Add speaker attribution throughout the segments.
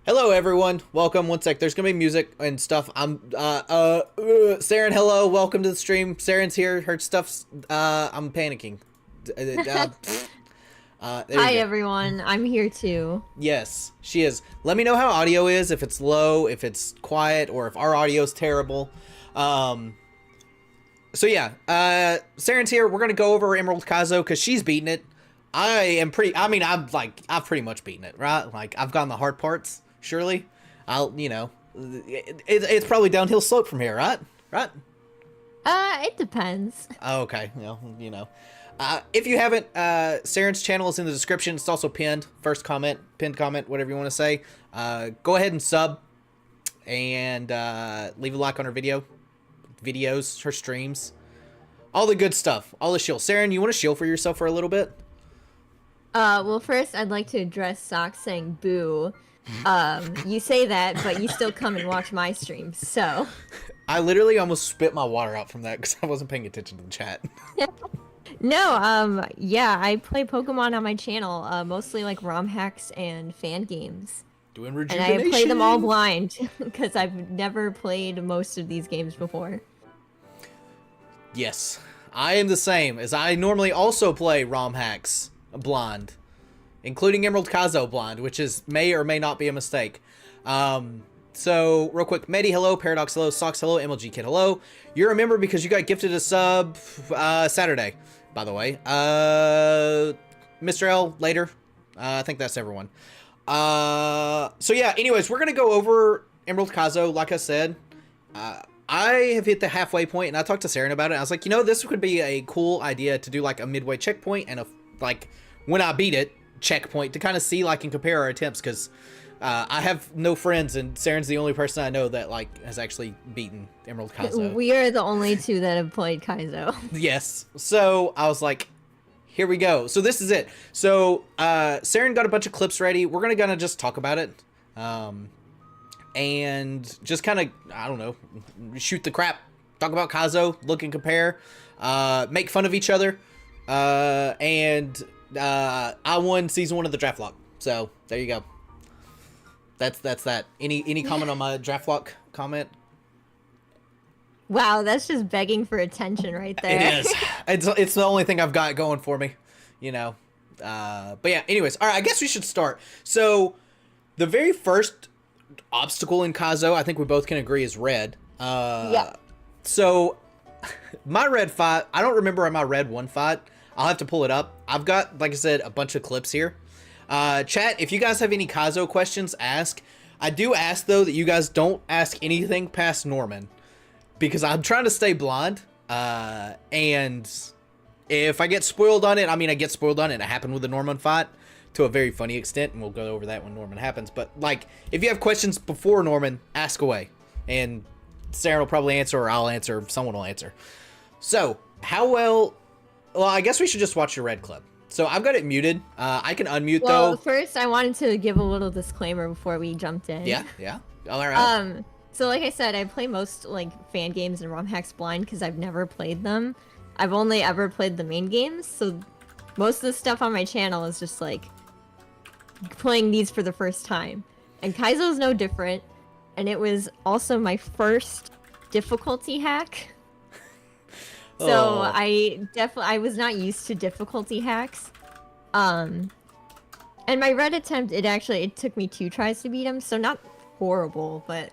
Speaker 1: Hello everyone, welcome. One sec, there's gonna be music and stuff. Saren, hello, welcome to the stream. Saren's here, her stuff's, I'm panicking. There
Speaker 2: Hi
Speaker 1: you go.
Speaker 2: everyone, I'm here too.
Speaker 1: Yes, she is. Let me know how audio is, if it's low, if it's quiet, or if our audio's terrible. So yeah, Saren's here. We're gonna go over Emerald Kaizo because she's beaten it. I've pretty much beaten it, right? Like, I've gotten the hard parts, surely. It's probably downhill slope from here, right? Right?
Speaker 2: It depends.
Speaker 1: Oh, okay, if you haven't, Saren's channel is in the description. It's also pinned. First comment, pinned comment, whatever you want to say. Go ahead and sub, and leave a like on her videos, her streams. All the good stuff, all the shield. Saren, you want to shield for yourself for a little bit?
Speaker 2: Well first I'd like to address Socks saying boo. You say that, but you still come and watch my streams, so.
Speaker 1: I literally almost spit my water out from that because I wasn't paying attention to the chat.
Speaker 2: No, yeah, I play Pokemon on my channel, mostly like ROM hacks and fan games.
Speaker 1: Doing
Speaker 2: And
Speaker 1: rejuvenation.
Speaker 2: I play them all blind, because I've never played most of these games before.
Speaker 1: Yes, I am the same, as I normally also play ROM hacks blind, including Emerald Kaizo blind, which may or may not be a mistake. So real quick, Medi, hello, Paradox, hello, Socks, hello, MLG Kid, hello. You're a member because you got gifted a sub Saturday, by the way. Mr. L later. I think that's everyone. So yeah, anyways, we're gonna go over Emerald Kaizo, like I said. I have hit the halfway point, and I talked to Saren about it. I was like, this could be a cool idea to do like a midway checkpoint and like when I beat it, checkpoint to kind of see like and compare our attempts, because I have no friends, and Saren's the only person I know that like has actually beaten Emerald Kaizo.
Speaker 2: We are the only two that have played Kaizo.
Speaker 1: Yes. So I was like, here we go. So this is it. So Saren got a bunch of clips ready. We're gonna just talk about it. And just kind of, I don't know, shoot the crap, talk about Kaizo, look and compare, make fun of each other, and I won season 1 of the draft lock. So there you go. That's that. Any comment on my draft lock comment?
Speaker 2: Wow, that's just begging for attention right there.
Speaker 1: It is. It's the only thing I've got going for me, But yeah, anyways, all right, I guess we should start. So the very first obstacle in Kaizo, I think we both can agree, is red.
Speaker 2: Yeah.
Speaker 1: So my red fight, I don't remember my red 1 fight. I'll have to pull it up. I've got, like I said, a bunch of clips here. Chat, if you guys have any Kaizo questions, ask. I do ask, though, that you guys don't ask anything past Norman, because I'm trying to stay blind. And if I get spoiled on it, I get spoiled on it. It happened with the Norman fight to a very funny extent, and we'll go over that when Norman happens. But, like, if you have questions before Norman, ask away. And Sarah will probably answer, or I'll answer, someone will answer. So, well, I guess we should just watch your red clip. So I've got it muted. I can unmute, though.
Speaker 2: Well, first I wanted to give a little disclaimer before we jumped in.
Speaker 1: Yeah. All right.
Speaker 2: So like I said, I play most like fan games and ROM hacks blind because I've never played them. I've only ever played the main games, so most of the stuff on my channel is just like playing these for the first time. And Kaizo is no different, and it was also my first difficulty hack. So
Speaker 1: Oh.
Speaker 2: I was not used to difficulty hacks. And my red attempt, it took me 2 tries to beat him, so not horrible, but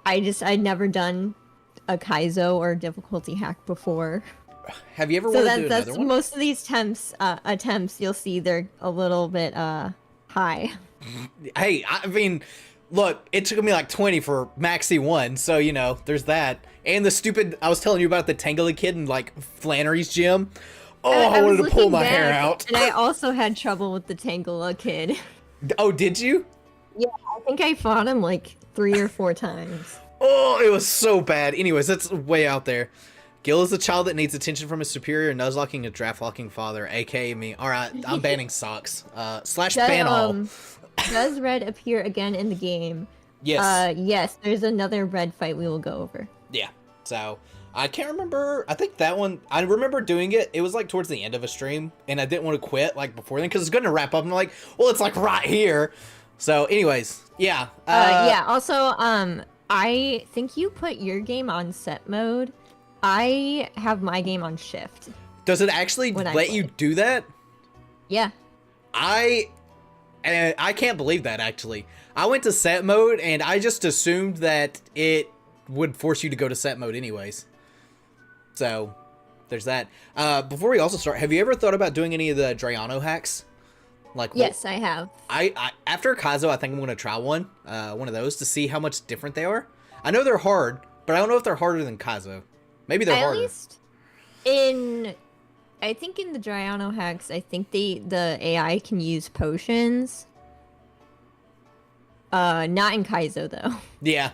Speaker 2: I'd never done a Kaizo or difficulty hack before.
Speaker 1: Have you ever
Speaker 2: So
Speaker 1: wanted to do
Speaker 2: that's
Speaker 1: another one?
Speaker 2: most of these attempts you'll see they're a little bit high.
Speaker 1: Hey, look, it took me like 20 for Maxi 1, so, there's that. And the stupid, I was telling you about the Tangela kid in, like, Flannery's gym. Oh, I
Speaker 2: was
Speaker 1: wanted to pull
Speaker 2: looking
Speaker 1: my hair
Speaker 2: back,
Speaker 1: out.
Speaker 2: And I also had trouble with the Tangela kid.
Speaker 1: Oh, did you?
Speaker 2: Yeah, I think I fought him like 3 or 4 times.
Speaker 1: Oh, it was so bad. Anyways, that's way out there. Gil is a child that needs attention from his superior, nuzlocking a draft-locking father, aka me. Alright, I'm banning Socks. Slash ban all.
Speaker 2: Does red appear again in the game?
Speaker 1: Yes.
Speaker 2: Yes, there's another red fight we will go over.
Speaker 1: Yeah. So, I can't remember. I think that one, I remember doing it. It was like towards the end of a stream, and I didn't want to quit like before then because it's going to wrap up. And I'm like, well, it's like right here. So, anyways, yeah.
Speaker 2: Yeah. Also, I think you put your game on set mode. I have my game on shift.
Speaker 1: Does it actually
Speaker 2: when I
Speaker 1: let
Speaker 2: play.
Speaker 1: you do that?
Speaker 2: Yeah.
Speaker 1: I can't believe that, actually. I went to set mode, and I just assumed that it would force you to go to set mode anyways. So, there's that. Before we also start, have you ever thought about doing any of the Drayano hacks? Like,
Speaker 2: Yes, I have.
Speaker 1: I after Kaizo, I think I'm going to try one of those to see how much different they are. I know they're hard, but I don't know if they're harder than Kaizo. Maybe they're harder.
Speaker 2: At least I think in the Drayano hacks, I think the AI can use potions. Not in Kaizo though.
Speaker 1: Yeah.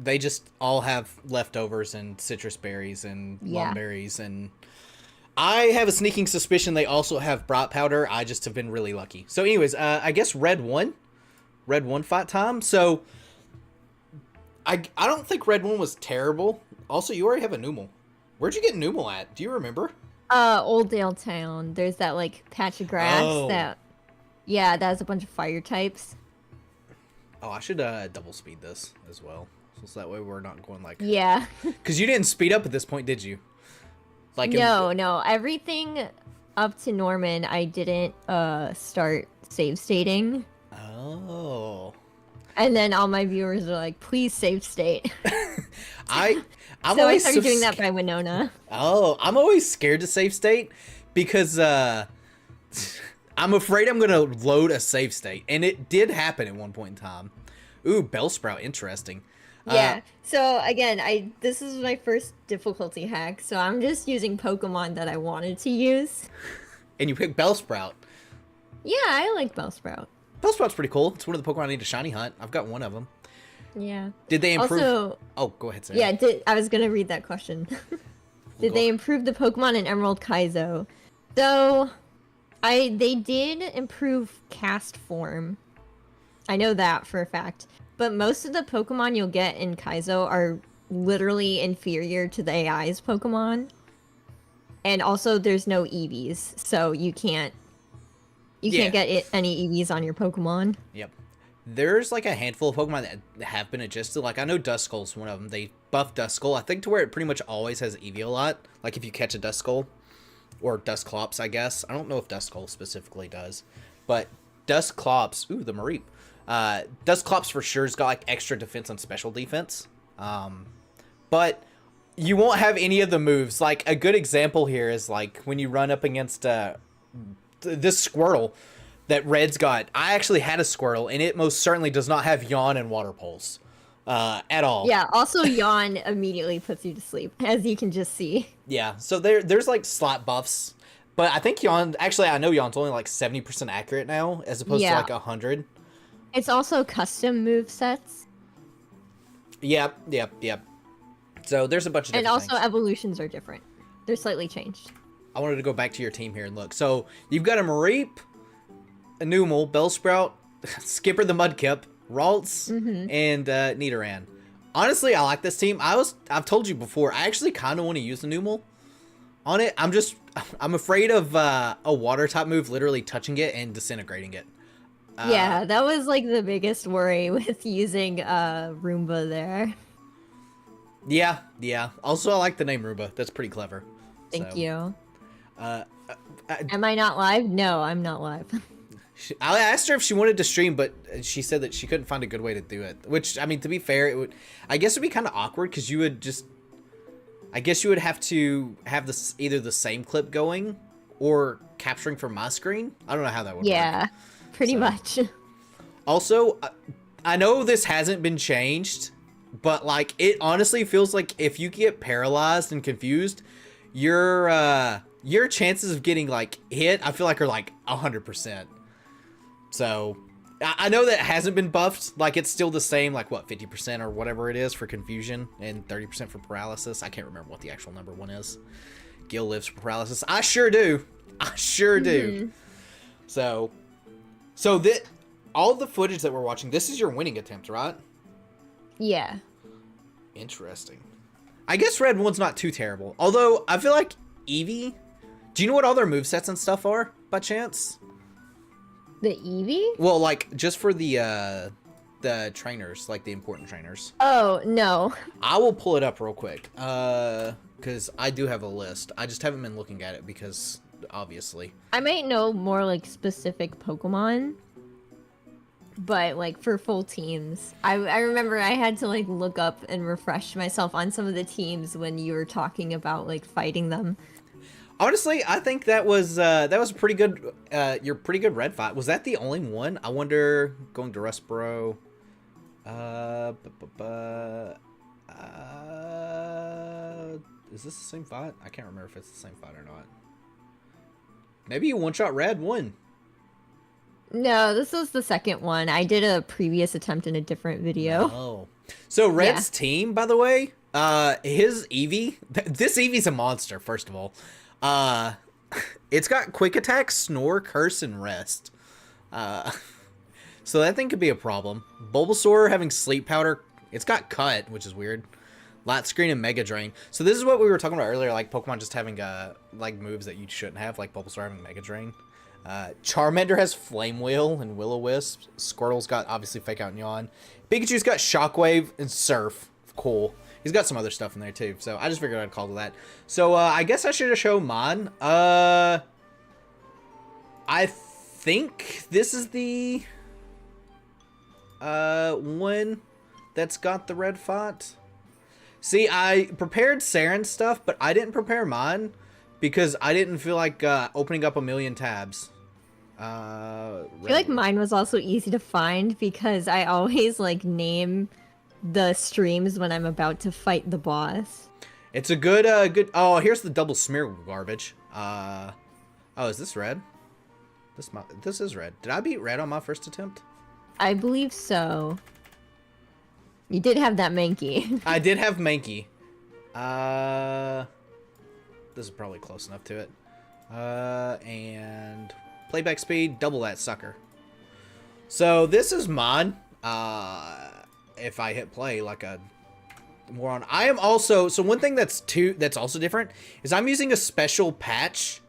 Speaker 1: They just all have leftovers and citrus berries and
Speaker 2: Yeah.
Speaker 1: lumberries, and I have a sneaking suspicion they also have brat powder. I just have been really lucky. So anyways, I guess red one fight time. So I don't think red one was terrible. Also, you already have a Numal. Where'd you get Numal at? Do you remember?
Speaker 2: Old Dale Town. There's that like patch of grass
Speaker 1: Oh.
Speaker 2: that has a bunch of fire types.
Speaker 1: Oh, I should double speed this as well. So that way we're not going like...
Speaker 2: Yeah.
Speaker 1: Because you didn't speed up at this point, did you? Like
Speaker 2: No. Everything up to Norman, I didn't start save stating.
Speaker 1: Oh.
Speaker 2: And then all my viewers are like, please save state.
Speaker 1: I'm
Speaker 2: So I
Speaker 1: always
Speaker 2: started doing that by Winona.
Speaker 1: Oh, I'm always scared to save state because I'm afraid I'm gonna load a save state, and it did happen at one point in time. Ooh, Bellsprout, interesting.
Speaker 2: Yeah. So again, this is my first difficulty hack, so I'm just using Pokemon that I wanted to use.
Speaker 1: And you picked Bellsprout.
Speaker 2: Yeah, I like Bellsprout.
Speaker 1: Bellsprout's pretty cool. It's one of the Pokemon I need to shiny hunt. I've got one of them.
Speaker 2: Yeah.
Speaker 1: Did they improve?
Speaker 2: Also,
Speaker 1: oh, go ahead, Sarah.
Speaker 2: yeah, I was gonna read that question. Did they improve the Pokemon in Emerald Kaizo? So, they did improve cast form. I know that for a fact. But most of the Pokemon you'll get in Kaizo are literally inferior to the AI's Pokemon. And also, there's no EVs, so you can't get any EVs on your Pokemon.
Speaker 1: Yep. There's like a handful of Pokemon that have been adjusted. Like, I know Duskull's one of them. They buffed Duskull, I think, to where it pretty much always has EV a lot. Like, if you catch a Duskull, or Dusclops, I guess. I don't know if Duskull specifically does. But Dusclops, ooh, the Mareep. Dusclops for sure has got like extra defense and special defense. But you won't have any of the moves. Like, a good example here is like when you run up against this Squirtle that Red's got. I actually had a Squirtle, and it most certainly does not have Yawn and Water Pulse at all.
Speaker 2: Yeah, also Yawn immediately puts you to sleep, as you can just see.
Speaker 1: Yeah, so there's like slot buffs. But I think Yawn, actually I know Yawn's only like 70% accurate now, as opposed to like 100.
Speaker 2: It's also custom move sets.
Speaker 1: Yep. So there's a bunch of different
Speaker 2: And also
Speaker 1: things.
Speaker 2: evolutions are different. They're slightly changed.
Speaker 1: I wanted to go back to your team here and look. So you've got a Mareep, a Numal, Bellsprout, Skipper the Mudkip, Ralts, and Nidoran. Honestly, I like this team. I've told you before, I actually kind of want to use the Numal on it. I'm afraid of a water type move literally touching it and disintegrating it.
Speaker 2: Yeah, that was like the biggest worry with using Roomba there.
Speaker 1: Yeah. Also, I like the name Roomba. That's pretty clever.
Speaker 2: Thank you.
Speaker 1: I
Speaker 2: Am I not live? No, I'm not live.
Speaker 1: I asked her if she wanted to stream, but she said that she couldn't find a good way to do it. Which, I mean, to be fair, I guess it would be kind of awkward because you would just... I guess you would have to have this either the same clip going or capturing from my screen. I don't know how that would work.
Speaker 2: Yeah, pretty much.
Speaker 1: Also, I know this hasn't been changed, but like it honestly feels like if you get paralyzed and confused, your chances of getting like hit, I feel like are like 100%. So I know that hasn't been buffed. Like it's still the same, like what 50% or whatever it is for confusion and 30% for paralysis. I can't remember what the actual number one is. Gil lives for paralysis. I sure do. So that all the footage that we're watching, this is your winning attempt, right?
Speaker 2: Yeah.
Speaker 1: Interesting. I guess red one's not too terrible. Although I feel like Eevee. Do you know what all their movesets and stuff are by chance?
Speaker 2: The Eevee?
Speaker 1: Well, like, just for the trainers, like the important trainers.
Speaker 2: Oh, no.
Speaker 1: I will pull it up real quick, because I do have a list. I just haven't been looking at it because, obviously.
Speaker 2: I might know more, like, specific Pokemon. But, like, for full teams. I remember I had to, like, look up and refresh myself on some of the teams when you were talking about, like, fighting them.
Speaker 1: Honestly, I think that was a pretty good, your pretty good red fight. Was that the only one? I wonder, going to Rustboro, is this the same fight? I can't remember if it's the same fight or not. Maybe you one-shot Red won.
Speaker 2: No, this was the second one. I did a previous attempt in a different video.
Speaker 1: Oh. So Red's team, by the way, his Eevee, this Eevee's a monster, first of all. It's got quick attack, snore, curse, and rest. So that thing could be a problem. Bulbasaur having sleep powder. It's got cut, which is weird. Light screen and Mega Drain. So this is what we were talking about earlier, like Pokemon just having like moves that you shouldn't have, like Bulbasaur having Mega Drain. Charmander has Flame Wheel and Will-O-Wisp. Squirtle's got obviously Fake Out and Yawn. Pikachu's got Shockwave and Surf. Cool. He's got some other stuff in there too, so I just figured I'd call it that. So I guess I should have shown mine. I think this is the one that's got the red font. See, I prepared Saren's stuff, but I didn't prepare mine because I didn't feel like opening up a million tabs.
Speaker 2: I feel like mine was also easy to find because I always like name the streams when I'm about to fight the boss.
Speaker 1: It's a good oh, here's the double smear garbage. Oh, is this red? This is red. Did I beat red on my first attempt?
Speaker 2: I believe so. You did have that Mankey.
Speaker 1: I did have Mankey. This is probably close enough to it. And playback speed, double that sucker. So this is mine. If I hit play like a moron. I am also, so one thing that's also different is I'm using a special patch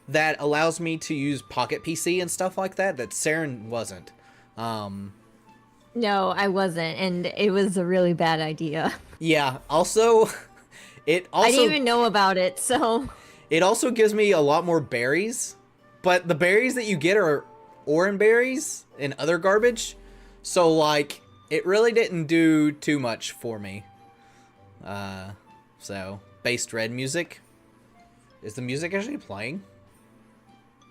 Speaker 1: that allows me to use Pocket PC and stuff like that Saren wasn't.
Speaker 2: No, I wasn't, and it was a really bad idea.
Speaker 1: Yeah, also I
Speaker 2: didn't even know about it, so
Speaker 1: it also gives me a lot more berries, but the berries that you get are orange berries and other garbage. So like it really didn't do too much for me. So based red music. Is the music actually playing?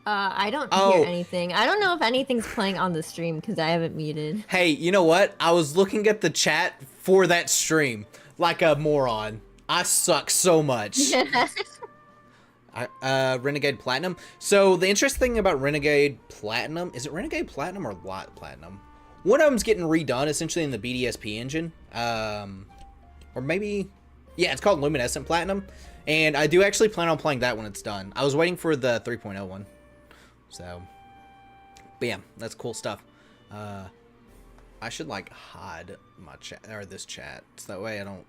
Speaker 2: I don't hear anything. I don't know if anything's playing on the stream because I haven't muted.
Speaker 1: Hey, you know what? I was looking at the chat for that stream like a moron. I suck so much. Renegade Platinum. So the interesting thing about Renegade Platinum, is it Renegade Platinum or Lot Platinum? One of them's getting redone essentially in the BDSP engine. Or maybe, yeah, it's called Luminescent Platinum. And I do actually plan on playing that when it's done. I was waiting for the 3.0 one. So, bam, that's cool stuff. I should like hide my chat or this chat so that way I don't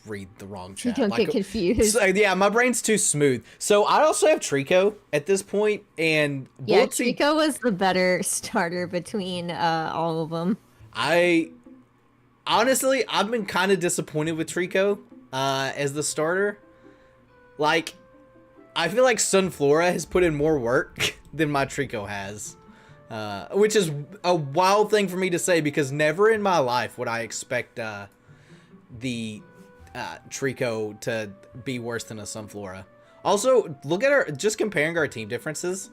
Speaker 1: read the wrong chat.
Speaker 2: You don't get confused.
Speaker 1: So, yeah, my brain's too smooth. So I also have Trico at this point, and
Speaker 2: yeah, Trico was the better starter between all of them.
Speaker 1: Honestly, I've been kind of disappointed with Trico as the starter. Like, I feel like Sunflora has put in more work than my Trico has. Which is a wild thing for me to say because never in my life would I expect the Trico to be worse than a Sunflora. Also, look at our, just comparing our team differences.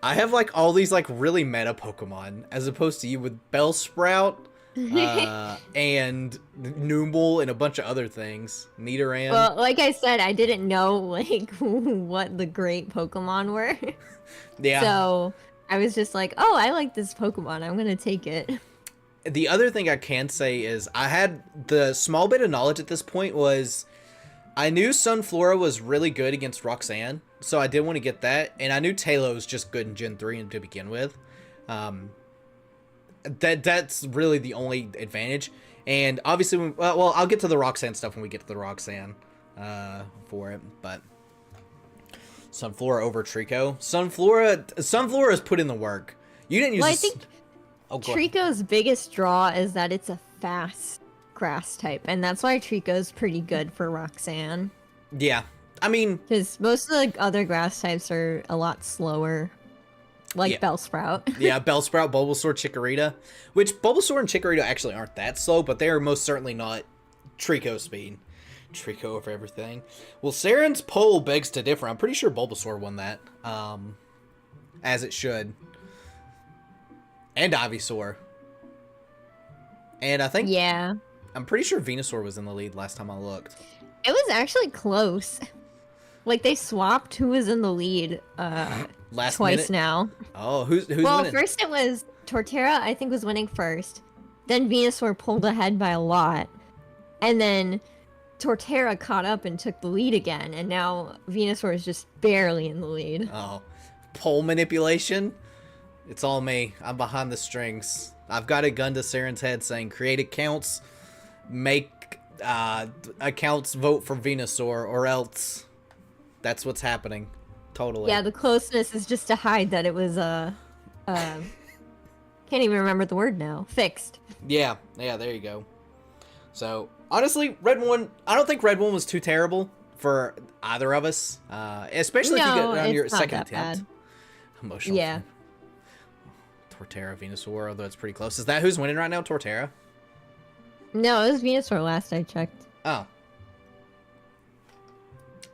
Speaker 1: I have like all these like really meta Pokemon as opposed to you with Bellsprout and Nooble and a bunch of other things. Nidoran.
Speaker 2: Well, like I said, I didn't know like what the great Pokemon were.
Speaker 1: Yeah.
Speaker 2: So I was just like, oh, I like this Pokemon. I'm gonna take it.
Speaker 1: The other thing I can say is I had the small bit of knowledge at this point was I knew Sunflora was really good against Roxanne, so I did want to get that, and I knew Tailo was just good in Gen 3 to begin with. That's really the only advantage, and obviously, well, I'll get to the Roxanne stuff when we get to the Roxanne for it, but Sunflora over Trico. Sunflora has put in the work. You didn't use
Speaker 2: Well, I
Speaker 1: this...
Speaker 2: think
Speaker 1: Oh, go ahead.
Speaker 2: Trico's biggest draw is that it's a fast grass type, and that's why Trico's pretty good for Roxanne.
Speaker 1: Yeah. I mean...
Speaker 2: Because most of the other grass types are a lot slower. Like
Speaker 1: Yeah.
Speaker 2: Bellsprout.
Speaker 1: Yeah, Bellsprout, Bulbasaur, Chikorita. Which, Bulbasaur and Chikorita actually aren't that slow, but they are most certainly not Trico speed. Trico over everything. Well, Saren's poll begs to differ. I'm pretty sure Bulbasaur won that. As it should. And Ivysaur. And I think...
Speaker 2: Yeah.
Speaker 1: I'm pretty sure Venusaur was in the lead last time I looked.
Speaker 2: It was actually close. Like, they swapped who was in the lead
Speaker 1: Last
Speaker 2: twice
Speaker 1: minute?
Speaker 2: now.
Speaker 1: Oh, who's
Speaker 2: Well,
Speaker 1: winning?
Speaker 2: first it was Torterra, I think, was winning first. Then Venusaur pulled ahead by a lot. And then Torterra caught up and took the lead again. And now Venusaur is just barely in the lead.
Speaker 1: Oh, poll manipulation? It's all me. I'm behind the strings. I've got a gun to Saren's head saying create accounts, make accounts vote for Venusaur, or else that's what's happening. Totally.
Speaker 2: Yeah, the closeness is just to hide that it was, can't even remember the word now. Fixed.
Speaker 1: Yeah, there you go. So, honestly, Red 1, I don't think Red 1 was too terrible for either of us. Especially if you get
Speaker 2: No,
Speaker 1: on your
Speaker 2: it's not
Speaker 1: second
Speaker 2: that
Speaker 1: attempt.
Speaker 2: bad.
Speaker 1: Emotional.
Speaker 2: Yeah.
Speaker 1: Torterra, Venusaur, although it's pretty close. Is that who's winning right now, Torterra?
Speaker 2: No, it was Venusaur last I checked.
Speaker 1: Oh.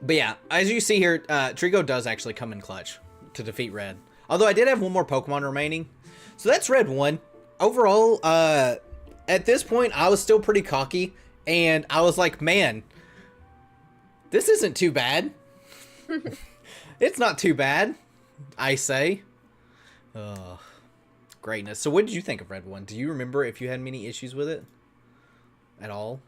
Speaker 1: But yeah, as you see here, Trico does actually come in clutch to defeat Red. Although I did have one more Pokemon remaining. So that's Red 1. Overall, at this point, I was still pretty cocky. And I was like, man, this isn't too bad. It's not too bad, I say. Ugh. Greatness. So what did you think of Red 1? Do you remember if you had many issues with it? At all?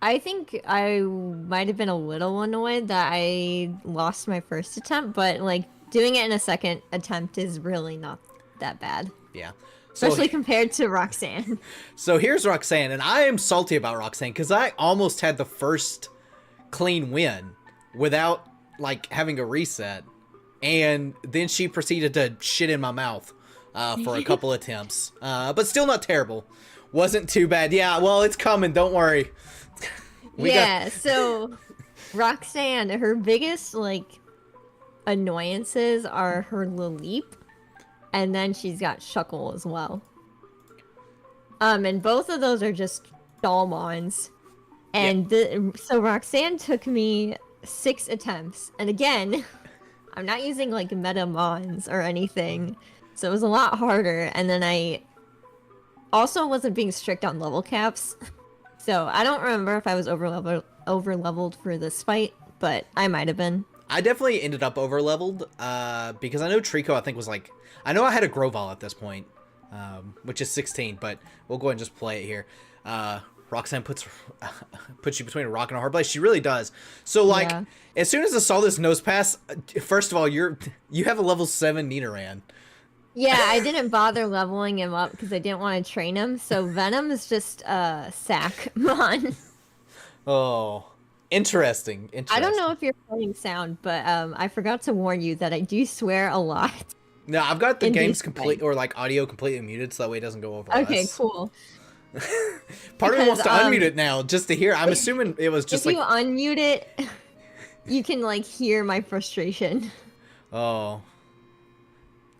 Speaker 2: I think I might have been a little annoyed that I lost my first attempt, but like doing it in a second attempt is really not that bad.
Speaker 1: Yeah.
Speaker 2: Especially compared to Roxanne.
Speaker 1: So here's Roxanne, and I am salty about Roxanne because I almost had the first clean win without like having a reset. And then she proceeded to shit in my mouth for a couple attempts. But still not terrible. Wasn't too bad. Yeah, well, it's coming. Don't worry.
Speaker 2: So Roxanne, her biggest, like, annoyances are her Laleep. And then she's got Shuckle as well. And both of those are just Dalmons. And so Roxanne took me 6 attempts. And again... I'm not using, like, meta mons or anything, so it was a lot harder, and then I also wasn't being strict on level caps, so I don't remember if I was over-leveled for this fight, but I might have been.
Speaker 1: I definitely ended up over-leveled, because I know Trico, I think, was, like... I know I had a Grovyle at this point, which is 16, but we'll go ahead and just play it here. Roxanne puts you between a rock and a hard place. She really does. So, like, as soon as I saw this nose pass, first of all, you have a level 7 Nidoran.
Speaker 2: Yeah, I didn't bother leveling him up because I didn't want to train him. So Venom is just sack mon.
Speaker 1: Oh, interesting.
Speaker 2: I don't know if you're playing sound, but I forgot to warn you that I do swear a lot.
Speaker 1: No, I've got the games complete or like audio completely muted so that way it doesn't go over.
Speaker 2: Okay, cool.
Speaker 1: Part of me wants to unmute it now just to hear. I'm assuming it was just
Speaker 2: if you unmute it, you can like hear my frustration.
Speaker 1: Oh.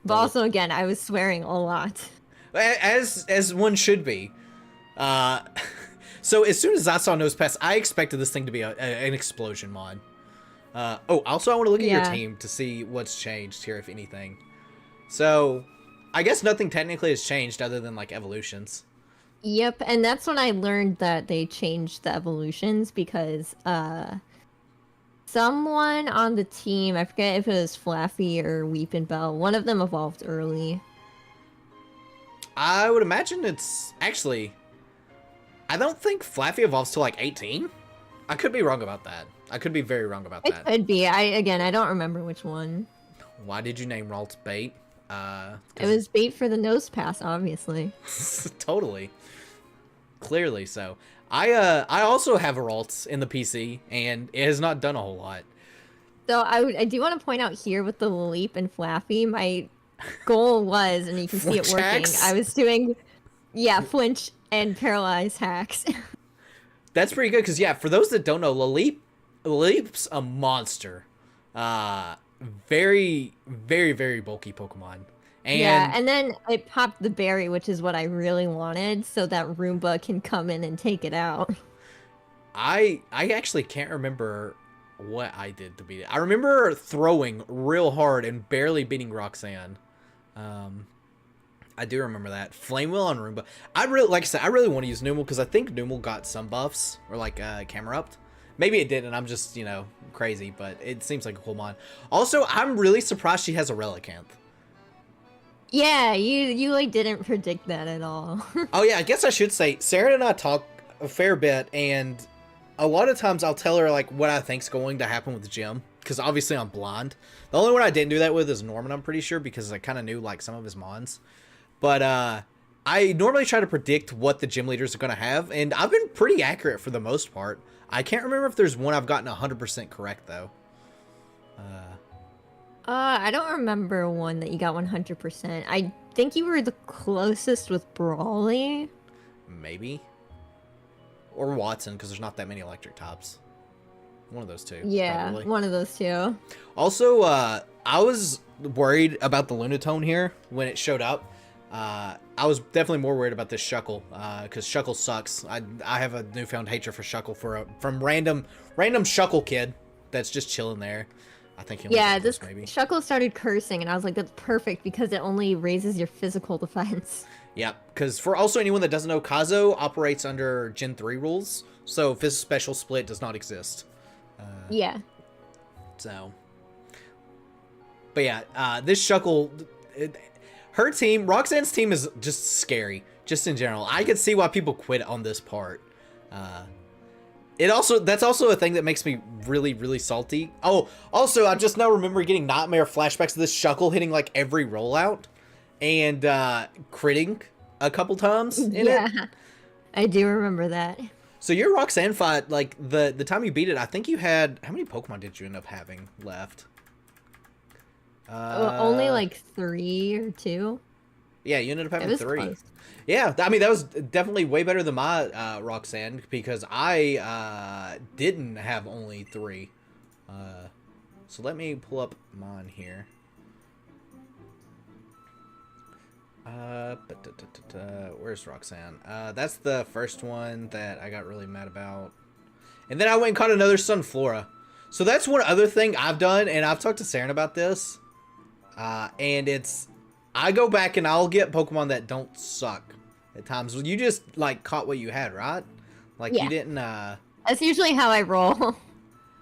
Speaker 2: But also, again, I was swearing a lot.
Speaker 1: As one should be. So as soon as I saw Nose Pass, I expected this thing to be an explosion mod. Also I want to look at your team to see what's changed here, if anything. So, I guess nothing technically has changed other than like evolutions.
Speaker 2: Yep, and that's when I learned that they changed the evolutions because someone on the team, I forget if it was Flaffy or Weepinbell, one of them evolved early.
Speaker 1: I would imagine it's actually... I don't think Flaffy evolves till like 18. I could be wrong about that. I could be very wrong about that.
Speaker 2: It could be. I don't remember which one.
Speaker 1: Why did you name Ralts Bait?
Speaker 2: It was bait for the nose pass, obviously.
Speaker 1: Totally. Clearly so. I also have a Ralts in the PC, and it has not done a whole lot.
Speaker 2: So I do want to point out here with the leap and flappy, my goal was, and you can see it
Speaker 1: Flinch
Speaker 2: working.
Speaker 1: hacks?
Speaker 2: I was doing, yeah, flinch and paralyze hacks.
Speaker 1: That's pretty good, because, yeah, for those that don't know, Laleep's a monster. Very, very, very bulky Pokemon.
Speaker 2: Yeah,
Speaker 1: And
Speaker 2: and then it popped the berry, which is what I really wanted, so that Roomba can come in and take it out.
Speaker 1: I actually can't remember what I did to beat it. I remember throwing real hard and barely beating Roxanne. I do remember that. Flame Wheel on Roomba. Like I said, I really want to use Numel because I think Numel got some buffs, or like camera upped. Maybe it did, and I'm just, crazy, but it seems like a cool mod. Also, I'm really surprised she has a Relicanth.
Speaker 2: Yeah, you like didn't predict that at all.
Speaker 1: Oh yeah, I guess I should say, Sarah and I talk a fair bit, and a lot of times I'll tell her like what I think's going to happen with the gym, because obviously I'm blind. The only one I didn't do that with is Norman, I'm pretty sure, because I kind of knew like some of his mons. But I normally try to predict what the gym leaders are going to have, and I've been pretty accurate for the most part. I can't remember if there's one I've gotten 100% correct though.
Speaker 2: I don't remember one that you got 100%. I think you were the closest with Brawly.
Speaker 1: Maybe. Or Watson, because there's not that many electric types. One of those two.
Speaker 2: Yeah,
Speaker 1: probably.
Speaker 2: one of those two.
Speaker 1: Also, I was worried about the Lunatone here when it showed up. I was definitely more worried about this Shuckle, because Shuckle sucks. I have a newfound hatred for Shuckle from random Shuckle kid that's just chilling there. I think
Speaker 2: this maybe. Shuckle started cursing, and I was like, that's perfect because it only raises your physical defense.
Speaker 1: Yeah, because for also anyone that doesn't know, Kaizo operates under Gen 3 rules, so Fizz Special Split does not exist.
Speaker 2: Yeah.
Speaker 1: So. But yeah, this Shuckle, her team, Roxanne's team is just scary, just in general. I could see why people quit on this part. That's also a thing that makes me really, really salty. Oh, also, I just now remember getting nightmare flashbacks of this Shuckle hitting like every rollout and critting a couple times in it.
Speaker 2: I do remember that.
Speaker 1: So your Roxanne fight, like the time you beat it, I think you had, how many Pokemon did you end up having left?
Speaker 2: Only like 3 or 2.
Speaker 1: Yeah, you ended up having 3.
Speaker 2: Close.
Speaker 1: Yeah, I mean, that was definitely way better than my Roxanne, because I didn't have only 3. So let me pull up mine here. Where's Roxanne? That's the first one that I got really mad about. And then I went and caught another Sunflora. So that's one other thing I've done, and I've talked to Saren about this. And I go back and I'll get Pokemon that don't suck at times. You just, like, caught what you had, right? Like, you didn't,
Speaker 2: That's usually how I roll.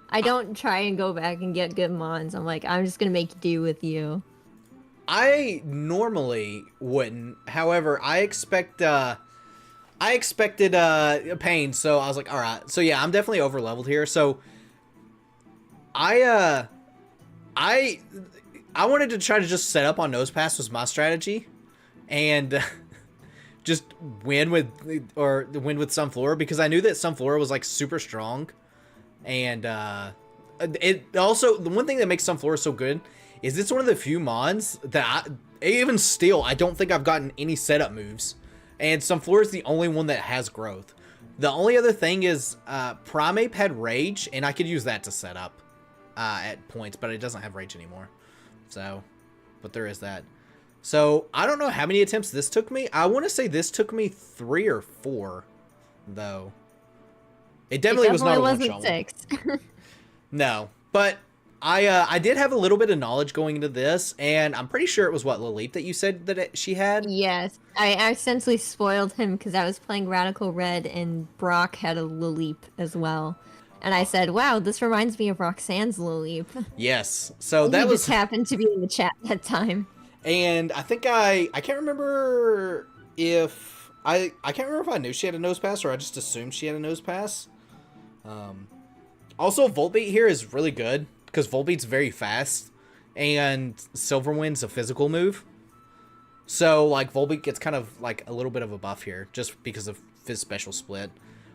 Speaker 2: I don't try and go back and get good mons. I'm like, I'm just gonna make do with you.
Speaker 1: I normally wouldn't. However, I expected pain, so I was like, alright. So yeah, I'm definitely over leveled here. So I wanted to try to just set up on Nose Pass was my strategy, and just win with Sunflora, because I knew that Sunflora was like super strong, and it also, the one thing that makes Sunflora so good is it's one of the few mons that even still I don't think I've gotten any setup moves, and Sunflora is the only one that has growth. The only other thing is Primeape had Rage, and I could use that to set up at points, but it doesn't have Rage anymore. So, but there is that. So, I don't know how many attempts this took me. I want to say this took me 3 or 4, though. It definitely was not a one-shot.
Speaker 2: Wasn't 6.
Speaker 1: No, but I did have a little bit of knowledge going into this, and I'm pretty sure it was, what, Laleep that you said that she had?
Speaker 2: Yes, I essentially spoiled him because I was playing Radical Red, and Brock had a Laleep as well. And I said, wow, this reminds me of Roxanne's Laleep.
Speaker 1: Yes. So
Speaker 2: that just happened to be in the chat that time.
Speaker 1: And I think I can't remember if I can't remember if I knew she had a Nose Pass or I just assumed she had a Nose Pass. Also, Volbeat here is really good because Volbeat's very fast, and Silverwind's a physical move. So like Volbeat gets kind of like a little bit of a buff here just because of Fizz Special Split.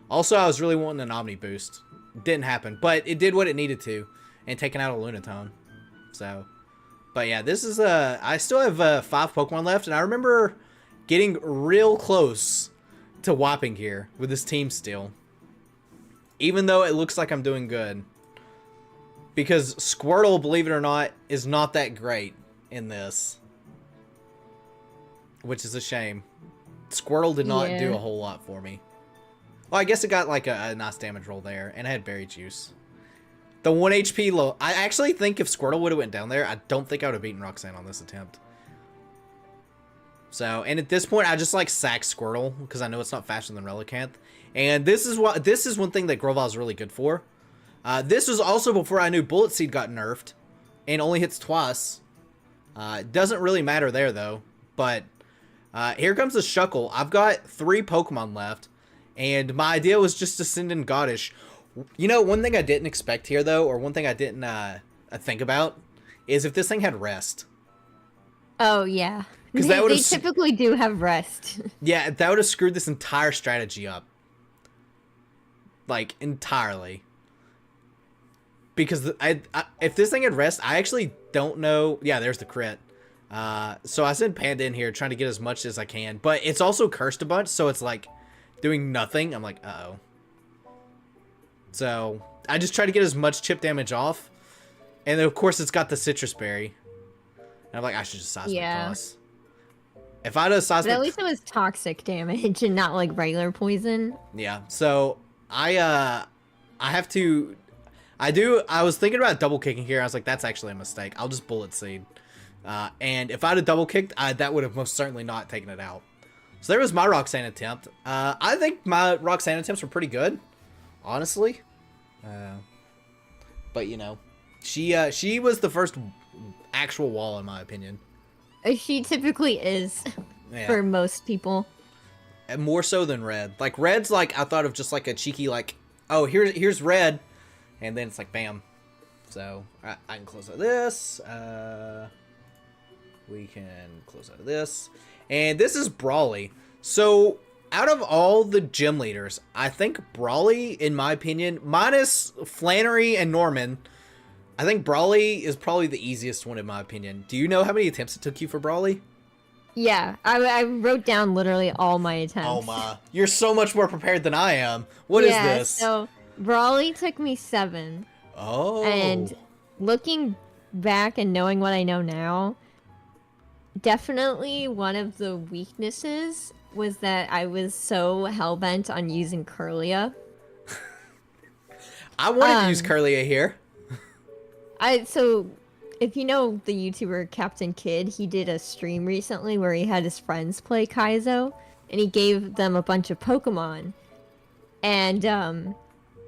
Speaker 1: Also, I was really wanting an Omni Boost. Didn't happen, but it did what it needed to. and taking out a Lunatone. So, but yeah, this is I still have 5 Pokemon left, and I remember getting real close to whopping here with this team still. Even though it looks like I'm doing good. Because Squirtle, believe it or not, is not that great in this. Which is a shame. Squirtle did not do a whole lot for me. Well, I guess it got like a nice damage roll there, and I had Berry Juice. The 1 HP low. I actually think if Squirtle would have went down there, I don't think I would have beaten Roxanne on this attempt. So, and at this point, I just like sack Squirtle because I know it's not faster than Relicanth. And this is one thing that Grovyle is really good for. This was also before I knew Bullet Seed got nerfed and only hits twice. It doesn't really matter there though. But here comes the Shuckle. I've got 3 Pokemon left, and my idea was just to send in Goddish. You know, one thing I didn't expect here though, or one thing I didn't think about, is if this thing had Rest.
Speaker 2: Oh yeah,
Speaker 1: because
Speaker 2: they typically do have Rest.
Speaker 1: Yeah, that would have screwed this entire strategy up. Like, entirely. Because if this thing had Rest, I actually don't know. Yeah, there's the crit. So I sent Panda in here trying to get as much as I can. But it's also cursed a bunch, so it's like doing nothing. I'm like, uh-oh. So I just try to get as much chip damage off. And then, of course, it's got the Citrus Berry. And I'm like, I should just Seismic Toss. If I had a Seismic...
Speaker 2: But at least it was toxic damage and not like regular poison.
Speaker 1: Yeah, so I have to... I was thinking about double kicking here. I was like, that's actually a mistake. I'll just Bullet Seed. And if I'd have double kicked, that would have most certainly not taken it out. So there was my Roxanne attempt. I think my Roxanne attempts were pretty good, honestly. But you know, she was the first actual wall in my opinion.
Speaker 2: She typically is for most people.
Speaker 1: And more so than Red. Like Red's like I thought of just like a cheeky like, oh here's Red. And then it's like, bam. So, I can close out of this. We can close out of this. And this is Brawly. So, out of all the gym leaders, I think Brawly, in my opinion, minus Flannery and Norman, I think Brawly is probably the easiest one in my opinion. Do you know how many attempts it took you for Brawly?
Speaker 2: Yeah, I wrote down literally all my attempts.
Speaker 1: Oh my. You're so much more prepared than I am. What is this?
Speaker 2: So... Brawly took me 7.
Speaker 1: Oh.
Speaker 2: And looking back and knowing what I know now, definitely one of the weaknesses was that I was so hellbent on using Kirlia.
Speaker 1: I wanted to use Kirlia here.
Speaker 2: So, if you know the YouTuber Captain Kid, he did a stream recently where he had his friends play Kaizo, and he gave them a bunch of Pokemon. And,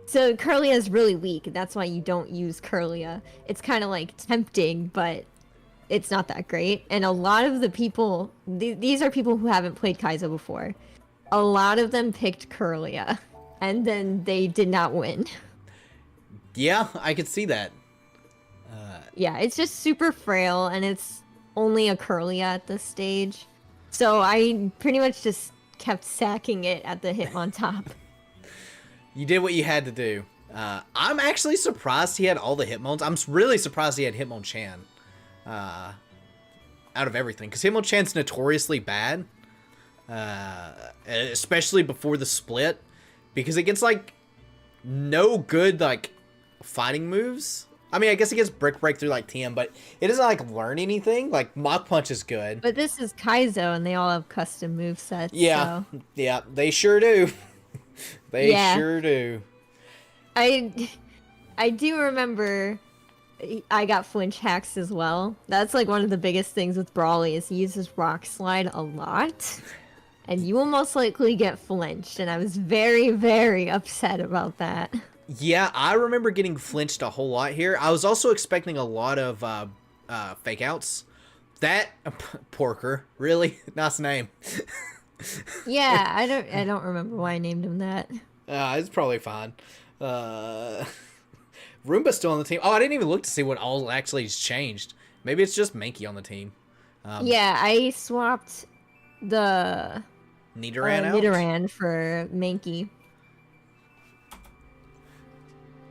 Speaker 2: so Kirlia is really weak. That's why you don't use Kirlia. It's kind of like tempting, but it's not that great. And a lot of the people, these are people who haven't played Kaizo before. A lot of them picked Kirlia, and then they did not win.
Speaker 1: Yeah, I could see that.
Speaker 2: Yeah, it's just super frail, and it's only a Kirlia at this stage. So I pretty much just kept sacking it at the Hitmontop.
Speaker 1: You did what you had to do. I'm actually surprised he had all the Hitmons. I'm really surprised he had Hitmonchan out of everything. Because Hitmonchan's notoriously bad. Especially before the split. Because it gets, like, no good, like, fighting moves. I mean, I guess it gets Brick Break through, like, TM. But it doesn't, like, learn anything. Like, Mach Punch is good.
Speaker 2: But this is Kaizo, and they all have custom movesets.
Speaker 1: Yeah.
Speaker 2: So.
Speaker 1: Yeah, they sure do. They sure do.
Speaker 2: I do remember I got flinch hacks as well. That's like one of the biggest things with Brawly is he uses Rock Slide a lot. And you will most likely get flinched. And I was very, very upset about that.
Speaker 1: Yeah, I remember getting flinched a whole lot here. I was also expecting a lot of fake outs. That Porker, really? Nice name.
Speaker 2: Yeah, I don't remember why I named him that.
Speaker 1: It's probably fine. Roomba's still on the team. Oh, I didn't even look to see what all actually has changed. Maybe it's just Mankey on the team.
Speaker 2: Yeah, I swapped the
Speaker 1: Nidoran out?
Speaker 2: Nidoran for Mankey.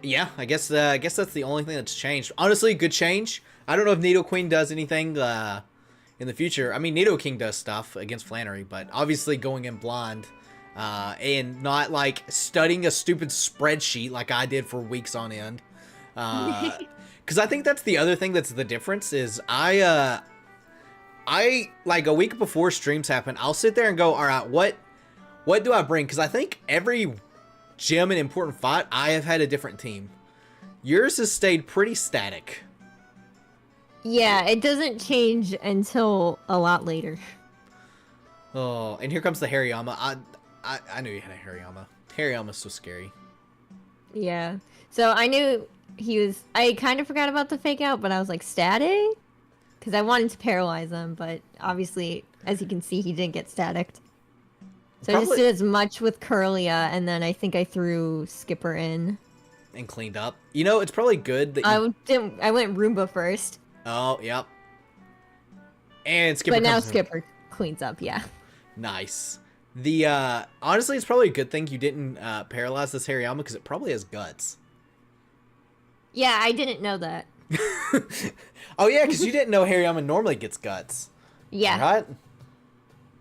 Speaker 1: Yeah, I guess that's the only thing that's changed. Honestly, good change. I don't know if Nidoqueen does anything in the future. I mean, Nidoking does stuff against Flannery, but obviously going in blind and not like studying a stupid spreadsheet like I did for weeks on end. Because I think that's the other thing that's the difference is I like a week before streams happen, I'll sit there and go, all right, what do I bring? Because I think every gym and important fight, I have had a different team. Yours has stayed pretty static.
Speaker 2: Yeah, it doesn't change until a lot later.
Speaker 1: Oh, and here comes the Hariyama. I knew you had a Hariyama. Hariyama's so scary.
Speaker 2: Yeah. So I knew he was... I kind of forgot about the fake out, but I was like, static? Because I wanted to paralyze him, but obviously, as you can see, he didn't get staticked. So I just did as much with Curlia, and then I think I threw Skipper in.
Speaker 1: And cleaned up. You know, it's probably good that you...
Speaker 2: I went Roomba first.
Speaker 1: Oh, yep. And Skipper
Speaker 2: But now Skipper cleans up, yeah.
Speaker 1: Nice. The, honestly, it's probably a good thing you didn't, paralyze this Hariyama, because it probably has guts.
Speaker 2: Yeah, I didn't know that.
Speaker 1: Oh, yeah, because you didn't know Hariyama normally gets guts.
Speaker 2: Yeah.
Speaker 1: Right?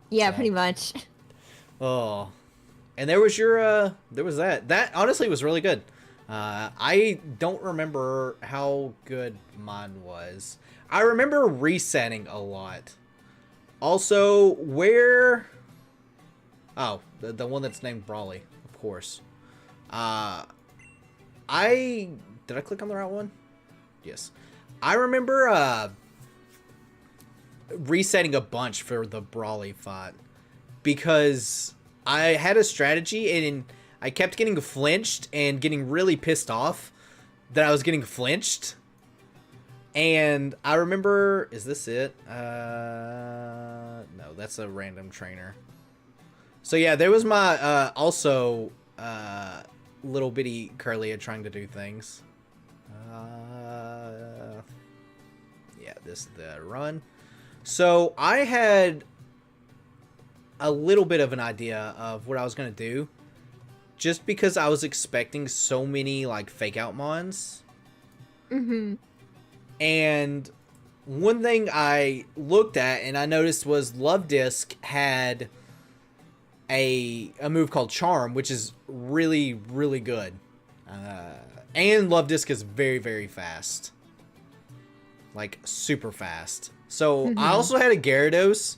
Speaker 2: Yeah, pretty much.
Speaker 1: Oh. And there was your, there was that. That, honestly, was really good. I don't remember how good mine was. I remember resetting a lot. Also, where... Oh, the one that's named Brawly, of course. Did I click on the right one? Yes. I remember, resetting a bunch for the Brawly fight. Because I had a strategy and I kept getting flinched and getting really pissed off that I was getting flinched. And I remember, is this it? No, that's a random trainer. So yeah, there was my, also, little bitty Curlia trying to do things. Yeah, this is the run. So I had a little bit of an idea of what I was going to do. Just because I was expecting so many, like, fake out mons.
Speaker 2: Mm-hmm.
Speaker 1: And one thing I looked at and I noticed was Love Disc had a move called Charm, which is really, really good. And Love Disc is very, very fast. Like, super fast. So, I also had a Gyarados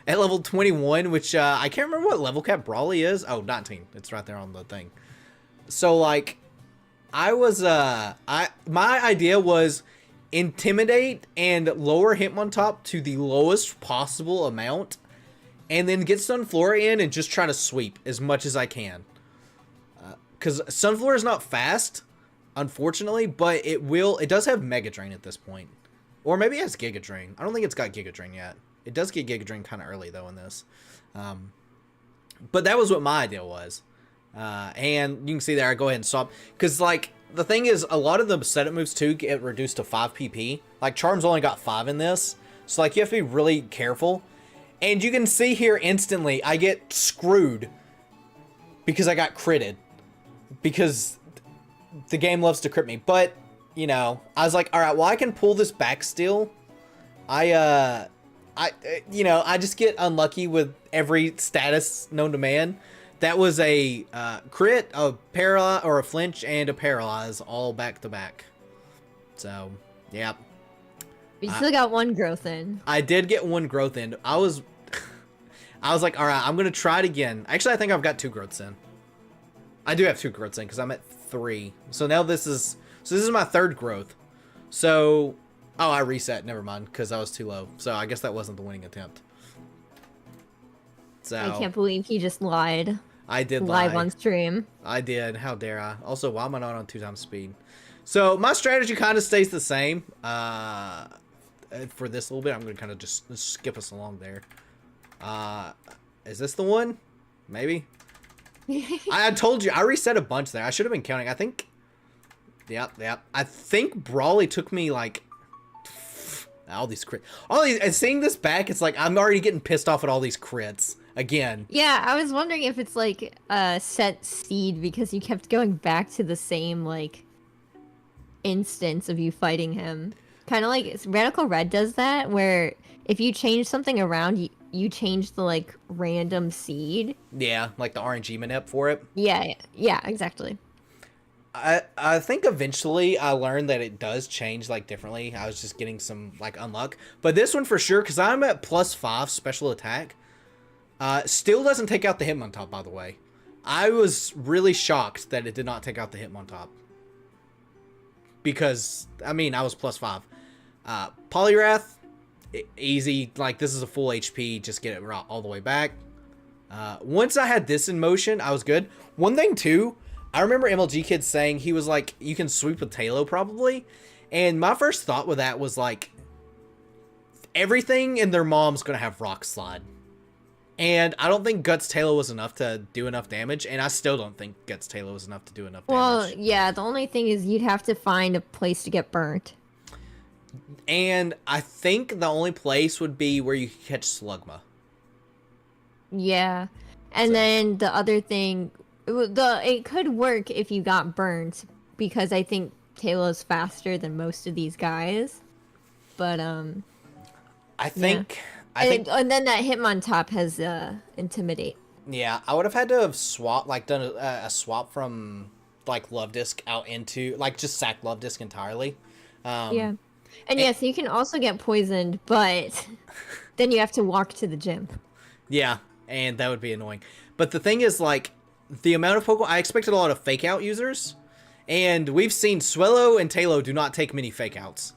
Speaker 1: at level 21, which, I can't remember what level cap Brawly is. Oh, 19. It's right there on the thing. So, like, I was, my idea was intimidate and lower Hitmontop to the lowest possible amount, and then get Sunflora in and just try to sweep as much as I can. Because Sunflora is not fast, unfortunately, but it does have Mega Drain at this point. Or maybe it has Giga Drain. I don't think it's got Giga Drain yet. It does get Giga Drain kind of early, though, in this. But that was what my idea was. And you can see there, I go ahead and swap. Because, like, the thing is, a lot of the setup moves, too, get reduced to 5 PP. Like, Charm's only got 5 in this. So, like, you have to be really careful. And you can see here instantly, I get screwed. Because I got critted. Because the game loves to crit me. But, you know, I was like, alright, well, I can pull this back still. I just get unlucky with every status known to man. That was a crit, a paralyze, or a flinch, and a paralyze all back to back. So, yeah.
Speaker 2: You still got one growth in.
Speaker 1: I did get one growth in. I was like, all right, I'm gonna try it again. Actually, I think I've got 2 growths in. I do have 2 growths in because I'm at 3. So now this is my 3rd growth. So, oh, I reset. Never mind, because I was too low. So I guess that wasn't the winning attempt. So
Speaker 2: I can't believe he just lied.
Speaker 1: I did lie.
Speaker 2: Live on stream.
Speaker 1: I did. How dare I? Also, why am I not on 2 times speed? So my strategy kind of stays the same. For this little bit, I'm going to kind of just skip us along there. Is this the one? Maybe. I told you, I reset a bunch there. I should have been counting. I think. Yep. I think Brawly took me like all these crits. And seeing this back, it's like I'm already getting pissed off at all these crits. again.
Speaker 2: Yeah, I was wondering if it's like a set seed because you kept going back to the same like instance of you fighting him. Kind of like Radical Red does that, where if you change something around, you change the like random seed.
Speaker 1: Yeah, like the RNG manip for it.
Speaker 2: Yeah, exactly.
Speaker 1: I think eventually I learned that it does change like differently. I was just getting some like unluck, but this one for sure because I'm at +5 special attack. Still doesn't take out the Hitmontop, by the way. I was really shocked that it did not take out the Hitmontop. Because, I mean, I was +5. Polyrath, easy. Like, this is a full HP. Just get it all the way back. Once I had this in motion, I was good. One thing, too, I remember MLG Kid saying he was like, you can sweep with Talo, probably. And my first thought with that was, like, everything in their mom's going to have Rock Slide. And I don't think Guts Taylor was enough to do enough damage, and I still don't think Guts Taylor was enough to do enough damage.
Speaker 2: Well, yeah, the only thing is you'd have to find a place to get burnt.
Speaker 1: And I think the only place would be where you could catch Slugma.
Speaker 2: Yeah. And then the other thing, it could work if you got burnt, because I think Taylor's faster than most of these guys. But,
Speaker 1: I think...
Speaker 2: Yeah. And then that Hitmontop has Intimidate.
Speaker 1: Yeah, I would have had to have swapped, like, done a swap from, like, Love Disc out into, like, just sack Love Disc entirely.
Speaker 2: Yeah. And yes, you can also get poisoned, but then you have to walk to the gym.
Speaker 1: Yeah, and that would be annoying. But the thing is, like, the amount of Pokemon... I expected a lot of fake-out users, and we've seen Swellow and Talo do not take many fake-outs.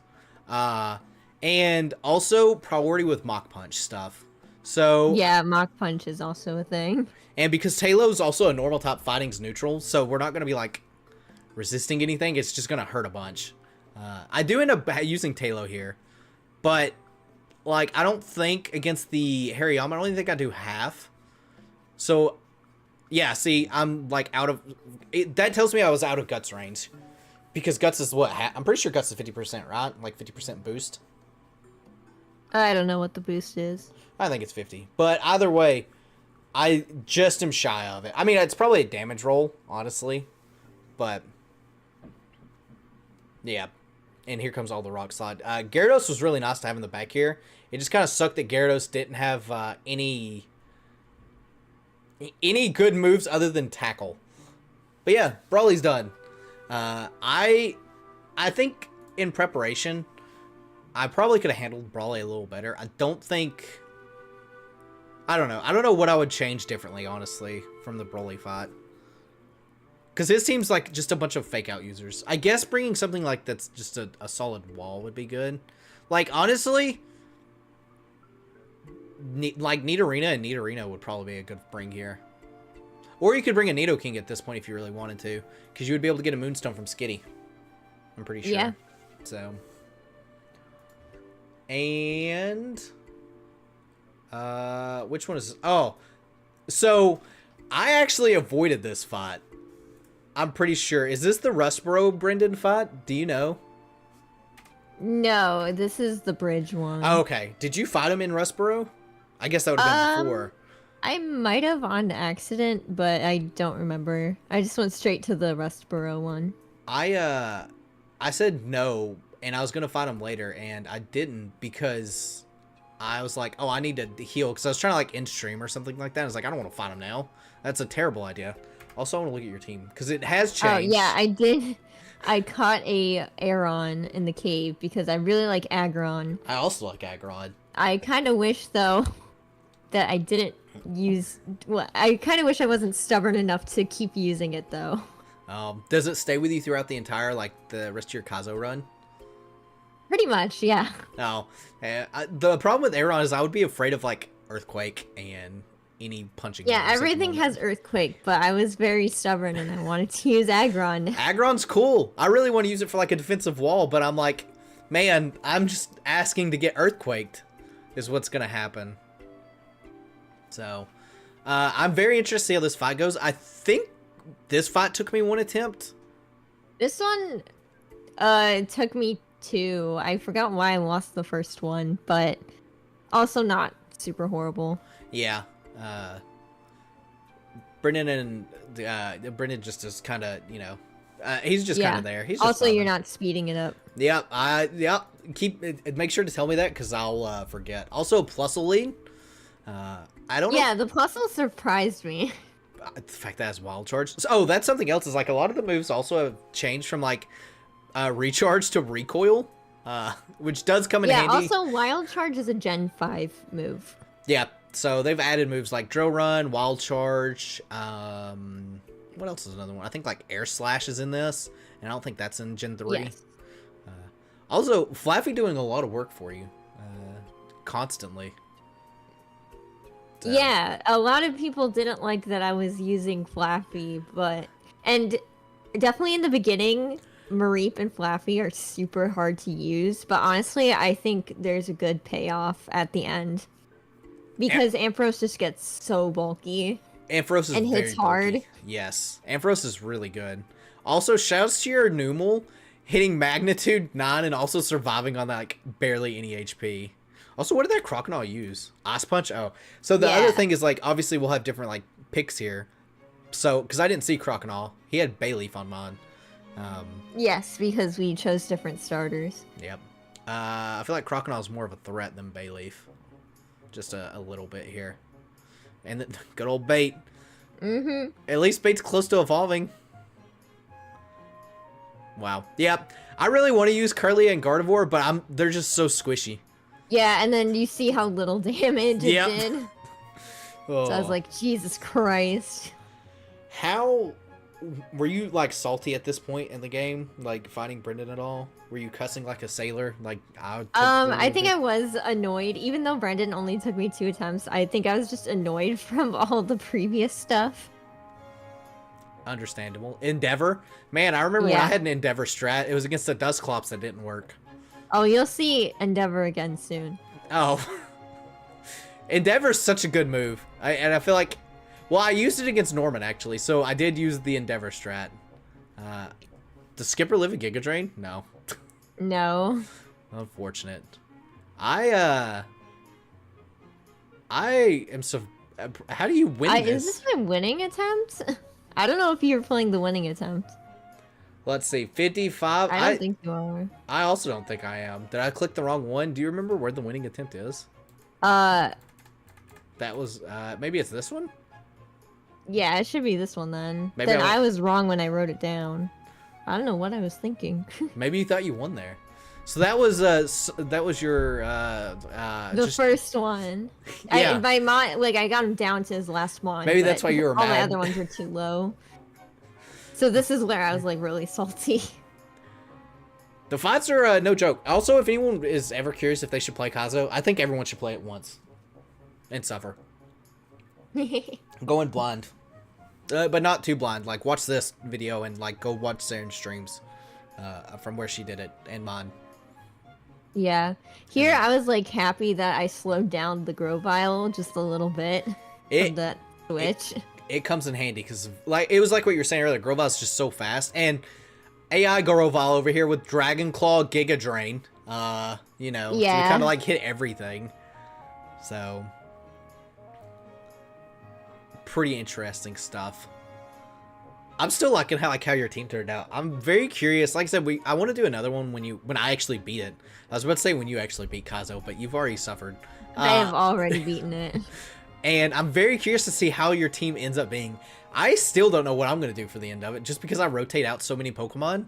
Speaker 1: And also priority with Mach Punch stuff. So
Speaker 2: yeah, Mach Punch is also a thing.
Speaker 1: And because Talo's also a normal top, fighting's neutral, so we're not going to be like resisting anything. It's just going to hurt a bunch. I do end up using Talo here, but like I don't think against the Hariyama, I only think I do half. So yeah, see, I'm like out of it. That tells me I was out of Guts range because Guts is what I'm pretty sure Guts is 50%, right? Like 50% boost.
Speaker 2: I don't know what the boost is.
Speaker 1: I think it's 50. But either way, I just am shy of it. I mean, it's probably a damage roll, honestly. But, yeah. And here comes all the Rock Slide. Gyarados was really nice to have in the back here. It just kind of sucked that Gyarados didn't have any good moves other than Tackle. But yeah, Brawly's done. I think in preparation... I probably could have handled Brawly a little better. I don't know. I don't know what I would change differently, honestly, from the Brawly fight. Because his team's like just a bunch of fake out users. I guess bringing something like that's just a solid wall would be good. Like, honestly, like Nidorina and Nidorino would probably be a good bring here. Or you could bring a Nidoking at this point if you really wanted to. Because you would be able to get a Moonstone from Skitty. I'm pretty sure.
Speaker 2: Yeah.
Speaker 1: So... And which one is... Oh, so I actually avoided this fight. I'm pretty sure. Is this the Rustboro Brendan fight? Do you know?
Speaker 2: No, this is the bridge one.
Speaker 1: Oh, okay. Did you fight him in Rustboro? I guess that would have been before.
Speaker 2: I might have on accident, but I don't remember. I just went straight to the Rustboro one.
Speaker 1: I said no. And I was going to fight him later, and I didn't because I was like, oh, I need to heal. Because I was trying to, like, end stream or something like that. I was like, I don't want to fight him now. That's a terrible idea. Also, I want to look at your team. Because it has changed.
Speaker 2: Oh, yeah, I did. I caught a Aeron in the cave because I really like Aggron.
Speaker 1: I also like Aggron.
Speaker 2: I kind of wish, though, that I didn't use... Well, I kind of wish I wasn't stubborn enough to keep using it, though.
Speaker 1: Does it stay with you throughout the entire, like, the rest of your Kaizo run?
Speaker 2: Pretty much, yeah.
Speaker 1: No. The problem with Aeron is I would be afraid of, like, Earthquake and any punching.
Speaker 2: Yeah, everything has Earthquake, but I was very stubborn and I wanted to use Aggron.
Speaker 1: Aggron's cool. I really want to use it for, like, a defensive wall, but I'm like, man, I'm just asking to get Earthquaked is what's going to happen. So, I'm very interested to see how this fight goes. I think this fight took me one attempt.
Speaker 2: This one took me two. I forgot why I lost the first one, but also not super horrible.
Speaker 1: Yeah. Brendan and Brendan just is kind of, you know, he's just kind of there. He's just
Speaker 2: also
Speaker 1: vibing.
Speaker 2: you're not speeding it up.
Speaker 1: Yep. Make sure to tell me that because I'll forget. Also, plus will lead. I don't know.
Speaker 2: Yeah, the puzzle surprised me.
Speaker 1: The fact that has wild charge. Oh, that's something else. Is like a lot of the moves also have changed from like recharge to recoil, which does come in handy.
Speaker 2: Yeah. Also, wild charge is a Gen 5 move.
Speaker 1: Yeah. So they've added moves like drill run, wild charge. What else is another one? I think like air slash is in this, and I don't think that's in Gen 3.
Speaker 2: Yes.
Speaker 1: Also, Flaffy doing a lot of work for you, constantly. So.
Speaker 2: Yeah, a lot of people didn't like that I was using Flaffy, and definitely in the beginning, Mareep and Flaffy are super hard to use, but honestly, I think there's a good payoff at the end. Because Ampharos just gets so bulky.
Speaker 1: Ampharos is
Speaker 2: and hits
Speaker 1: very
Speaker 2: hard.
Speaker 1: bulky. Yes, Ampharos is really good. Also, shouts to your Numal hitting magnitude 9 and also surviving on like barely any HP. Also, what did that Crocodile use? Ice Punch? Oh. So the other thing is, like, obviously we'll have different, like, picks here. So, because I didn't see Crocodile. He had Bayleaf on mine.
Speaker 2: Yes, because we chose different starters.
Speaker 1: Yep. I feel like Crocodile's more of a threat than Bayleaf. Just a little bit here. And the good old Bait.
Speaker 2: Mm-hmm.
Speaker 1: At least Bait's close to evolving. Wow. Yep. I really want to use Curly and Gardevoir, but they're just so squishy.
Speaker 2: Yeah, and then you see how little damage it did.
Speaker 1: Oh.
Speaker 2: So I was like, Jesus Christ.
Speaker 1: How were you like salty at this point in the game, like fighting Brendan at all? Were you cussing like a sailor? Like
Speaker 2: I think I was annoyed, even though Brendan only took me 2 attempts. I think I was just annoyed from all the previous stuff.
Speaker 1: Understandable. Endeavor, man, I remember when I had an Endeavor strat. It was against the Dusclops that didn't work.
Speaker 2: Oh, you'll see Endeavor again soon.
Speaker 1: Oh, Endeavor's such a good move, and I feel like, well, I used it against Norman actually, so I did use the Endeavor strat. Does Skipper live in Giga Drain? No.
Speaker 2: No.
Speaker 1: Unfortunate. I am so. How do you win this?
Speaker 2: Is this my winning attempt? I don't know if you're playing the winning attempt.
Speaker 1: Let's see, 55.
Speaker 2: I don't think you are.
Speaker 1: I also don't think I am. Did I click the wrong one? Do you remember where the winning attempt is?
Speaker 2: That
Speaker 1: was maybe it's this one.
Speaker 2: Yeah, it should be this one then.
Speaker 1: Maybe
Speaker 2: then I was wrong when I wrote it down. I don't know what I was thinking.
Speaker 1: Maybe you thought you won there. So that was your
Speaker 2: the first one.
Speaker 1: Yeah.
Speaker 2: I got him down to his last one.
Speaker 1: Maybe that's why you were
Speaker 2: all
Speaker 1: mad.
Speaker 2: my other ones were too low. So this is where I was like really salty.
Speaker 1: The fights are no joke. Also, if anyone is ever curious if they should play Kaizo, I think everyone should play it once and suffer. Going blind, but not too blind. Like watch this video and like go watch Saren's streams from where she did it and mine.
Speaker 2: Yeah. Here I was like happy that I slowed down the Grovyle just a little bit from that switch.
Speaker 1: It comes in handy because like it was like what you were saying earlier. Grovyle's just so fast, and AI Grovyle over here with Dragon Claw, Giga Drain. You know, so you kind of like hit everything. So pretty interesting stuff. I'm still liking how your team turned out. I'm very curious. Like I said, I want to do another one when I actually beat it. I was about to say when you actually beat Kaizo, but you've already suffered.
Speaker 2: I have already beaten it.
Speaker 1: And I'm very curious to see how your team ends up being. I still don't know what I'm going to do for the end of it, just because I rotate out so many Pokemon.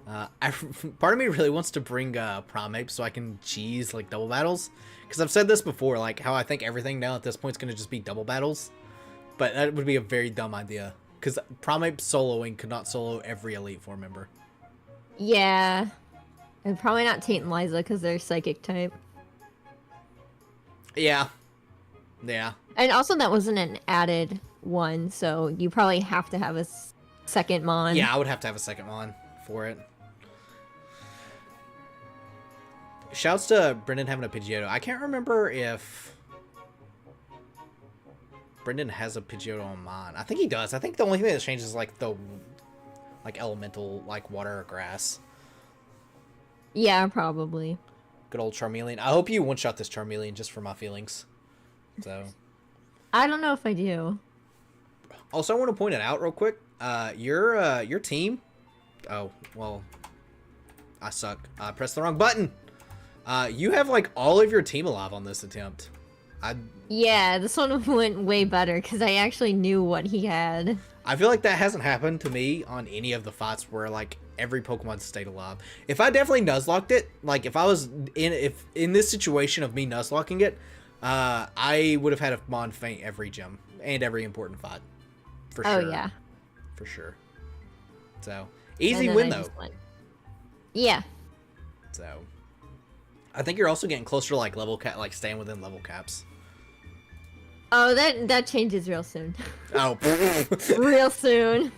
Speaker 1: Part of me really wants to bring Primeape so I can cheese like double battles. Because I've said this before, like how I think everything now at this point is going to just be double battles. But that would be a very dumb idea. Because Primeape soloing could not solo every Elite Four member.
Speaker 2: Yeah. And probably not Tate and Liza because they're Psychic type.
Speaker 1: Yeah. Yeah.
Speaker 2: And also that wasn't an added one, so you probably have to have a second Mon.
Speaker 1: Yeah, I would have to have a second Mon for it. Shouts to Brendan having a Pidgeotto. I can't remember if Brendan has a Pidgeotto on mine. I think he does. I think the only thing that changes is like the elemental, like water or grass.
Speaker 2: Yeah, probably.
Speaker 1: Good old Charmeleon. I hope you one-shot this Charmeleon just for my feelings. So,
Speaker 2: I don't know if I do.
Speaker 1: Also, I want to point it out real quick. Your team. Oh well, I suck. I pressed the wrong button. You have like all of your team alive on this attempt.
Speaker 2: Yeah, this one went way better because I actually knew what he had.
Speaker 1: I feel like that hasn't happened to me on any of the fights where like every Pokemon stayed alive. If I definitely Nuzlocked it, like if I was in this situation of me Nuzlocking it, I would have had a Mon faint every gym and every important fight. For sure.
Speaker 2: Oh yeah.
Speaker 1: For sure. So easy win though.
Speaker 2: Yeah.
Speaker 1: So I think you're also getting closer to like level cap, like staying within level caps.
Speaker 2: Oh, that changes real soon.
Speaker 1: Oh,
Speaker 2: real soon.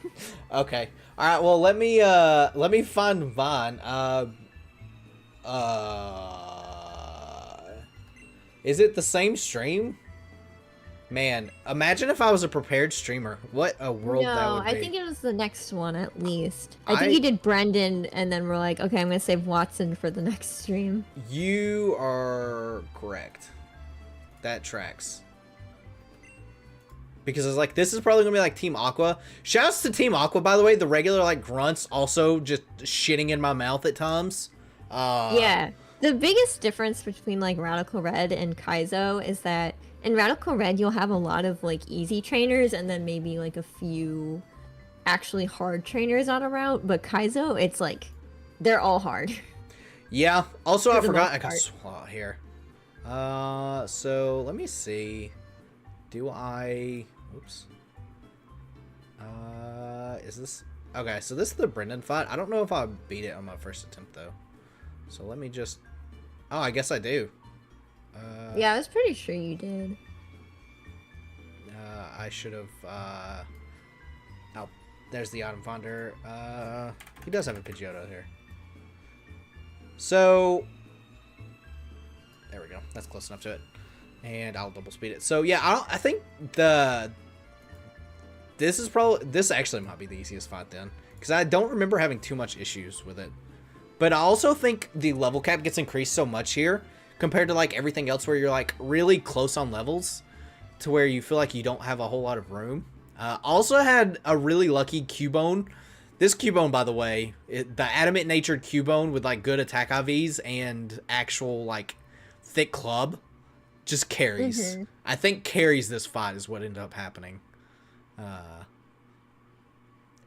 Speaker 1: Okay. All right. Well, let me find Vaughn. Is it the same stream? Man, imagine if I was a prepared streamer. What a world that would be.
Speaker 2: I think it was the next one at least. I think you did Brendan, and then we're like, okay, I'm gonna save Watson for the next stream.
Speaker 1: You are correct. That tracks. Because it's like, this is probably gonna be like Team Aqua. Shouts to Team Aqua, by the way. The regular like grunts also just shitting in my mouth at times.
Speaker 2: Yeah. The biggest difference between like Radical Red and Kaizo is that in Radical Red you'll have a lot of like easy trainers and then maybe like a few actually hard trainers on a route, but Kaizo, it's like they're all hard.
Speaker 1: Yeah. Also, I forgot I got SWAT here. So let me see. Do I? Oops. Is this okay? So this is the Brendan fight. I don't know if I beat it on my first attempt though. So let me just. Oh, I guess I do.
Speaker 2: Yeah, I was pretty sure you did.
Speaker 1: I should have. Oh, there's the item finder. He does have a Pidgeotto here. So there we go. That's close enough to it. And I'll double speed it. So yeah, I think this actually might be the easiest fight then, because I don't remember having too much issues with it. But I also think the level cap gets increased so much here compared to like everything else where you're like really close on levels to where you feel like you don't have a whole lot of room. Also had a really lucky Cubone. This Cubone, by the way, the adamant natured Cubone with like good attack IVs and actual like thick club just carries. I think carries this fight is what ended up happening. And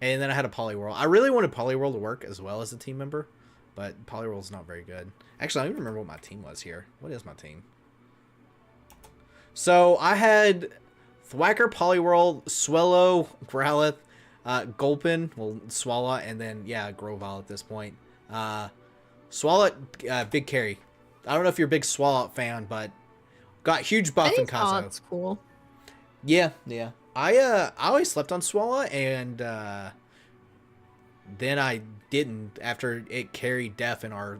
Speaker 1: then I had a Poliwhirl. I really wanted Poliwhirl to work as well as a team member, but Poliwhirl's not very good. Actually, I don't even remember what my team was here. What is my team? So I had Thwacker, Poliwhirl, Swellow, Growlithe, Gulpin, well, Swallow, and then, yeah, Grovyle at this point. Swallow, big carry. I don't know if you're a big Swallow fan, but got huge buff in Kaizo.
Speaker 2: That's cool.
Speaker 1: Yeah, yeah. I always slept on Swallow, and then I didn't after it carried Def in our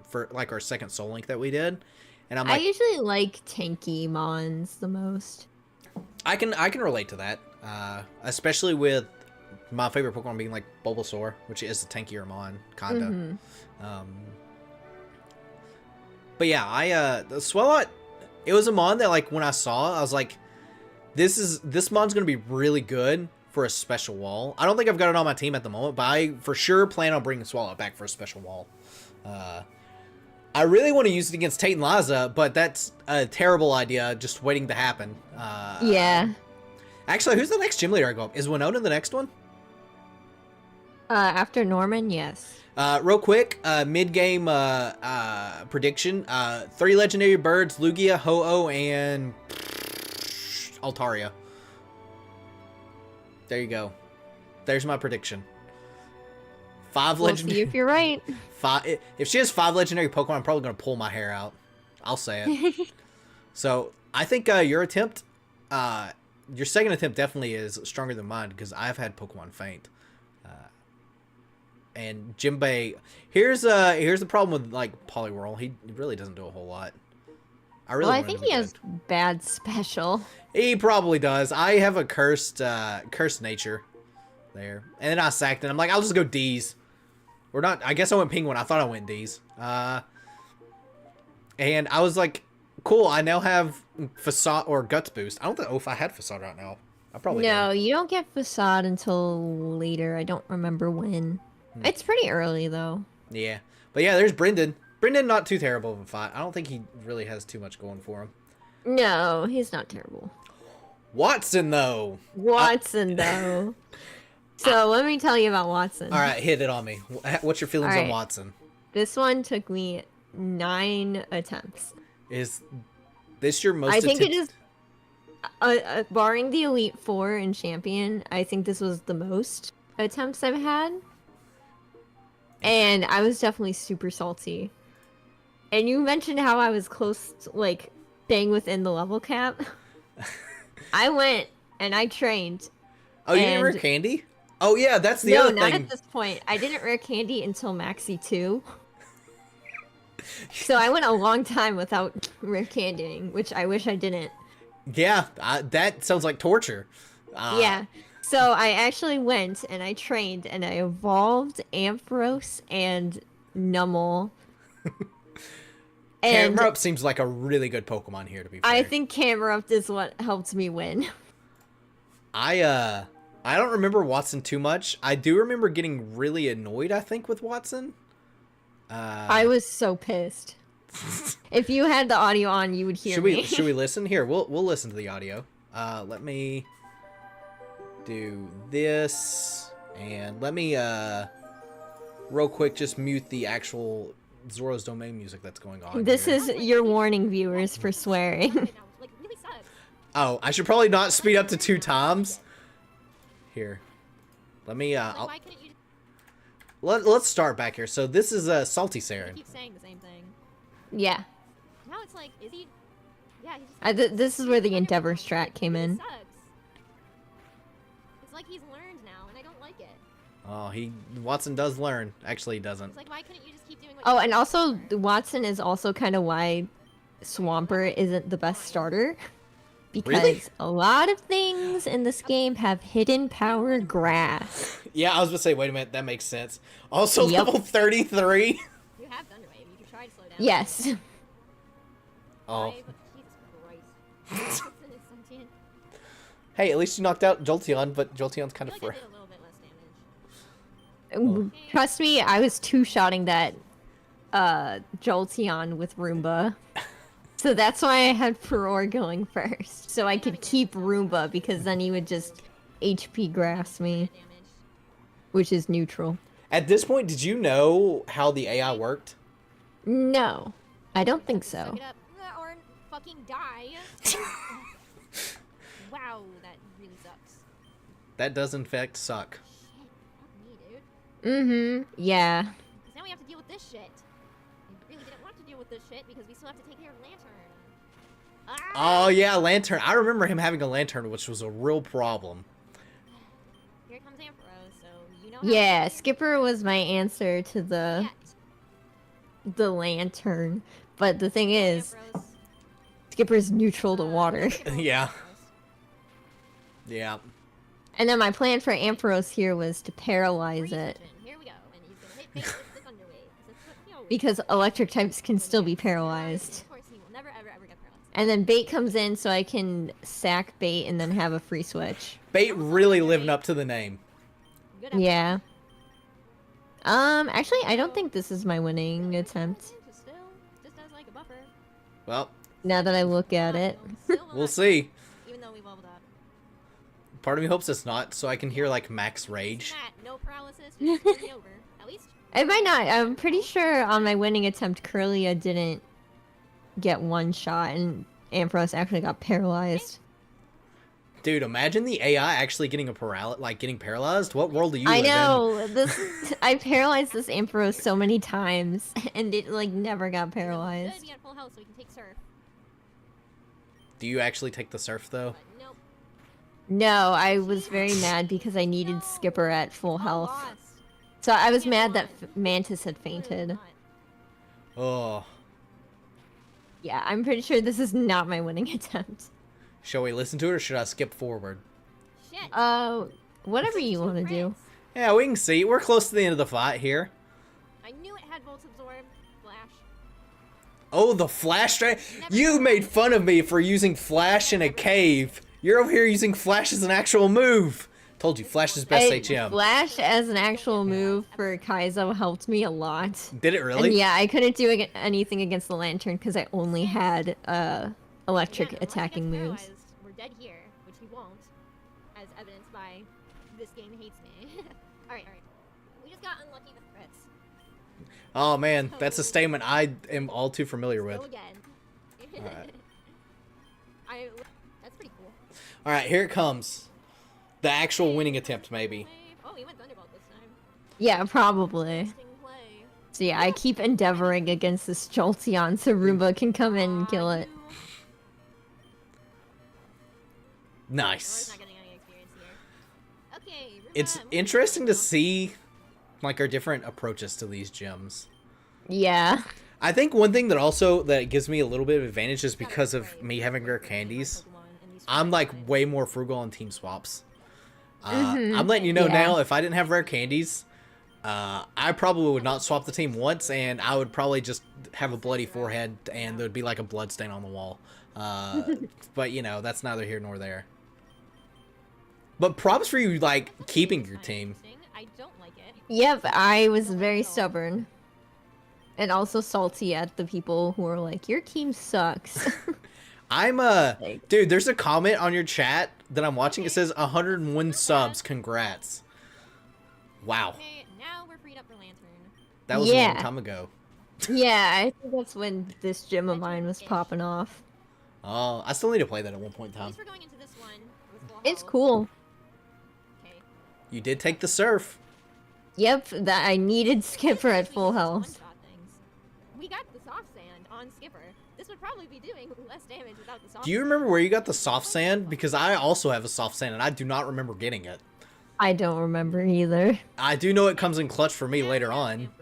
Speaker 1: second Soul Link that we did, and I'm like,
Speaker 2: I usually like tanky Mons the most.
Speaker 1: I can relate to that, especially with my favorite Pokemon being like Bulbasaur, which is the tankier Mon, kinda. But yeah, the Swallow, it was a Mon that like when I saw, I was like, this Mon's gonna be really good for a special wall. I don't think I've got it on my team at the moment, but I for sure plan on bringing Swallow back for a special wall. I really want to use it against Tate and Liza, but that's a terrible idea, just waiting to happen.
Speaker 2: Yeah.
Speaker 1: Actually, who's the next gym leader I go up? Is Winona the next one?
Speaker 2: After Norman, yes.
Speaker 1: Real quick, mid-game prediction. 3 legendary birds, Lugia, Ho-Oh, and Altaria. There you go. There's my prediction. 5 legendary.
Speaker 2: See if you're right.
Speaker 1: 5. If she has 5 legendary Pokemon, I'm probably gonna pull my hair out. I'll say it. So I think your attempt, your second attempt definitely is stronger than mine because I've had Pokemon faint. And Jimbei, here's the problem with like Poliwhirl. He really doesn't do a whole lot.
Speaker 2: I think he has bad special.
Speaker 1: He probably does. I have a cursed nature there, and then I sacked it. I'm like, I'll just go D's. Or not. I guess I went Penguin. I thought I went D's. And I was like cool. I now have facade or guts boost. I don't know if I had facade right now. I probably
Speaker 2: No,
Speaker 1: did.
Speaker 2: you don't get facade until later. I don't remember when. It's pretty early though.
Speaker 1: Yeah. But yeah, there's Brendan. Brendan, not too terrible of a fight. I don't think he really has too much going for him.
Speaker 2: No, he's not terrible.
Speaker 1: Watson, though.
Speaker 2: Watson, though. So let me tell you about Watson.
Speaker 1: All right, hit it on me. What's your feelings on Watson?
Speaker 2: This one took me 9 attempts.
Speaker 1: Is this your most?
Speaker 2: I think it is. Barring the Elite Four and Champion, I think this was the most attempts I've had. And I was definitely super salty. And you mentioned how I was close to, like, staying within the level cap. I went and I trained.
Speaker 1: Oh, you didn't rare candy? Oh, yeah, that's the other thing.
Speaker 2: No, not at this point. I didn't rare candy until Maxi 2. So I went a long time without rare candying, which I wish I didn't.
Speaker 1: Yeah, that sounds like torture.
Speaker 2: Yeah. So I actually went and I trained and I evolved Ampharos and Numel.
Speaker 1: Camerupt seems like a really good Pokemon here, to be fair.
Speaker 2: I think Camerupt is what helped me win.
Speaker 1: I don't remember Watson too much. I do remember getting really annoyed, I think, with Watson.
Speaker 2: I was so pissed. If you had the audio on, you would hear me.
Speaker 1: Should we listen? Here, we'll listen to the audio. Let me do this, and let me real quick just mute the actual Zoro's Domain music that's going on.
Speaker 2: This
Speaker 1: here.
Speaker 2: is your warning, viewers, for swearing.
Speaker 1: Oh, I should probably not speed up to 2 times. Here, let me let's start back here. So this is Salty Saren.
Speaker 3: Keep saying the same thing.
Speaker 2: Yeah.
Speaker 3: Now it's like, is he? Yeah, he's just.
Speaker 2: This is where the Endeavor strat came in.
Speaker 3: Sucks. It's like he's learned now, and I don't like it.
Speaker 1: Oh, Watson does learn. Actually, he doesn't.
Speaker 3: It's like, why couldn't you just keep doing what?
Speaker 2: Oh, and also Watson is also kind of why Swampert isn't the best starter. Because
Speaker 1: Really?
Speaker 2: a lot of things in this game have hidden power grass.
Speaker 1: Yeah, I was gonna say, wait a minute, that makes sense. Also,
Speaker 2: Yep.
Speaker 1: level 33.
Speaker 3: You have Thunderwave. You can try to slow down.
Speaker 2: Yes.
Speaker 1: Oh.
Speaker 3: Why? But Jesus Christ. It's sentient.
Speaker 1: Hey, at least you knocked out Jolteon, but Jolteon's kind
Speaker 3: I
Speaker 1: of
Speaker 3: feel like I
Speaker 1: fresh.
Speaker 3: did a little bit less damage.
Speaker 2: Trust me, I was two-shotting that Jolteon with Roomba. So that's why I had Furore going first. So I could keep Roomba, because then he would just HP grass me,
Speaker 3: Damage.
Speaker 2: which is neutral.
Speaker 1: At this point, did you know how the AI worked?
Speaker 2: No, I don't think so.
Speaker 3: Suck it up. Or fucking die. Wow, that really sucks.
Speaker 1: That does in fact suck.
Speaker 3: Shit, fuck me, dude.
Speaker 2: Yeah.
Speaker 3: Because now we have to deal with this shit. I really didn't want to deal with this shit because we still have to take care of Lantern. Ah!
Speaker 1: Oh yeah, Lantern. I remember him having a Lantern, which was a real problem.
Speaker 3: Here comes Ampharos, so you know.
Speaker 2: Yeah, Skipper was my answer to the lantern. But the thing is, Skipper's neutral to water.
Speaker 1: Yeah. Yeah.
Speaker 2: And then my plan for Ampharos here was to paralyze it.
Speaker 3: Here we go, and he's gonna hit face with the Thunderwave.
Speaker 2: Because electric types can still be paralyzed.
Speaker 3: Of course, he will never ever ever get paralyzed.
Speaker 2: And then Bait comes in so I can sack Bait and then have a free switch.
Speaker 1: Bait really living up to the name.
Speaker 3: Good effort.
Speaker 2: Yeah. Actually, I don't think this is my winning attempt.
Speaker 3: Just still, just as like a buffer.
Speaker 1: Well,
Speaker 2: Now that I look at it.
Speaker 3: Still will
Speaker 1: we'll
Speaker 3: not
Speaker 1: see.
Speaker 3: count, even though we leveled up.
Speaker 1: Part of me hopes it's not, so I can hear like max rage.
Speaker 3: Matt, no paralysis, just screw me over. At least.
Speaker 2: It might not. I'm pretty sure on my winning attempt, Curlia didn't get one shot and Ampharos actually got paralyzed.
Speaker 1: Dude, imagine the AI actually getting getting paralyzed. What world do you
Speaker 2: I
Speaker 1: live in?
Speaker 2: know. I paralyzed this Ampharos so many times and it like never got
Speaker 3: Good,
Speaker 2: paralyzed.
Speaker 3: be at full health so we can take Surf.
Speaker 1: Do you actually take the surf though?
Speaker 3: But nope.
Speaker 2: No, I was very mad because I needed Skipper at full health.
Speaker 3: Lost.
Speaker 2: So I was mad that Mantis had fainted.
Speaker 1: Oh.
Speaker 2: Yeah, I'm pretty sure this is not my winning attempt.
Speaker 1: Shall we listen to it or should I skip forward?
Speaker 3: Shit.
Speaker 2: Whatever you want to do.
Speaker 1: Yeah, we can see. We're close to the end of the fight here.
Speaker 3: I knew it had Volt Absorb. Flash.
Speaker 1: Oh, the flash dragon. You made fun of me for using flash in a cave. You're over here using flash as an actual move. Told you, flash is best HM.
Speaker 2: Flash as an actual move for Kaizo helped me a lot.
Speaker 1: Did it really?
Speaker 2: And yeah, I couldn't do anything against the lantern because I only had electric
Speaker 3: Again,
Speaker 2: attacking
Speaker 3: unless he
Speaker 2: moves.
Speaker 3: gets paralyzed, we're dead here, which he won't, as evidenced by this game hates me. Alright. We just got unlucky with crits.
Speaker 1: Oh man, that's a statement I am all too familiar with.
Speaker 3: Go again.
Speaker 1: Alright.
Speaker 3: That's pretty cool.
Speaker 1: Alright, here it comes. The actual winning attempt, maybe.
Speaker 3: Oh, he went Thunderbolt this time.
Speaker 2: Yeah, probably.
Speaker 3: Interesting play.
Speaker 2: So yeah, I keep endeavoring against this Jolteon so Roomba can come in and kill it.
Speaker 3: Roar's
Speaker 1: Nice.
Speaker 3: not getting any experience here. Okay, Roomba,
Speaker 1: It's
Speaker 3: moving
Speaker 1: interesting
Speaker 3: on.
Speaker 1: to see like our different approaches to these gyms.
Speaker 2: Yeah.
Speaker 1: I think one thing that gives me a little bit of advantage is because of me having rare candies. I'm like way more frugal on team swaps. I'm letting you know
Speaker 2: Yeah.
Speaker 1: now, if I didn't have rare candies, I probably would not swap the team once, and I would probably just have a bloody forehead, and there'd be like a blood stain on the wall. But you know, that's neither here nor there. But props for you, like, keeping your team.
Speaker 3: I don't like it.
Speaker 2: Yep, I was very stubborn. And also salty at the people who are like, your team sucks.
Speaker 1: I'm dude, there's a comment on your chat that I'm watching. It says 101 subs. Congrats. Wow.
Speaker 3: Okay, now we're freed up for Lantern.
Speaker 1: That was a long
Speaker 2: Yeah.
Speaker 1: time ago.
Speaker 2: Yeah, I think that's when this gym of mine was popping off.
Speaker 1: Oh, I still need to play that at one point in
Speaker 3: At
Speaker 1: time.
Speaker 3: least we're going into this one with full
Speaker 2: It's
Speaker 3: health.
Speaker 2: cool.
Speaker 3: Okay.
Speaker 1: You did take the surf.
Speaker 2: Yep, that I needed Skipper at full health.
Speaker 3: One-shot things. We got the soft sand on Skipper. This would probably be doing less damage without the soft
Speaker 1: Do you remember where you got the soft sand? Because I also have a soft sand, and I do not remember getting it.
Speaker 2: I don't remember either.
Speaker 1: I do know it comes in clutch for me later on.
Speaker 3: Empress.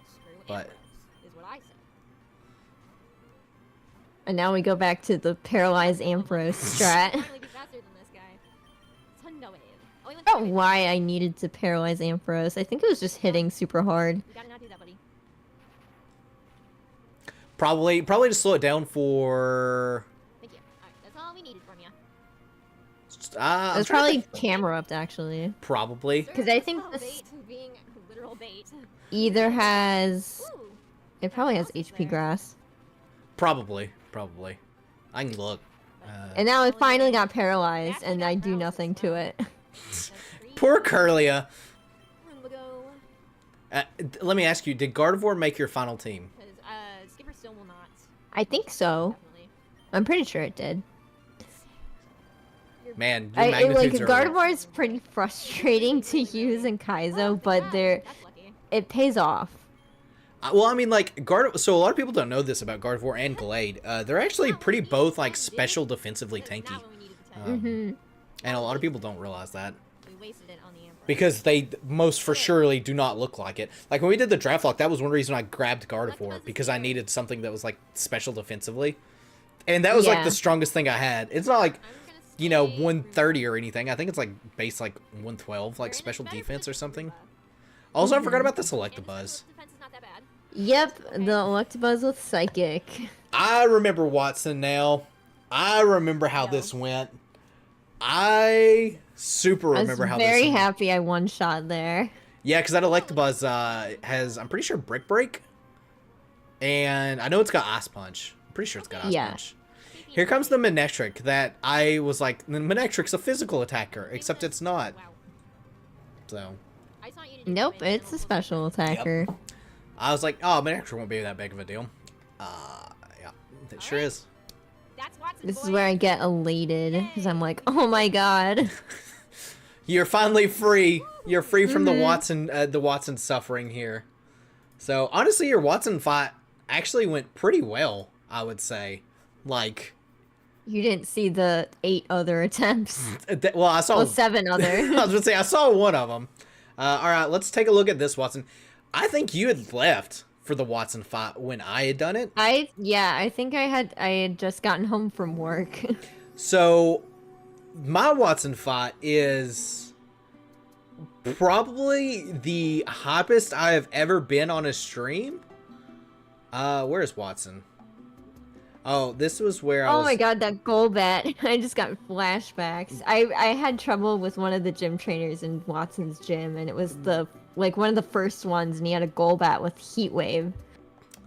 Speaker 3: Screw
Speaker 1: But-
Speaker 3: Empress, is what I say.
Speaker 2: And now we go back to the paralyzed Ampharos strat.
Speaker 3: Finally be faster than this guy. Thunder wave. Oh, he went
Speaker 2: I don't
Speaker 3: Thunder
Speaker 2: know
Speaker 3: wave.
Speaker 2: why I needed to paralyze Ampharos. I think it was just hitting super hard.
Speaker 3: You gotta not do that, buddy.
Speaker 1: Probably to slow it down for.
Speaker 3: Thank you. Alright, that's all we needed from you.
Speaker 2: It
Speaker 1: I'm
Speaker 2: was
Speaker 1: trying to
Speaker 2: probably
Speaker 1: think.
Speaker 2: camera up actually.
Speaker 1: Probably.
Speaker 2: 'Cause I think
Speaker 3: Oh,
Speaker 2: this-
Speaker 3: bait being literal bait.
Speaker 2: Either has...
Speaker 3: Ooh.
Speaker 2: It probably has
Speaker 3: What else is
Speaker 2: HP
Speaker 3: there?
Speaker 2: grass.
Speaker 1: Probably. I can look.
Speaker 2: And now it finally got paralyzed and I do nothing to it.
Speaker 3: That's free.
Speaker 1: Poor Curlia.
Speaker 3: Roomba go.
Speaker 1: Let me ask you: did Gardevoir make your final team?
Speaker 3: Because Skipper still will not.
Speaker 2: I think so.
Speaker 3: Definitely.
Speaker 2: I'm pretty sure it did.
Speaker 1: Man, your
Speaker 2: Like
Speaker 1: magnitudes are.
Speaker 2: Gardevoir is pretty frustrating to use in Kaizo, but
Speaker 3: That's lucky.
Speaker 2: it pays off.
Speaker 1: Well, I mean, like So a lot of people don't know this about Gardevoir and Glade. They're actually pretty both like special defensively
Speaker 3: It's
Speaker 1: tanky,
Speaker 3: not when we needed the tech.
Speaker 2: Mm-hmm.
Speaker 1: and a lot of people don't realize that
Speaker 3: We wasted it on the Emperor.
Speaker 1: because they most for surely do not look like it. Like when we did the draft lock, that was one reason I grabbed Gardevoir because I needed something that was like special defensively, and that was like
Speaker 2: Yeah.
Speaker 1: the strongest thing I had. It's not like
Speaker 3: I'm just gonna
Speaker 1: you know
Speaker 3: stay
Speaker 1: 130 or anything. I think it's like base like 112, like
Speaker 3: We're in a
Speaker 1: special
Speaker 3: better
Speaker 1: defense or
Speaker 3: position
Speaker 1: something.
Speaker 3: for
Speaker 1: Also, I
Speaker 2: Mm-hmm.
Speaker 1: forgot about the
Speaker 3: Roomba. And
Speaker 1: Selectabuzz.
Speaker 3: his defense is not that bad.
Speaker 2: Yep, the Electabuzz with Psychic.
Speaker 1: I remember Watson now. I remember how
Speaker 2: Yeah.
Speaker 1: this went. I super
Speaker 2: I was
Speaker 1: remember how this
Speaker 2: very
Speaker 1: went.
Speaker 2: happy I one-shot there.
Speaker 1: Yeah, because that Electabuzz has, I'm pretty sure, Brick Break. And I know it's got Ice Punch. I'm pretty sure it's got Ice
Speaker 2: Yeah.
Speaker 1: Punch. Here comes the Manectric that I was like, the Manectric's a physical attacker, except it's not.
Speaker 3: Wow.
Speaker 1: So
Speaker 3: I just want you to do
Speaker 2: Nope,
Speaker 3: damage,
Speaker 2: it's
Speaker 3: then
Speaker 2: a
Speaker 3: we'll
Speaker 2: special attacker.
Speaker 1: I was like, oh, Manectric won't be that big of a deal. Yeah, it sure
Speaker 3: Alright.
Speaker 1: is.
Speaker 3: That's Watson,
Speaker 2: This is
Speaker 3: boy.
Speaker 2: where I get elated, because I'm like, oh my god.
Speaker 1: You're finally free. You're free from
Speaker 2: Mhm.
Speaker 1: the Watson suffering here. So honestly, your Watson fight actually went pretty well, I would say. Like,
Speaker 2: You didn't see the 8 other attempts.
Speaker 1: well, I saw.
Speaker 2: Well, 7
Speaker 1: I was
Speaker 2: other.
Speaker 1: gonna say I saw one of them. All right, let's take a look at this Watson. I think you had left for the Watson fight when I had done it.
Speaker 2: I think I had just gotten home from work.
Speaker 1: So my Watson fight is probably the hypest I have ever been on a stream. Where's Watson? Oh, this was where I
Speaker 2: Oh
Speaker 1: was...
Speaker 2: my god, that Golbat. I just got flashbacks. I had trouble with one of the gym trainers in Watson's gym, and it was the like one of the first ones, and he had a Golbat with Heat Wave.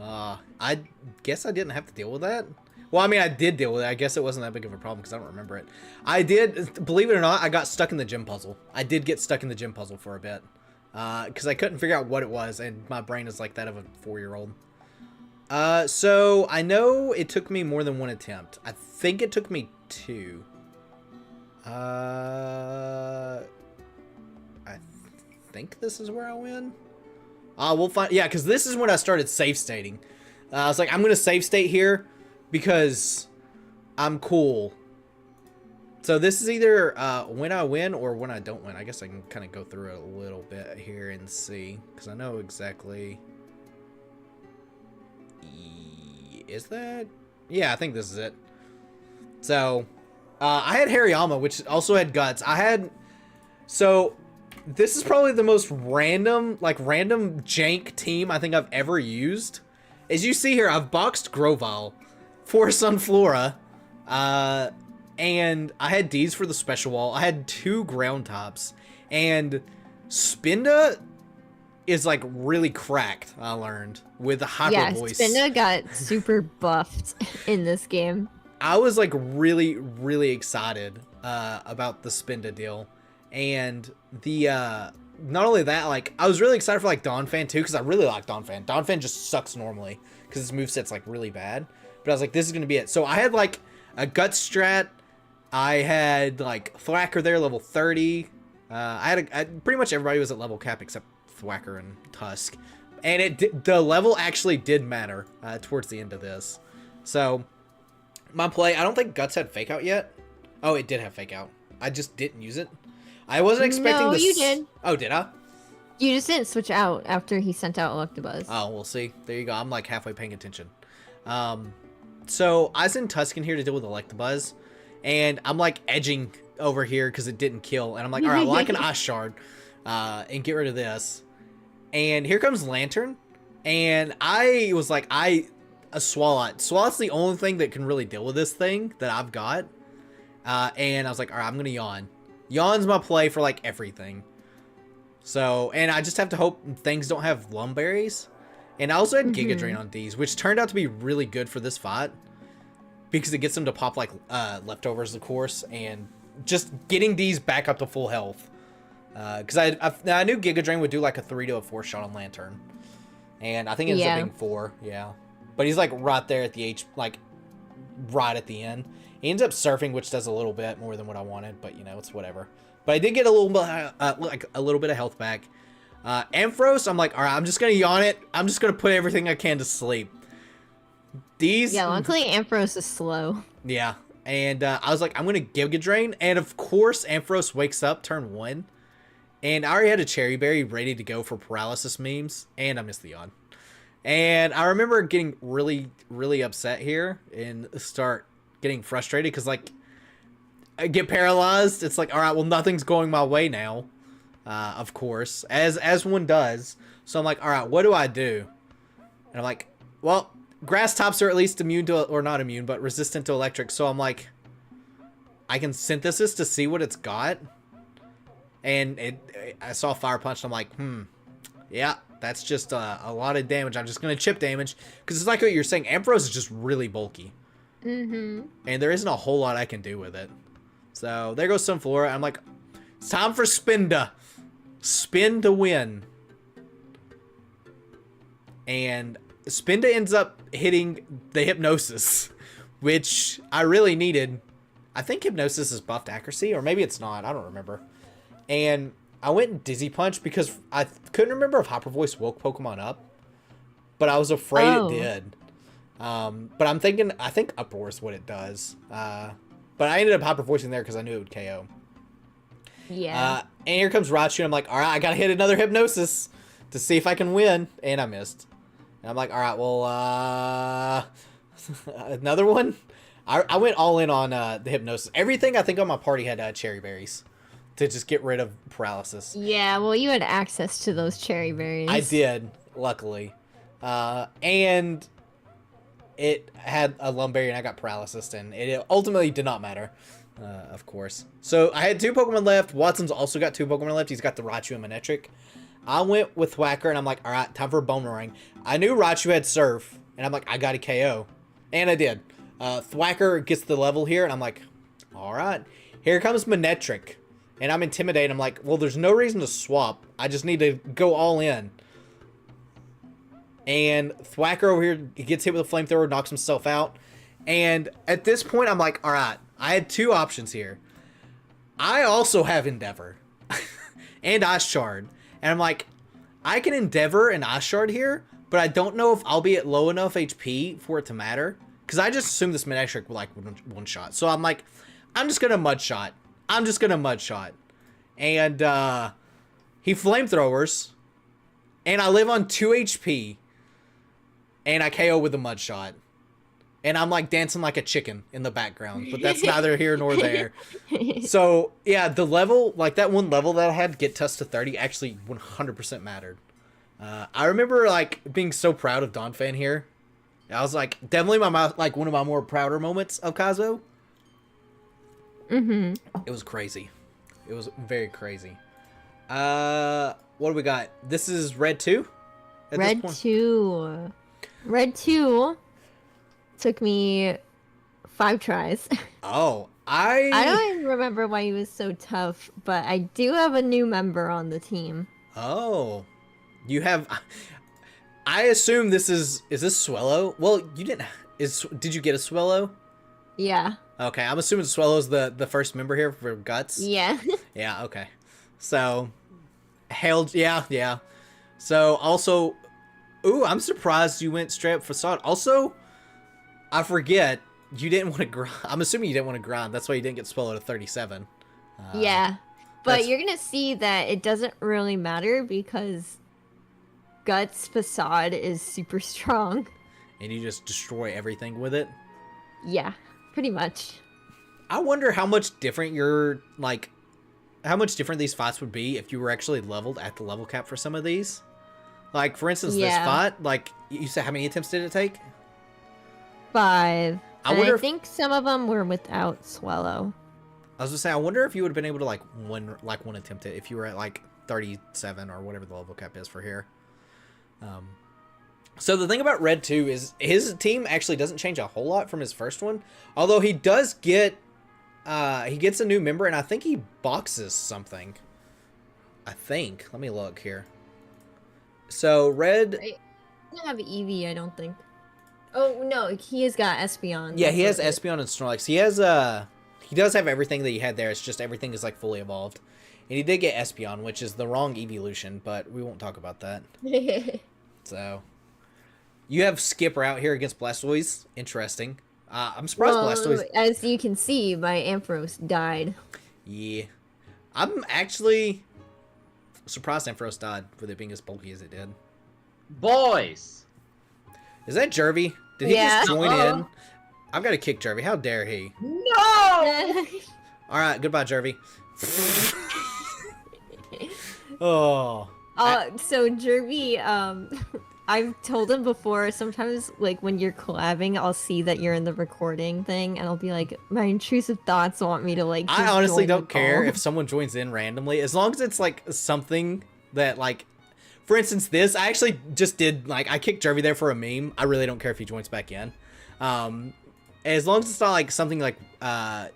Speaker 1: I guess I didn't have to deal with that. Well, I mean, I did deal with it. I guess it wasn't that big of a problem because I don't remember it. I did, believe it or not, I got stuck in the gym puzzle. I did get stuck in the gym puzzle for a bit. Because I couldn't figure out what it was, and my brain is like that of a 4-year-old. So I know it took me more than one attempt. I think it took me 2. I think this is where I win. We'll find. Yeah, because this is when I started save stating. I was like, I'm gonna save state here because I'm cool. So this is either when I win or when I don't win. I guess I can kind of go through it a little bit here and see, because I know exactly. Is that? Yeah, I think this is it. So I had Hariyama, which also had Guts. So this is probably the most random jank team I think I've ever used. As you see here, I've boxed Grovyle for Sunflora, and I had D's for the special wall. I had 2 ground tops, and Spinda is like really cracked, I learned, with a hyper voice.
Speaker 2: Yeah, Spinda got super buffed in this game.
Speaker 1: I was like really, really excited about the Spinda deal. And the not only that, like I was really excited for like Donphan too, because I really like Donphan. Donphan just sucks normally because his moveset's like really bad. But I was like, this is gonna be it. So I had like a Gut strat. I had like Thwacker there, level 30. I pretty much everybody was at level cap except Thwacker and Tusk, and the level actually did matter towards the end of this. So my play, I don't think Guts had Fake Out yet. Oh, it did have Fake Out. I just didn't use it. I wasn't expecting this.
Speaker 2: No, you did.
Speaker 1: Oh, did I?
Speaker 2: You just didn't switch out after he sent out Electabuzz.
Speaker 1: Oh, we'll see. There you go. I'm like halfway paying attention. So I sent Tusk in here to deal with Electabuzz, and I'm like edging over here because it didn't kill, and I'm like, all right, well I can Ice Shard and get rid of this. And here comes Lantern, and I was like, a Swalot. Swalot's the only thing that can really deal with this thing that I've got. And I was like, all right, I'm gonna Yawn. Yawn's my play for like everything. So, and I just have to hope things don't have Lumberries. And I also had Giga Drain on D's, which turned out to be really good for this fight because it gets them to pop like leftovers, of course, and just getting D's back up to full health. Because I knew Giga Drain would do like a 3 to a 4 shot on Lantern, and I think it ends up being 4. Yeah, but he's like right there at the like right at the end. He ends up surfing, which does a little bit more than what I wanted, but you know, it's whatever. But I did get a little bit, like a little bit of health back. Ampharos, I'm like, all right, I'm just gonna Yawn it. I'm just gonna put everything I can to sleep.
Speaker 2: Yeah, luckily Ampharos is slow.
Speaker 1: Yeah, and I was like, I'm gonna Giga Drain, and of course Ampharos wakes up turn 1, and I already had a Cherry Berry ready to go for paralysis memes, and I missed the Yawn. And I remember getting really, really upset here and start getting frustrated because like I get paralyzed. It's like, all right, well, nothing's going my way now, of course, as one does. So I'm like, all right, what do I do? And I'm like, well, grass tops are at least immune to, or not immune, but resistant to electric. So I'm like, I can synthesis to see what it's got. And I saw Fire Punch, and I'm like, yeah, that's just a lot of damage. I'm just going to chip damage. Because it's like what you're saying, Ampharos is just really bulky. And there isn't a whole lot I can do with it. So there goes Sunflora. I'm like, it's time for Spinda. Spin to win. And Spinda ends up hitting the Hypnosis, which I really needed. I think Hypnosis is buffed accuracy, or maybe it's not. I don't remember. And I went and Dizzy Punch because I couldn't remember if Hyper Voice woke Pokemon up, but I was afraid it did. But I'm thinking, I think Uproar is what it does. But I ended up Hyper Voicing there because I knew it would KO.
Speaker 2: Yeah.
Speaker 1: And here comes Raichu. I'm like, all right, I gotta hit another Hypnosis to see if I can win, and I missed. And I'm like, all right, well, another one. I went all in on the Hypnosis. Everything I think on my party had Cherry Berries to just get rid of paralysis.
Speaker 2: Yeah, well, you had access to those Cherry Berries.
Speaker 1: I did, luckily. And it had a Lumberry and I got paralysis, and it ultimately did not matter, of course. So I had 2 Pokemon left. Watson's also got 2 Pokemon left. He's got the Raichu and Manectric. I went with Thwacker, and I'm like, all right, time for a Boomerang. I knew Raichu had Surf, and I'm like, I got a KO. And I did. Thwacker gets the level here, and I'm like, all right. Here comes Manectric. And I'm intimidated. I'm like, well, there's no reason to swap. I just need to go all in. And Thwacker over here gets hit with a flamethrower, knocks himself out. And at this point, I'm like, all right, I had 2 options here. I also have Endeavor and Ice Shard. And I'm like, I can Endeavor and Ice Shard here, but I don't know if I'll be at low enough HP for it to matter. Because I just assumed this Manectric would like one shot. So I'm like, I'm just going to Mud Shot. I'm just going to Mud Shot. And he Flamethrowers. And I live on 2 HP. And I KO with a Mud Shot. And I'm like dancing like a chicken in the background. But that's neither here nor there. So, yeah, the level, like that one level that I had, Get Tusk to 30, actually 100% mattered. I remember like being so proud of Donphan here. I was like, definitely like one of my more prouder moments of Kaizo.
Speaker 2: Mm-hmm.
Speaker 1: It was crazy. It was very crazy. What do we got? This is Red 2?
Speaker 2: Red 2. Red 2 took me 5 tries.
Speaker 1: Oh,
Speaker 2: I don't even remember why he was so tough, but I do have a new member on the team.
Speaker 1: Oh. You have... I assume this is this Swellow? Well, you didn't... Did you get a Swellow?
Speaker 2: Yeah.
Speaker 1: Okay, I'm assuming Swellow's the first member here for Guts.
Speaker 2: Yeah.
Speaker 1: Yeah, okay. So, yeah. So, also... Ooh, I'm surprised you went straight up Facade. Also, I forget, you didn't want to grind. I'm assuming you didn't want to grind. That's why you didn't get Swallow to 37.
Speaker 2: Yeah. But you're going to see that it doesn't really matter because Guts Facade is super strong.
Speaker 1: And you just destroy everything with it?
Speaker 2: Yeah, pretty much.
Speaker 1: I wonder how much different how much different these fights would be if you were actually leveled at the level cap for some of these. Like, for instance, this fight, like, you said, how many attempts did it take?
Speaker 2: 5.
Speaker 1: I
Speaker 2: think some of them were without Swallow.
Speaker 1: I was gonna say, I wonder if you would have been able to, like, one attempt it if you were at, like, 37 or whatever the level cap is for here. So the thing about Red 2 is his team actually doesn't change a whole lot from his first one. Although he does get, he gets a new member, and I think he boxes something. I think. Let me look here. So, Red...
Speaker 2: I don't have Eevee, I don't think. Oh, no, he has got Espeon.
Speaker 1: Yeah, he has Espeon and Snorlax. He has, he does have everything that he had there. It's just everything is, like, fully evolved. And he did get Espeon, which is the wrong evolution, but we won't talk about that. So, you have Skipper out here against Blastoise. Interesting. I'm surprised Blastoise...
Speaker 2: As you can see, my Ampharos died.
Speaker 1: Yeah. I'm actually... surprised Ampharos died with it being as bulky as it did.
Speaker 4: Boys!
Speaker 1: Is that Jervy? Did he just join in? I've got to kick Jervy. How dare he?
Speaker 4: No!
Speaker 1: Alright, goodbye, Jervy. Oh.
Speaker 2: So Jervy, I've told him before, sometimes, like, when you're collabing, I'll see that you're in the recording thing, and I'll be like, my intrusive thoughts want me to, like,
Speaker 1: I honestly don't care if someone joins in randomly, as long as it's, like, something that, like, for instance, this, I actually just did, like, I kicked Jervy there for a meme. I really don't care if he joins back in. As long as it's not, like, something like, I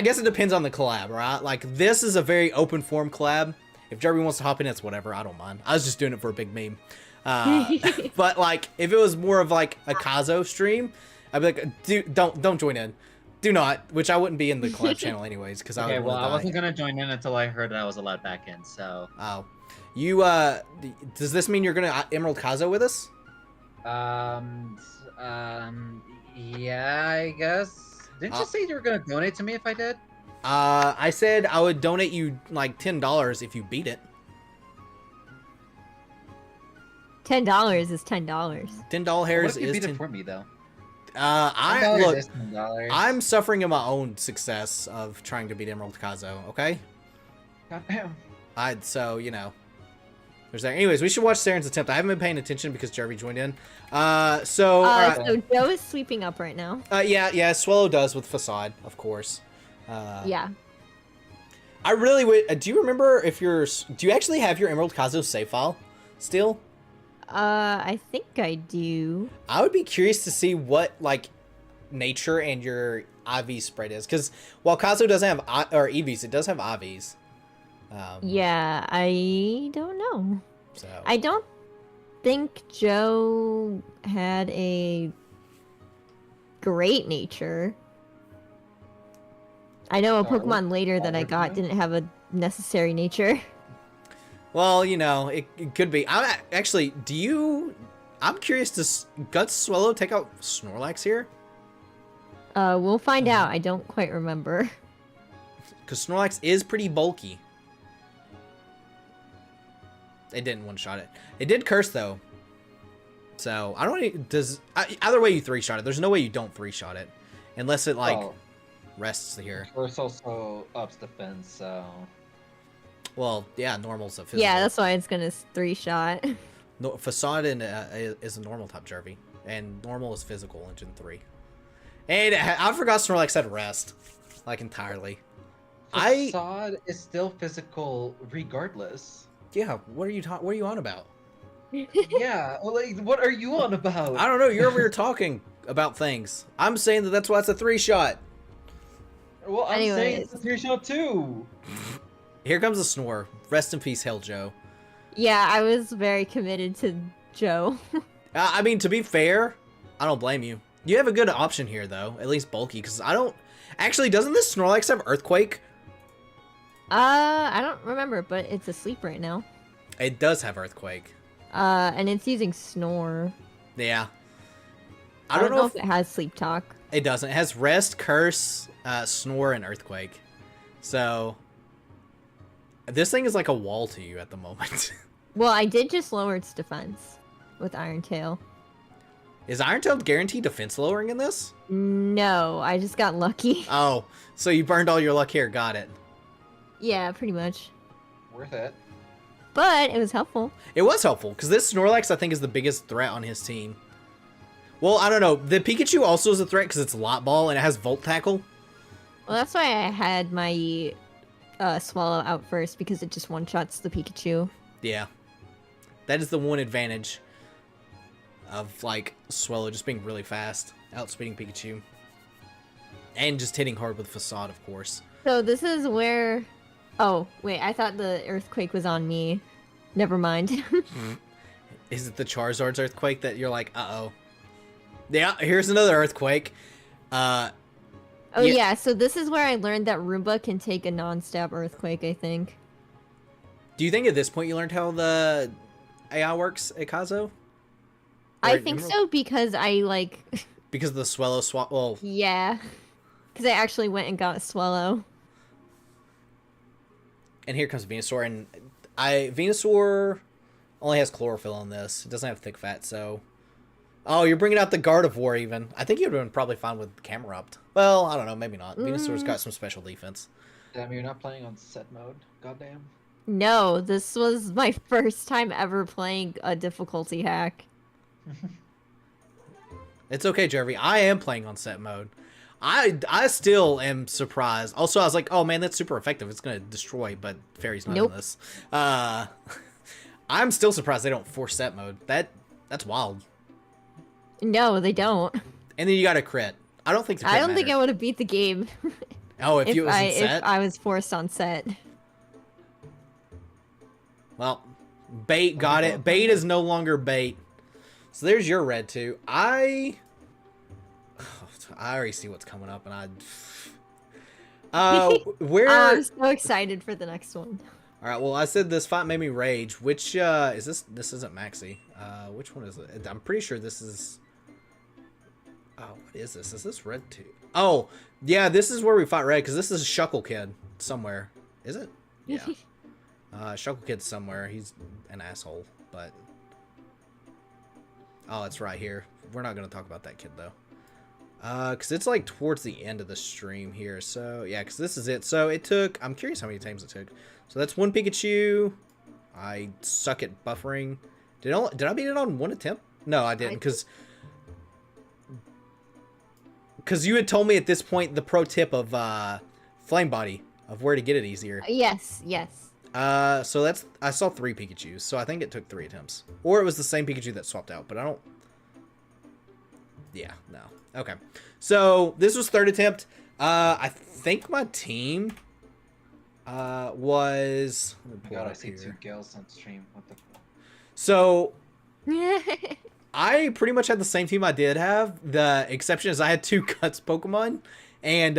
Speaker 1: guess it depends on the collab, right? Like, this is a very open form collab. If Jervy wants to hop in, it's whatever. I don't mind. I was just doing it for a big meme. But like, if it was more of like a Kaizo stream, I'd be like, don't join in, do not. Which I wouldn't be in the collab channel anyways, because I would
Speaker 4: I wasn't gonna join in until I heard that I was allowed back in. So.
Speaker 1: Oh, you does this mean you're gonna Emerald Kaizo with us?
Speaker 4: Yeah, I guess. Didn't you say you were gonna donate to me if I did?
Speaker 1: I said I would donate you like $10 if you beat it.
Speaker 2: $10 is $10.
Speaker 1: $10 hairs
Speaker 4: What if you
Speaker 1: is
Speaker 4: beat
Speaker 1: 10.
Speaker 4: it for me though?
Speaker 1: Look,
Speaker 4: is $10.
Speaker 1: I'm suffering in my own success of trying to beat Emerald Kaizo. Okay.
Speaker 4: Goddamn.
Speaker 1: So you know. There's that. Anyways, we should watch Saren's attempt. I haven't been paying attention because Jeremy joined in. So
Speaker 2: Joe is sweeping up right now.
Speaker 1: yeah, Swallow does with Facade, of course.
Speaker 2: Yeah.
Speaker 1: I really would. Do you remember if do you actually have your Emerald Kaizo save file still?
Speaker 2: I think I do.
Speaker 1: I would be curious to see what like nature and your IV spread is, because while Kaizo doesn't have or EVs, it does have IVs.
Speaker 2: Yeah, I don't know.
Speaker 1: So
Speaker 2: I don't think Joe had a great nature. I know a Pokemon later that I got didn't have a necessary nature.
Speaker 1: well, you know, it could be. Actually, I'm curious, does Guts Swallow take out Snorlax here?
Speaker 2: We'll find out. I don't quite remember.
Speaker 1: Because Snorlax is pretty bulky. It didn't one-shot it. It did curse, though. So, I don't know. Either way you three-shot it. There's no way you don't three-shot it. Unless it, like, rests here.
Speaker 4: Curse also ups defense, so...
Speaker 1: Well, yeah, normal's a physical.
Speaker 2: Yeah, that's why it's gonna 3-shot.
Speaker 1: No, Facade is a normal type Jervy. And normal is physical in Gen 3. And I forgot Snorlax said rest. Like, entirely.
Speaker 4: Facade is still physical regardless.
Speaker 1: Yeah, what are you on about?
Speaker 4: Yeah, well, like, what are you on about?
Speaker 1: I don't know. You're over here talking about things. I'm saying that's why it's a 3-shot.
Speaker 4: Well, I'm saying it's a 3-shot too.
Speaker 1: Here comes a Snore. Rest in peace, Hell Joe.
Speaker 2: Yeah, I was very committed to Joe.
Speaker 1: I mean, to be fair, I don't blame you. You have a good option here, though. At least bulky, because I don't... Actually, doesn't this Snorlax have Earthquake?
Speaker 2: I don't remember, but it's asleep right now.
Speaker 1: It does have Earthquake.
Speaker 2: And it's using Snore.
Speaker 1: Yeah.
Speaker 2: I don't know if it has Sleep Talk.
Speaker 1: It doesn't. It has Rest, Curse, Snore, and Earthquake. So... This thing is like a wall to you at the moment.
Speaker 2: Well, I did just lower its defense with Iron Tail.
Speaker 1: Is Iron Tail guaranteed defense lowering in this?
Speaker 2: No, I just got lucky.
Speaker 1: Oh, so you burned all your luck here. Got it.
Speaker 2: Yeah, pretty much.
Speaker 4: Worth it.
Speaker 2: But it was helpful.
Speaker 1: It was helpful, because this Snorlax, I think, is the biggest threat on his team. Well, I don't know. The Pikachu also is a threat because it's Lot Ball and it has Volt Tackle.
Speaker 2: Well, that's why I had my Swallow out first, because it just one-shots the Pikachu.
Speaker 1: Yeah. That is the one advantage of, like, Swallow just being really fast, outspeeding Pikachu. And just hitting hard with Facade, of course.
Speaker 2: So this is where... Oh, wait, I thought the Earthquake was on me. Never mind.
Speaker 1: Is it the Charizard's Earthquake that you're like, uh-oh? Yeah, here's another Earthquake.
Speaker 2: Oh yeah, so this is where I learned that Roomba can take a non-stab Earthquake, I think.
Speaker 1: Do you think at this point you learned how the AI works at Kaizo?
Speaker 2: I think so, because I, like...
Speaker 1: Because of the Swallow swap... Well...
Speaker 2: Yeah. Because I actually went and got a Swallow.
Speaker 1: And here comes Venusaur, and Venusaur only has chlorophyll on this. It doesn't have thick fat, so... Oh, you're bringing out the Gardevoir, even. I think you'd have been probably fine with Camerupt. Well, I don't know, maybe not. Venusaur's got some special defense.
Speaker 4: Damn, you're not playing on set mode? Goddamn.
Speaker 2: No, this was my first time ever playing a difficulty hack.
Speaker 1: It's okay, Jeremy. I am playing on set mode. I still am surprised. Also, I was like, oh man, that's super effective. It's going to destroy, but Fairy's not in this. I'm still surprised they don't force set mode. That's wild.
Speaker 2: No, they don't.
Speaker 1: And then you got a crit. I don't think the crit
Speaker 2: I don't think
Speaker 1: mattered.
Speaker 2: I would have beat the game.
Speaker 1: Oh, if you was in set?
Speaker 2: If I was forced on set.
Speaker 1: Well, bait got it. Bait is no longer bait. So there's your red too. I already see what's coming up, and where?
Speaker 2: I'm so excited for the next one.
Speaker 1: All right. Well, I said this fight made me rage. Which is this? This isn't Maxi. Which one is it? I'm pretty sure this is. Oh, what is this? Is this red too? Oh, yeah. This is where we fought red, because this is Shuckle Kid somewhere. Is it? Yeah. Shuckle Kid's somewhere. He's an asshole, but. Oh, it's right here. We're not going to talk about that kid, though. Because it's, like, towards the end of the stream here. So, yeah, because this is it. So, it took... I'm curious how many times it took. So, that's one Pikachu. I suck at buffering. Did I beat it on one attempt? No, I didn't, because you had told me at this point the pro tip of flame body of where to get it easier.
Speaker 2: Yes.
Speaker 1: So I saw 3 Pikachus, so I think it took 3 attempts, or it was the same Pikachu that swapped out, but I don't. Yeah, no. Okay, so this was 3rd attempt. I think my team was.
Speaker 4: God, I see 2 girls on stream. What the fuck?
Speaker 1: So I pretty much had the same team I did have. The exception is I had 2 Guts Pokemon, and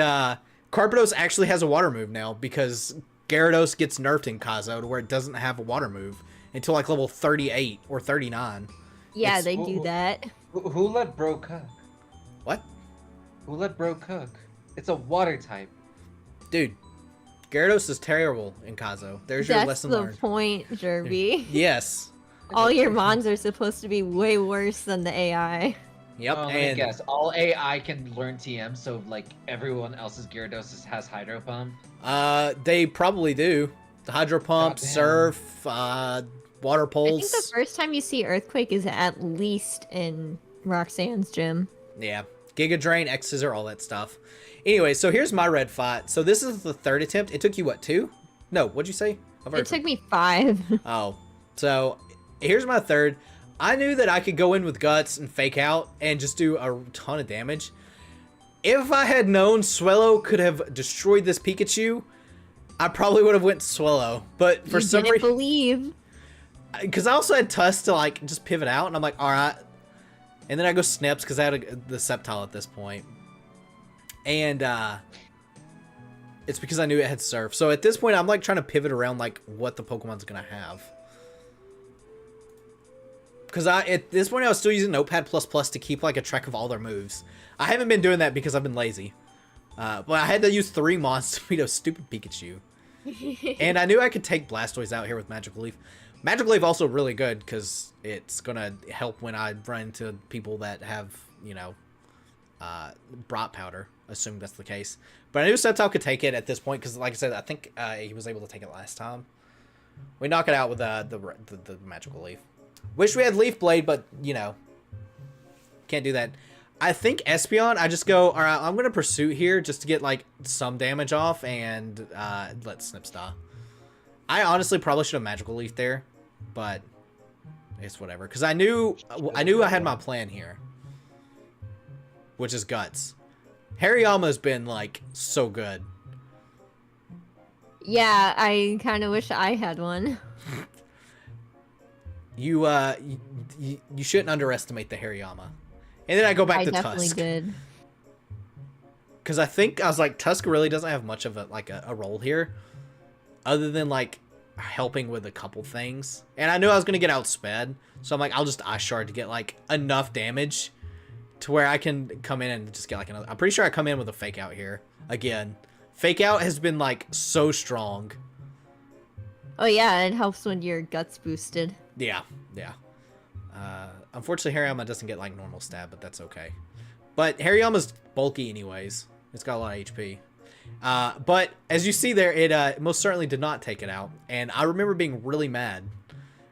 Speaker 1: Carpados actually has a water move now because Gyarados gets nerfed in Kaizo to where it doesn't have a water move until like level 38 or 39.
Speaker 2: Yeah, they do that.
Speaker 4: Who let bro cook?
Speaker 1: What?
Speaker 4: Who let bro cook? It's a water type.
Speaker 1: Dude, Gyarados is terrible in Kaizo. There's your lesson learned.
Speaker 2: That's the point, Jerby.
Speaker 1: Yes.
Speaker 2: All your mons are supposed to be way worse than the AI.
Speaker 1: Yep.
Speaker 4: Let me guess. All AI can learn TM, so like everyone else's Gyarados has Hydro Pump.
Speaker 1: They probably do. The Hydro Pump, Surf, Water Pulse.
Speaker 2: I think the first time you see Earthquake is at least in Roxanne's gym.
Speaker 1: Yeah. Giga Drain, X Scissor, all that stuff. Anyway, so here's my red fight. So this is the 3rd attempt. It took you, what, 2? No, what'd you say?
Speaker 2: It took me 5.
Speaker 1: Oh. So here's my 3rd. I knew that I could go in with Guts and fake out and just do a ton of damage. If I had known Swellow could have destroyed this Pikachu, I probably would have went Swellow. But for some reason,
Speaker 2: believe.
Speaker 1: Because I also had Tusk to like just pivot out, and I'm like, all right. And then I go Snips because I had the Sceptile at this point. And it's because I knew it had Surf. So at this point, I'm like trying to pivot around like what the Pokemon's gonna have. Because at this point, I was still using Notepad++ to keep like a track of all their moves. I haven't been doing that because I've been lazy. But I had to use 3 Mons to beat a stupid Pikachu. And I knew I could take Blastoise out here with Magical Leaf. Magical Leaf also really good because it's going to help when I run into people that have, you know, Brot Powder, assuming that's the case. But I knew Sceptile could take it at this point because, like I said, I think he was able to take it last time. We knock it out with the Magical Leaf. Wish we had Leaf Blade, but, you know, can't do that. I think Espeon, I just go, all right, I'm going to Pursuit here just to get, like, some damage off and let Snips die. I honestly probably should have Magical Leaf there, but it's whatever. Because I knew I had my plan here, which is Guts. Hariyama's been, like, so good.
Speaker 2: Yeah, I kind of wish I had one.
Speaker 1: You shouldn't underestimate the Hariyama. And then I go back to Tusk. I
Speaker 2: definitely did.
Speaker 1: Because I was like, Tusk really doesn't have much of a role here. Other than, like, helping with a couple things. And I knew I was going to get outsped. So I'm like, I'll just Ice Shard to get, like, enough damage to where I can come in and just get, like, another. I'm pretty sure I come in with a Fake Out here. Again. Fake Out has been, like, so strong.
Speaker 2: Oh, yeah, it helps when your Guts boosted.
Speaker 1: Yeah. Unfortunately, Hariyama doesn't get, like, normal stab, but that's okay. But Hariyama's bulky anyways. It's got a lot of HP. But as you see there, it most certainly did not take it out. And I remember being really mad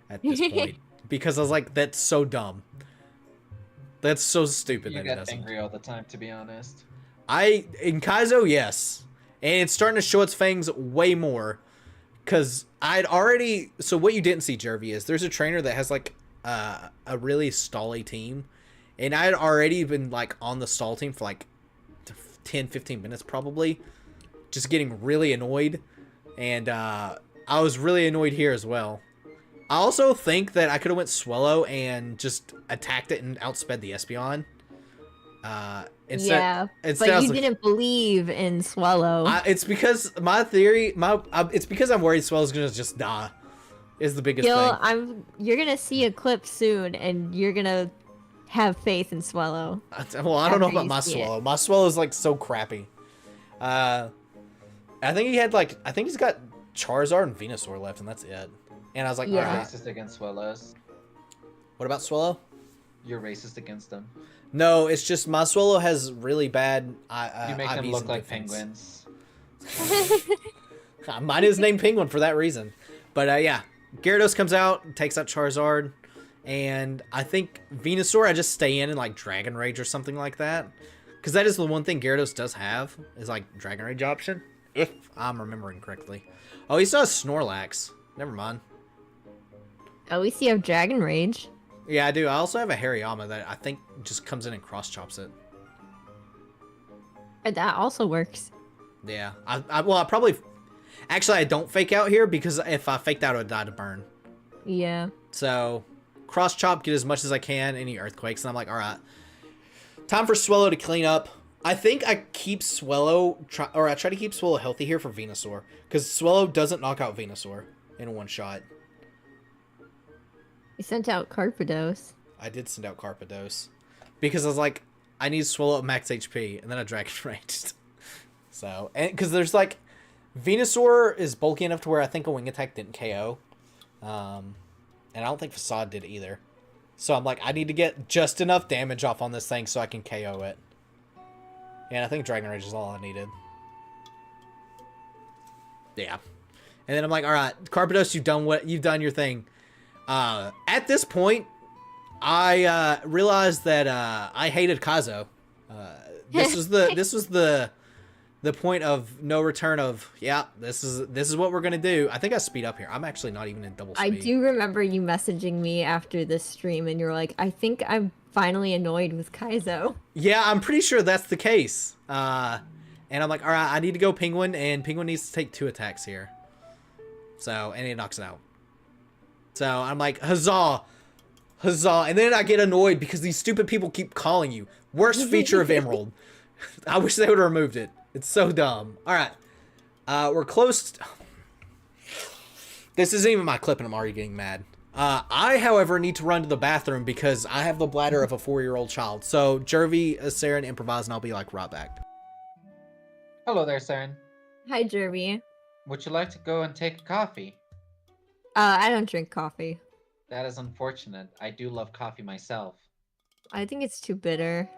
Speaker 1: at this point. Because I was like, that's so dumb. That's so stupid that it doesn't.
Speaker 4: You get angry all the time, to be honest.
Speaker 1: In Kaizo, yes. And it's starting to show its fangs way more. Because I'd already... So what you didn't see, Jervy, is there's a trainer that has, like, a really stally team. And I had already been, like, on the stall team for, like, 10, 15 minutes, probably. Just getting really annoyed. And I was really annoyed here as well. I also think that I could have went Swellow and just attacked it and outsped the Espeon. Instead,
Speaker 2: but you didn't believe in Swellow.
Speaker 1: It's because my theory, it's because I'm worried Swellow's gonna just die. Is the biggest thing.
Speaker 2: You're gonna see a clip soon, and you're gonna have faith in Swellow.
Speaker 1: Well, I don't know about my Swellow. My Swellow's like so crappy. I think he's got Charizard and Venusaur left, and that's it. And I was like,
Speaker 4: You're
Speaker 1: all right.
Speaker 4: racist against Swellows.
Speaker 1: What about Swellow?
Speaker 4: You're racist against them.
Speaker 1: No, it's just my Swellow has really bad.
Speaker 4: You make them look like penguins.
Speaker 1: Mine is named Penguin for that reason. But yeah, Gyarados comes out, takes out Charizard, and I think Venusaur, I just stay in and like Dragon Rage or something like that. Because that is the one thing Gyarados does have, is like Dragon Rage option, if I'm remembering correctly. Oh, he still has Snorlax. Never mind.
Speaker 2: At least you have Dragon Rage.
Speaker 1: Yeah, I do. I also have a Hariyama that I think just comes in and cross-chops it.
Speaker 2: And that also works.
Speaker 1: Yeah. I probably... Actually, I don't fake out here because if I faked out, I would die to burn.
Speaker 2: Yeah.
Speaker 1: So, cross-chop, get as much as I can, any earthquakes, and I'm like, alright. Time for Swellow to clean up. I think I keep Swellow... I try to keep Swellow healthy here for Venusaur. Because Swellow doesn't knock out Venusaur in one shot.
Speaker 2: You sent out Carpados.
Speaker 1: I did send out Carpados. Because I was like, I need Swellow at max HP, and then I Dragon Raged. So, and because there's like, Venusaur is bulky enough to where I think a Wing Attack didn't KO. And I don't think Facade did either. So I'm like, I need to get just enough damage off on this thing so I can KO it. And I think Dragon Rage is all I needed. Yeah. And then I'm like, alright, Carpados, you've done your thing. At this point, I realized that I hated Kaizo. This was the point of no return of, yeah, this is what we're gonna do. I think I speed up here. I'm actually not even in double speed.
Speaker 2: I do remember you messaging me after this stream, and you're like, I think I'm finally annoyed with Kaizo.
Speaker 1: Yeah, I'm pretty sure that's the case. And I'm like, all right, I need to go Penguin, and Penguin needs to take 2 attacks here. So, and it knocks it out. So I'm like, huzzah, huzzah. And then I get annoyed because these stupid people keep calling you. Worst feature of Emerald. I wish they would have removed it. It's so dumb. All right. We're close. This isn't even my clip and I'm already getting mad. I, however, need to run to the bathroom because I have the bladder of a 4-year-old child. So, Jervy, Saren, improvise, and I'll be like right back.
Speaker 4: Hello there, Saren.
Speaker 2: Hi, Jervy.
Speaker 4: Would you like to go and take a coffee?
Speaker 2: I don't drink coffee.
Speaker 4: That is unfortunate. I do love coffee myself.
Speaker 2: I think it's too bitter.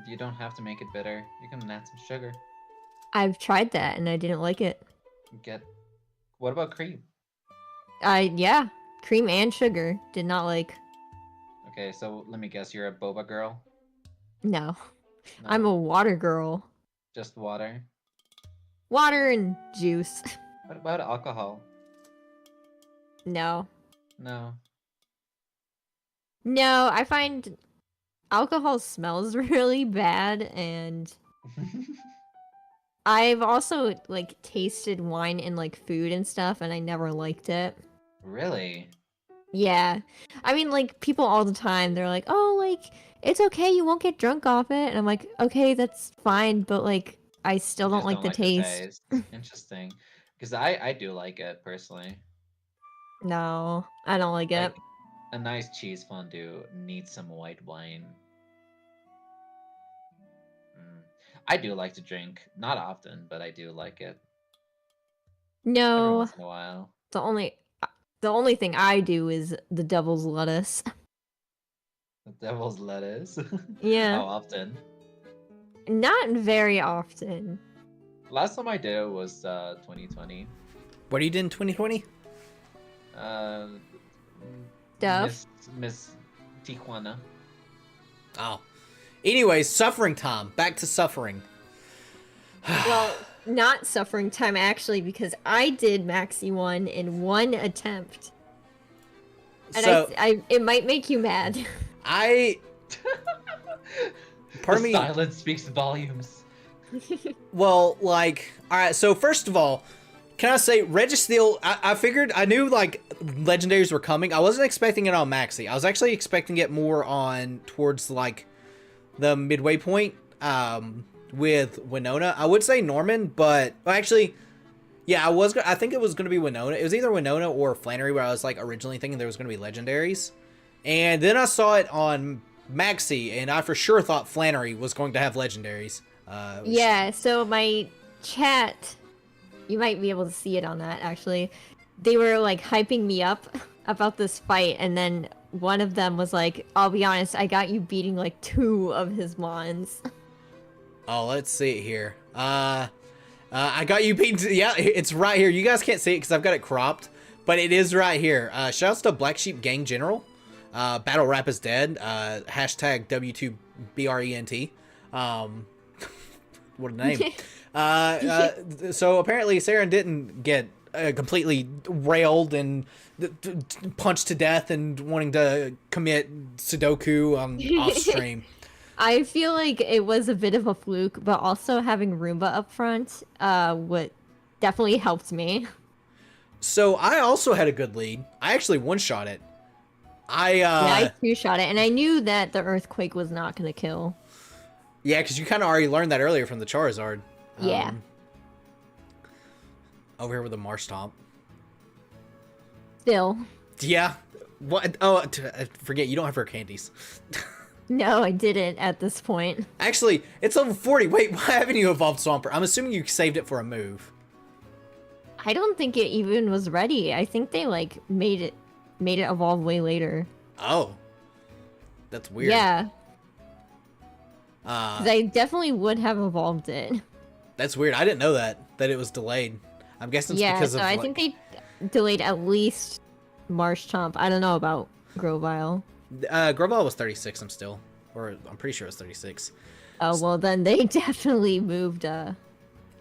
Speaker 4: You don't have to make it bitter. You can add some sugar.
Speaker 2: I've tried that and I didn't like it.
Speaker 4: What about cream?
Speaker 2: Yeah. Cream and sugar. Did not like.
Speaker 4: Okay, so let me guess, you're a boba girl?
Speaker 2: No.
Speaker 4: No,
Speaker 2: I'm a water girl.
Speaker 4: just water.
Speaker 2: Water and juice.
Speaker 4: What about alcohol?
Speaker 2: No.
Speaker 4: No.
Speaker 2: No, I find alcohol smells really bad, and I've also like tasted wine in like food and stuff, and I never liked it.
Speaker 4: Really?
Speaker 2: Yeah. I mean, like, people all the time, they're like, oh, like, it's okay, you won't get drunk off it. And I'm like, okay, that's fine, but, like, I still
Speaker 4: You
Speaker 2: don't
Speaker 4: just
Speaker 2: like the taste.
Speaker 4: Interesting. Because I do like it, personally.
Speaker 2: No, I don't like it.
Speaker 4: Like, a nice cheese fondue needs some white wine. I do like to drink. Not often, but I do like it. Every
Speaker 2: No,
Speaker 4: once in a while.
Speaker 2: the only thing I do is the devil's lettuce.
Speaker 4: The devil's lettuce?
Speaker 2: Yeah.
Speaker 4: How often?
Speaker 2: Not very often.
Speaker 4: Last time I did it was 2020.
Speaker 1: What are you doing in 2020?
Speaker 2: Stuff.
Speaker 4: Miss Tijuana.
Speaker 1: Oh. Anyways, suffering time. Back to suffering.
Speaker 2: Well, not suffering time actually, because I did Maxi 1 in one attempt. And
Speaker 1: So,
Speaker 2: it might make you mad.
Speaker 1: Pardon
Speaker 4: The
Speaker 1: me.
Speaker 4: silence speaks volumes.
Speaker 1: Well, like, alright, so first of all, can I say, Registeel, I figured, I knew, like, legendaries were coming. I wasn't expecting it on Maxi. I was actually expecting it more on, towards, like, the midway point, with Winona. I would say Norman, but, well, actually, yeah, I think it was going to be Winona. It was either Winona or Flannery, where I was, like, originally thinking there was going to be legendaries. And then I saw it on Maxi, and I for sure thought Flannery was going to have legendaries.
Speaker 2: Yeah, so my chat, you might be able to see it on that actually. They were like hyping me up about this fight, and then one of them was like, I'll be honest, I got you beating like 2 of his mons.
Speaker 1: Oh, let's see it here. I got you beaten. Yeah, it's right here. You guys can't see it because I've got it cropped. But it is right here. Shouts to Black Sheep Gang General. Battle Rap is dead. Hashtag W2BRENT. What a name. So apparently Saren didn't get completely railed and punched to death and wanting to commit Sudoku off stream.
Speaker 2: I feel like it was a bit of a fluke, but also having Roomba up front what definitely helped me.
Speaker 1: So I also had a good lead. I actually one-shot it.
Speaker 2: I two-shot it, and I knew that the Earthquake was not going to kill.
Speaker 1: Yeah, because you kind of already learned that earlier from the Charizard.
Speaker 2: Yeah.
Speaker 1: Over here with the Marsh Stomp.
Speaker 2: Still.
Speaker 1: Yeah. What? Oh, I forget, you don't have her candies.
Speaker 2: No, I didn't at this point.
Speaker 1: Actually, it's level 40. Wait, why haven't you evolved Swampert? I'm assuming you saved it for a move.
Speaker 2: I don't think it even was ready. I think they like made it evolve way later.
Speaker 1: Oh. That's weird.
Speaker 2: Yeah. 'Cause I definitely would have evolved it.
Speaker 1: That's weird. I didn't know that it was delayed. I'm guessing it's because of
Speaker 2: I think they delayed at least Marsh Chomp. I don't know about Grovyle.
Speaker 1: Grovyle was 36, I'm pretty sure it was 36.
Speaker 2: Oh, well then they definitely moved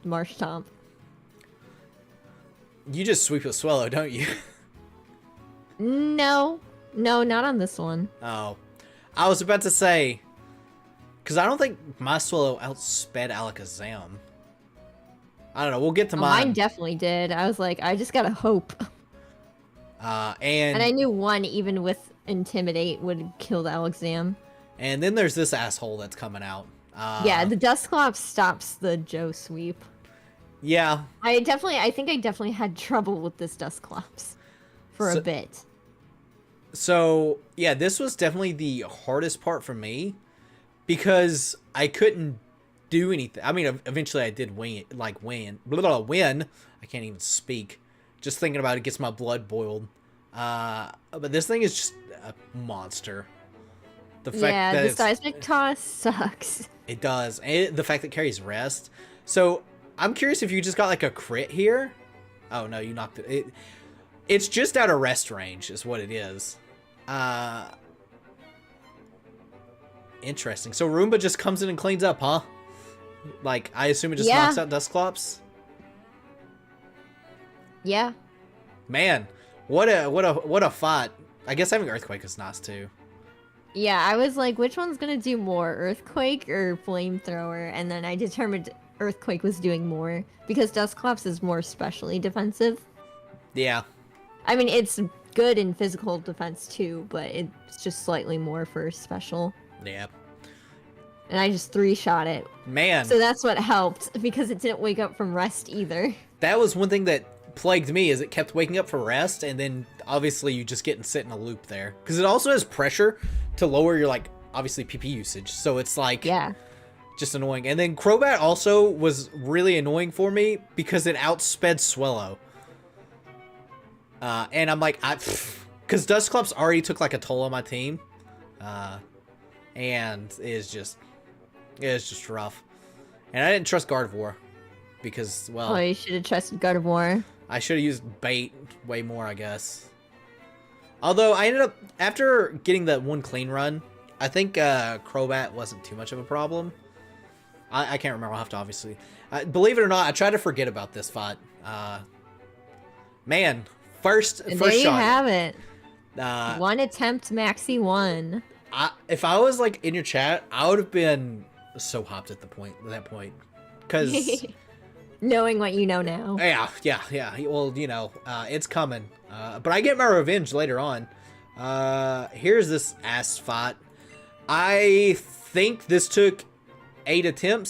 Speaker 2: Marsh Chomp.
Speaker 1: You just sweep with Swallow, don't you?
Speaker 2: No, not on this one.
Speaker 1: Oh. I was about to say, because I don't think my Swallow outsped Alakazam. I don't know, we'll get to mine.
Speaker 2: Mine definitely did. I was like, I just gotta hope. And I knew one, even with Intimidate, would kill the Alakazam.
Speaker 1: And then there's this asshole that's coming out.
Speaker 2: Yeah, the Dusclops stops the Joe sweep.
Speaker 1: Yeah.
Speaker 2: I think I definitely had trouble with this Dusclops for a bit.
Speaker 1: So, yeah, this was definitely the hardest part for me because I couldn't do anything. I mean, eventually I did win. I can't even speak. Just thinking about it gets my blood boiled. But this thing is just a monster. The fact that
Speaker 2: the seismic toss sucks.
Speaker 1: It does. And the fact that it carries rest. So, I'm curious if you just got like a crit here. Oh, no, you knocked it. It's just out of rest range is what it is. Interesting. So Roomba just comes in and cleans up, huh? Like, I assume it just knocks out Dusclops?
Speaker 2: Yeah.
Speaker 1: Man, what a fight. I guess having Earthquake is nice too.
Speaker 2: Yeah, I was like, which one's gonna do more, Earthquake or Flamethrower? And then I determined Earthquake was doing more because Dusclops is more specially defensive.
Speaker 1: Yeah.
Speaker 2: I mean, it's good in physical defense too, but it's just slightly more for special.
Speaker 1: Yeah.
Speaker 2: And I just three-shot it.
Speaker 1: Man.
Speaker 2: So that's what helped because it didn't wake up from rest either.
Speaker 1: That was one thing that plagued me is it kept waking up for rest and then obviously you just get and sit in a loop there. Because it also has pressure to lower your, like, obviously PP usage. So it's like...
Speaker 2: Yeah.
Speaker 1: Just annoying. And then Crobat also was really annoying for me because it outsped Swallow. And I'm like, because Dusclops already took like a toll on my team. And it's just rough. And I didn't trust Gardevoir because, well...
Speaker 2: Oh, you should have trusted Gardevoir.
Speaker 1: I should have used bait way more, I guess. Although I ended up, after getting that one clean run, I think Crobat wasn't too much of a problem. I can't remember. I'll have to obviously... believe it or not, I try to forget about this fight. Man, first
Speaker 2: And
Speaker 1: shot.
Speaker 2: there you have it.
Speaker 1: 1
Speaker 2: attempt, Maxi 1.
Speaker 1: If I was like in your chat, I would have been so hopped at that point. Because...
Speaker 2: Knowing what you know now.
Speaker 1: Yeah. Well, you know, it's coming. But I get my revenge later on. Here's this ass fight. I think this took 8 to 10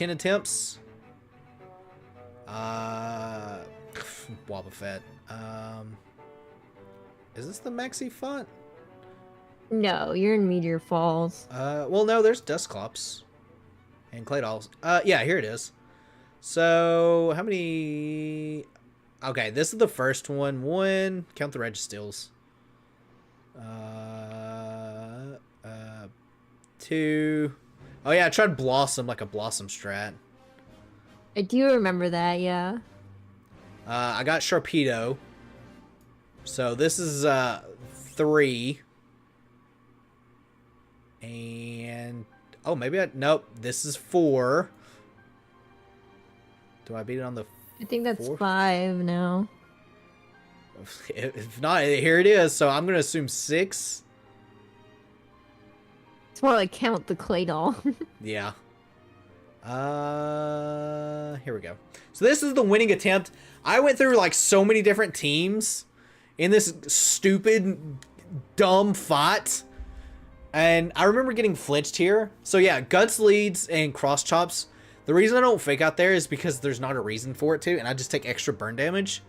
Speaker 1: attempts. Wobbuffet. Is this the Maxi font?
Speaker 2: No, you're in Meteor Falls.
Speaker 1: Well, no, there's Dusclops. And Claydolls. Yeah, here it is. So, how many... Okay, this is the first one. 1, count the Registills. 2... Oh yeah, I tried Blossom, like a Blossom strat.
Speaker 2: I do remember that, yeah.
Speaker 1: I got Sharpedo. So this is 3. And oh, maybe nope. This is 4. Do I beat it on the?
Speaker 2: I think that's
Speaker 1: 4?
Speaker 2: 5 now.
Speaker 1: If not, here it is. So I'm gonna assume 6.
Speaker 2: It's more like count the clay doll.
Speaker 1: Yeah. Here we go. So this is the winning attempt. I went through like so many different teams in this stupid, dumb fight. And I remember getting flinched here. So yeah, guts leads and cross chops. The reason I don't fake out there is because there's not a reason for it to, and I just take extra burn damage.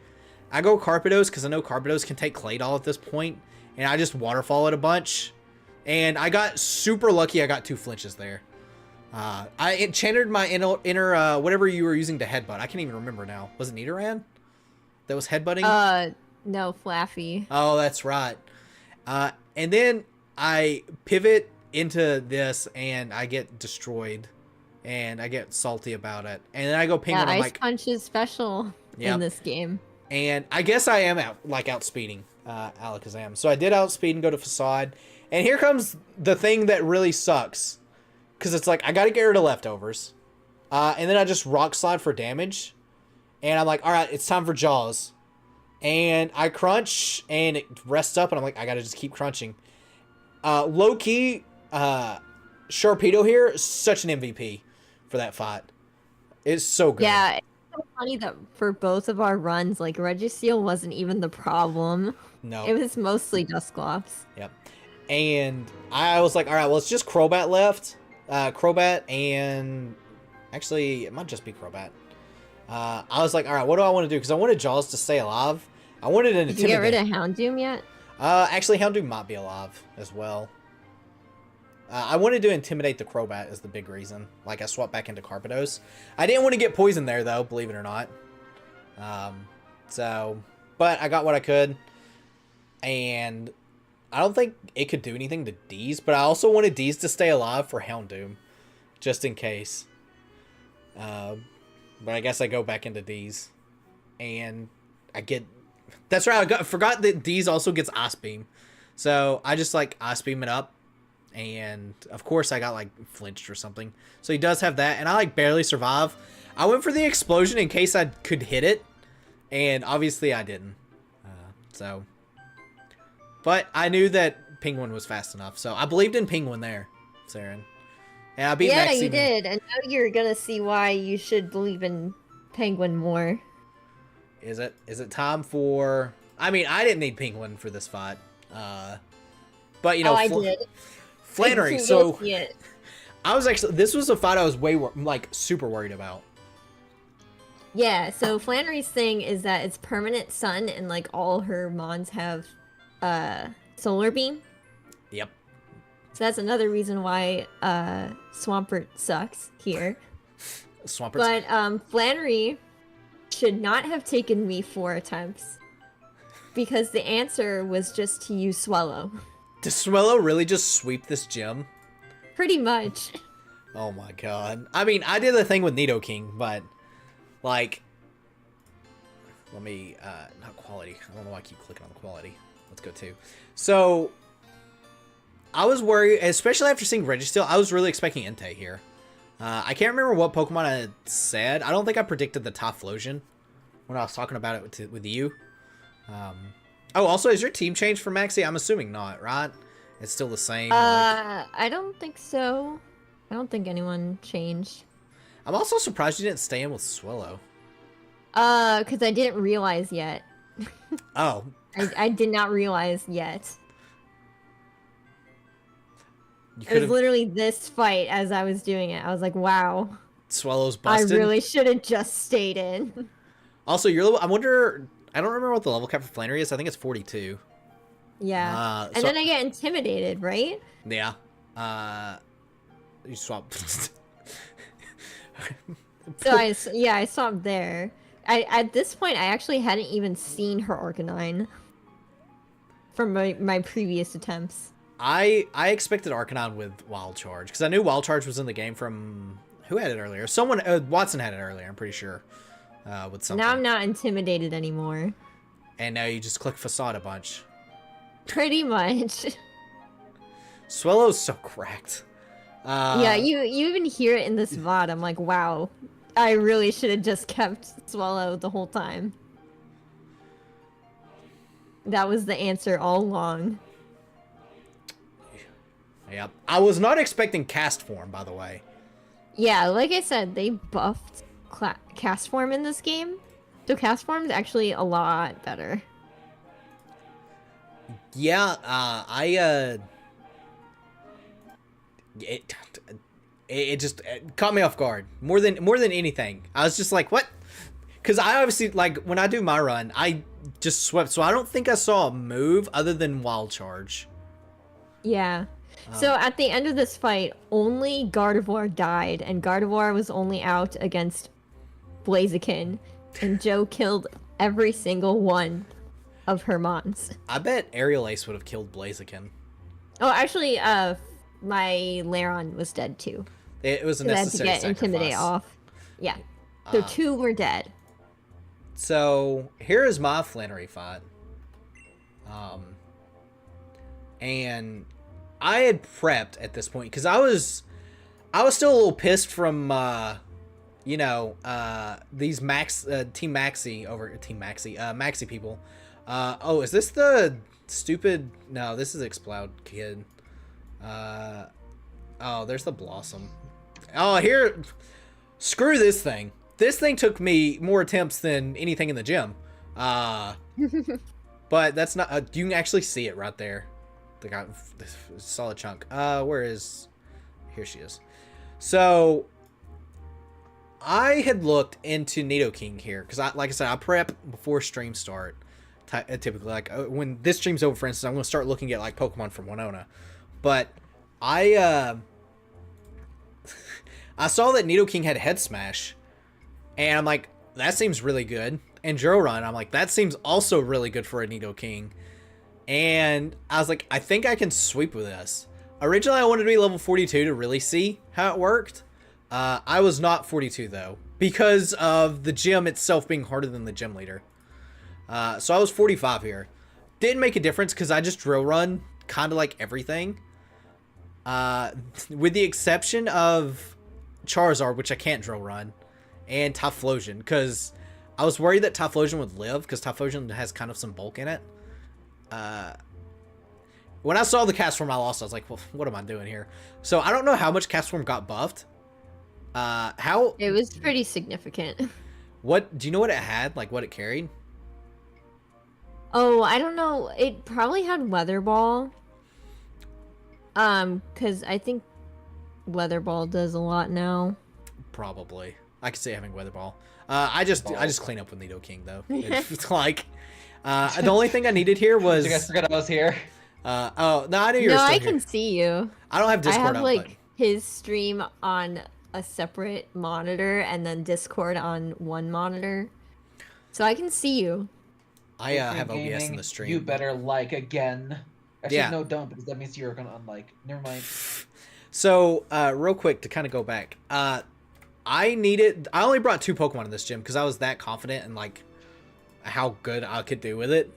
Speaker 1: I go Carpedos because I know Carpedos can take Clay Doll at this point, and I just waterfall it a bunch. And I got super lucky I got 2 flinches there. I enchanted my inner whatever you were using to headbutt. I can't even remember now. Was it Nidoran that was headbutting?
Speaker 2: No, Flaffy.
Speaker 1: Oh, that's right. And then I pivot into this, and I get destroyed. And I get salty about it. And then I go Penguin.
Speaker 2: Yeah,
Speaker 1: I'm
Speaker 2: Ice
Speaker 1: like,
Speaker 2: Punch is special in this game.
Speaker 1: And I guess I am outspeeding Alakazam. So I did outspeed and go to Facade. And here comes the thing that really sucks. Because it's like, I got to get rid of leftovers. And then I just Rock Slide for damage. And I'm like, alright, it's time for Jaws. And I crunch, and it rests up, and I'm like, I got to just keep crunching. Low-key, Sharpedo here is such an MVP for that fight. It's so good.
Speaker 2: Yeah, it's so funny that for both of our runs, like, Registeel wasn't even the problem.
Speaker 1: No.
Speaker 2: It was mostly Dusclops.
Speaker 1: Yep. And I was like, all right, well, it's just Crobat left. Crobat and... Actually, it might just be Crobat. I was like, all right, what do I want to do? Because I wanted Jaws to stay alive. I wanted an
Speaker 2: Did you get rid of Houndoom yet?
Speaker 1: Actually, Houndoom might be alive as well. I wanted to intimidate the Crobat is the big reason. Like, I swapped back into Carpedos. I didn't want to get poisoned there, though, believe it or not. But I got what I could. And I don't think it could do anything to D's, but I also wanted D's to stay alive for Houndoom, just in case. But I guess I go back into D's. And I get... That's right, I forgot that D's also gets Ice Beam. So I just, like, Ice Beam it up. And of course I got like flinched or something. So he does have that, and I like barely survive. I went for the explosion in case I could hit it, and obviously I didn't. But I knew that Penguin was fast enough, so I believed in Penguin there, Saren. And I beat
Speaker 2: Yeah,
Speaker 1: Maxine.
Speaker 2: you did, and now you're gonna see why you should believe in Penguin more.
Speaker 1: Is it time for? I mean, I didn't need Penguin for this fight. But you know,
Speaker 2: I did.
Speaker 1: Flannery. So I was actually, this was a fight I was like super worried about.
Speaker 2: Yeah, so Flannery's thing is that it's permanent sun, and like all her mons have solar beam.
Speaker 1: Yep.
Speaker 2: So that's another reason why Swampert sucks here.
Speaker 1: Swampert.
Speaker 2: But Flannery should not have taken me 4 attempts, because the answer was just to use Swallow.
Speaker 1: Does Swallow really just sweep this gym?
Speaker 2: Pretty much.
Speaker 1: Oh my god. I mean, I did the thing with Nidoking, but like, let me not quality. I don't know why I keep clicking on the quality. Let's go to. So I was worried, especially after seeing Registeel. I was really expecting Entei here. I can't remember what Pokemon I had said. I don't think I predicted the Typhlosion when I was talking about it with you. Oh, also, is your team changed for Maxie? I'm assuming not, right? It's still the same.
Speaker 2: I don't think so. I don't think anyone changed.
Speaker 1: I'm also surprised you didn't stay in with Swallow.
Speaker 2: Because I didn't realize yet.
Speaker 1: Oh.
Speaker 2: I did not realize yet.
Speaker 1: It
Speaker 2: was literally this fight as I was doing it. I was like, wow.
Speaker 1: Swallow's busted.
Speaker 2: I really should have just stayed in.
Speaker 1: Also, your level, I wonder, I don't remember what the level cap for Flannery is. I think it's 42.
Speaker 2: Yeah. And
Speaker 1: so,
Speaker 2: then I get intimidated, right?
Speaker 1: Yeah. You swap.
Speaker 2: So I stopped there. At this point, I actually hadn't even seen her Arcanine from my previous attempts.
Speaker 1: I expected Arcanine with Wild Charge, because I knew Wild Charge was in the game from... Who had it earlier? Someone... Watson had it earlier, I'm pretty sure. With something.
Speaker 2: Now I'm not intimidated anymore.
Speaker 1: And now you just click facade a bunch.
Speaker 2: Pretty much.
Speaker 1: Swellow's so cracked.
Speaker 2: Yeah, you even hear it in this VOD. I'm like, wow, I really should have just kept Swallow the whole time. That was the answer all along.
Speaker 1: Yep. I was not expecting cast form, by the way.
Speaker 2: Yeah, like I said, they buffed cast form in this game. So cast form is actually a lot better.
Speaker 1: Yeah, it just caught me off guard more than anything. I was just like, what? Because I obviously, like, when I do my run, I just swept, so I don't think I saw a move other than wild charge.
Speaker 2: Yeah. So at the end of this fight, only Gardevoir died, and Gardevoir was only out against Blaziken, and Joe killed every single one of her mons.
Speaker 1: I bet Aerial Ace would have killed Blaziken.
Speaker 2: Oh, actually, my Lairon was dead too.
Speaker 1: It was a
Speaker 2: So I had to
Speaker 1: necessary
Speaker 2: get
Speaker 1: sacrifice.
Speaker 2: Intimidate off. Yeah. So 2 were dead.
Speaker 1: So here is my Flannery fight. And I had prepped at this point because I was still a little pissed from these Team Maxi people. Oh, is this the stupid? No, this is Explode Kid. Oh, there's the Blossom. Oh, here, screw this thing. This thing took me more attempts than anything in the gym. But that's not. You can actually see it right there. They got this solid chunk. Where is? Here she is. So I had looked into Nidoking here because like I said, I prep before stream start. Typically, like when this stream's over, for instance, I'm gonna start looking at like Pokemon from Winona. But I saw that Nidoking had Head Smash, and I'm like, that seems really good. And Drill Run, I'm like, that seems also really good for a Nidoking. And I was like, I think I can sweep with this. Originally, I wanted to be level 42 to really see how it worked. I was not 42 though, because of the gym itself being harder than the gym leader. So I was 45 here. Didn't make a difference because I just drill run kind of like everything. With the exception of Charizard, which I can't drill run, and Typhlosion, because I was worried that Typhlosion would live because Typhlosion has kind of some bulk in it. When I saw the cast form I lost, I was like, well, what am I doing here? So I don't know how much cast form got buffed.
Speaker 2: It was pretty significant.
Speaker 1: What do you know what it had? Like what it carried?
Speaker 2: Oh, I don't know. It probably had Weather Ball. Because I think Weather Ball does a lot now.
Speaker 1: Probably. I could say having Weather Ball. I just clean up with Nidoking though. It's like the only thing I needed here was.
Speaker 4: Did you guys forget I was here?
Speaker 1: Oh no, I knew you were
Speaker 2: No,
Speaker 1: still
Speaker 2: I
Speaker 1: here.
Speaker 2: can see you.
Speaker 1: I don't have
Speaker 2: I
Speaker 1: Discord
Speaker 2: have
Speaker 1: up,
Speaker 2: like his stream on a separate monitor and then Discord on one monitor, so I can see you.
Speaker 1: I have OBS in the stream.
Speaker 4: You better like again. Actually,
Speaker 1: Yeah.
Speaker 4: no, don't, because that means you're gonna unlike. Never mind.
Speaker 1: So, real quick to kind of go back, I only brought 2 Pokemon in this gym because I was that confident in like how good I could do with it.